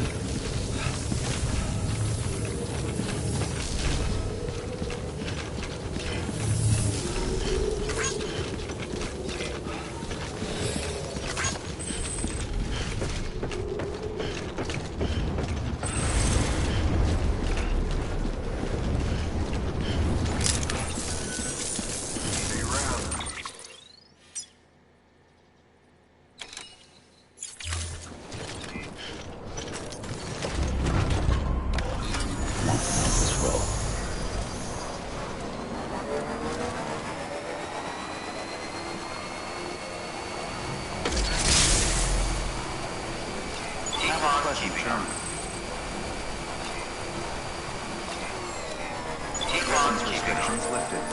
Keeping up. Keep on restrictions lifted.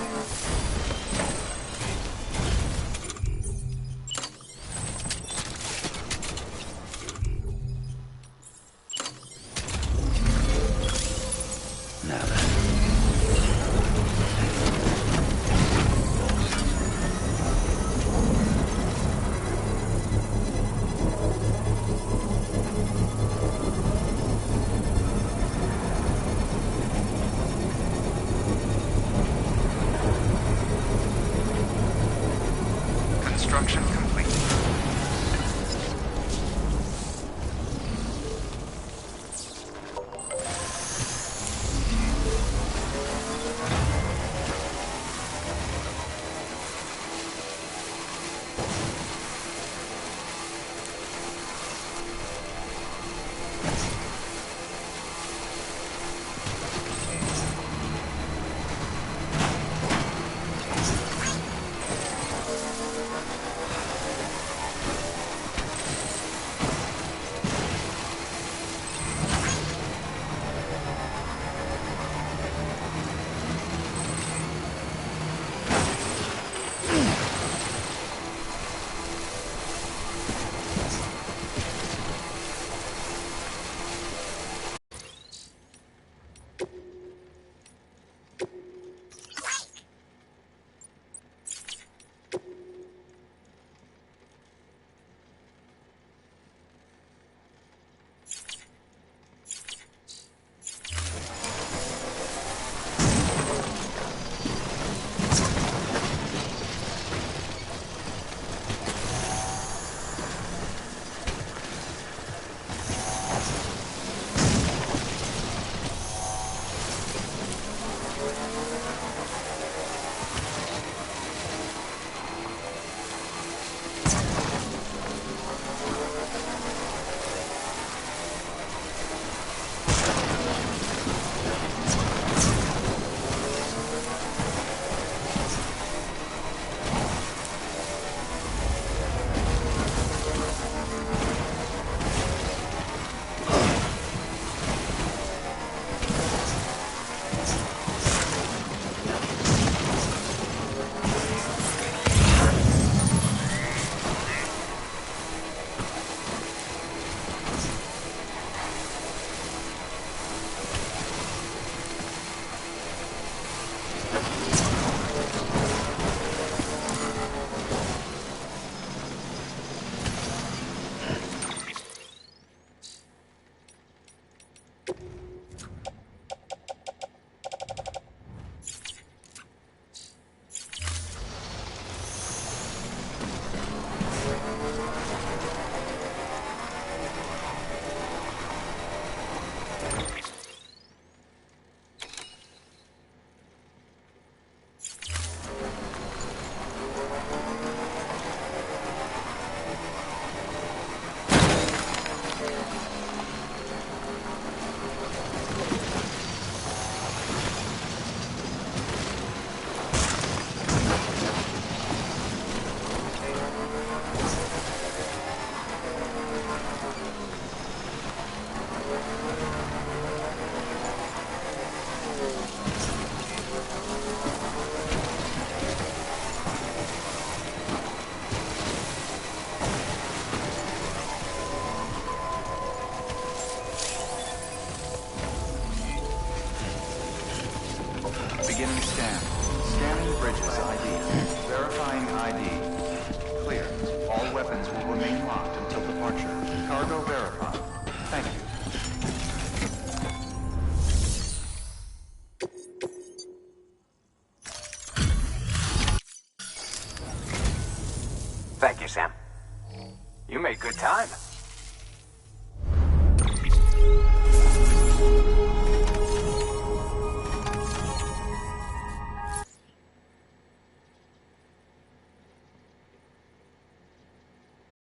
Construction complete. Beginning scan. Scanning bridges ID. Verifying ID. Clear. All weapons will remain locked until departure. Cargo verified. Thank you. Thank you, Sam. You made good time.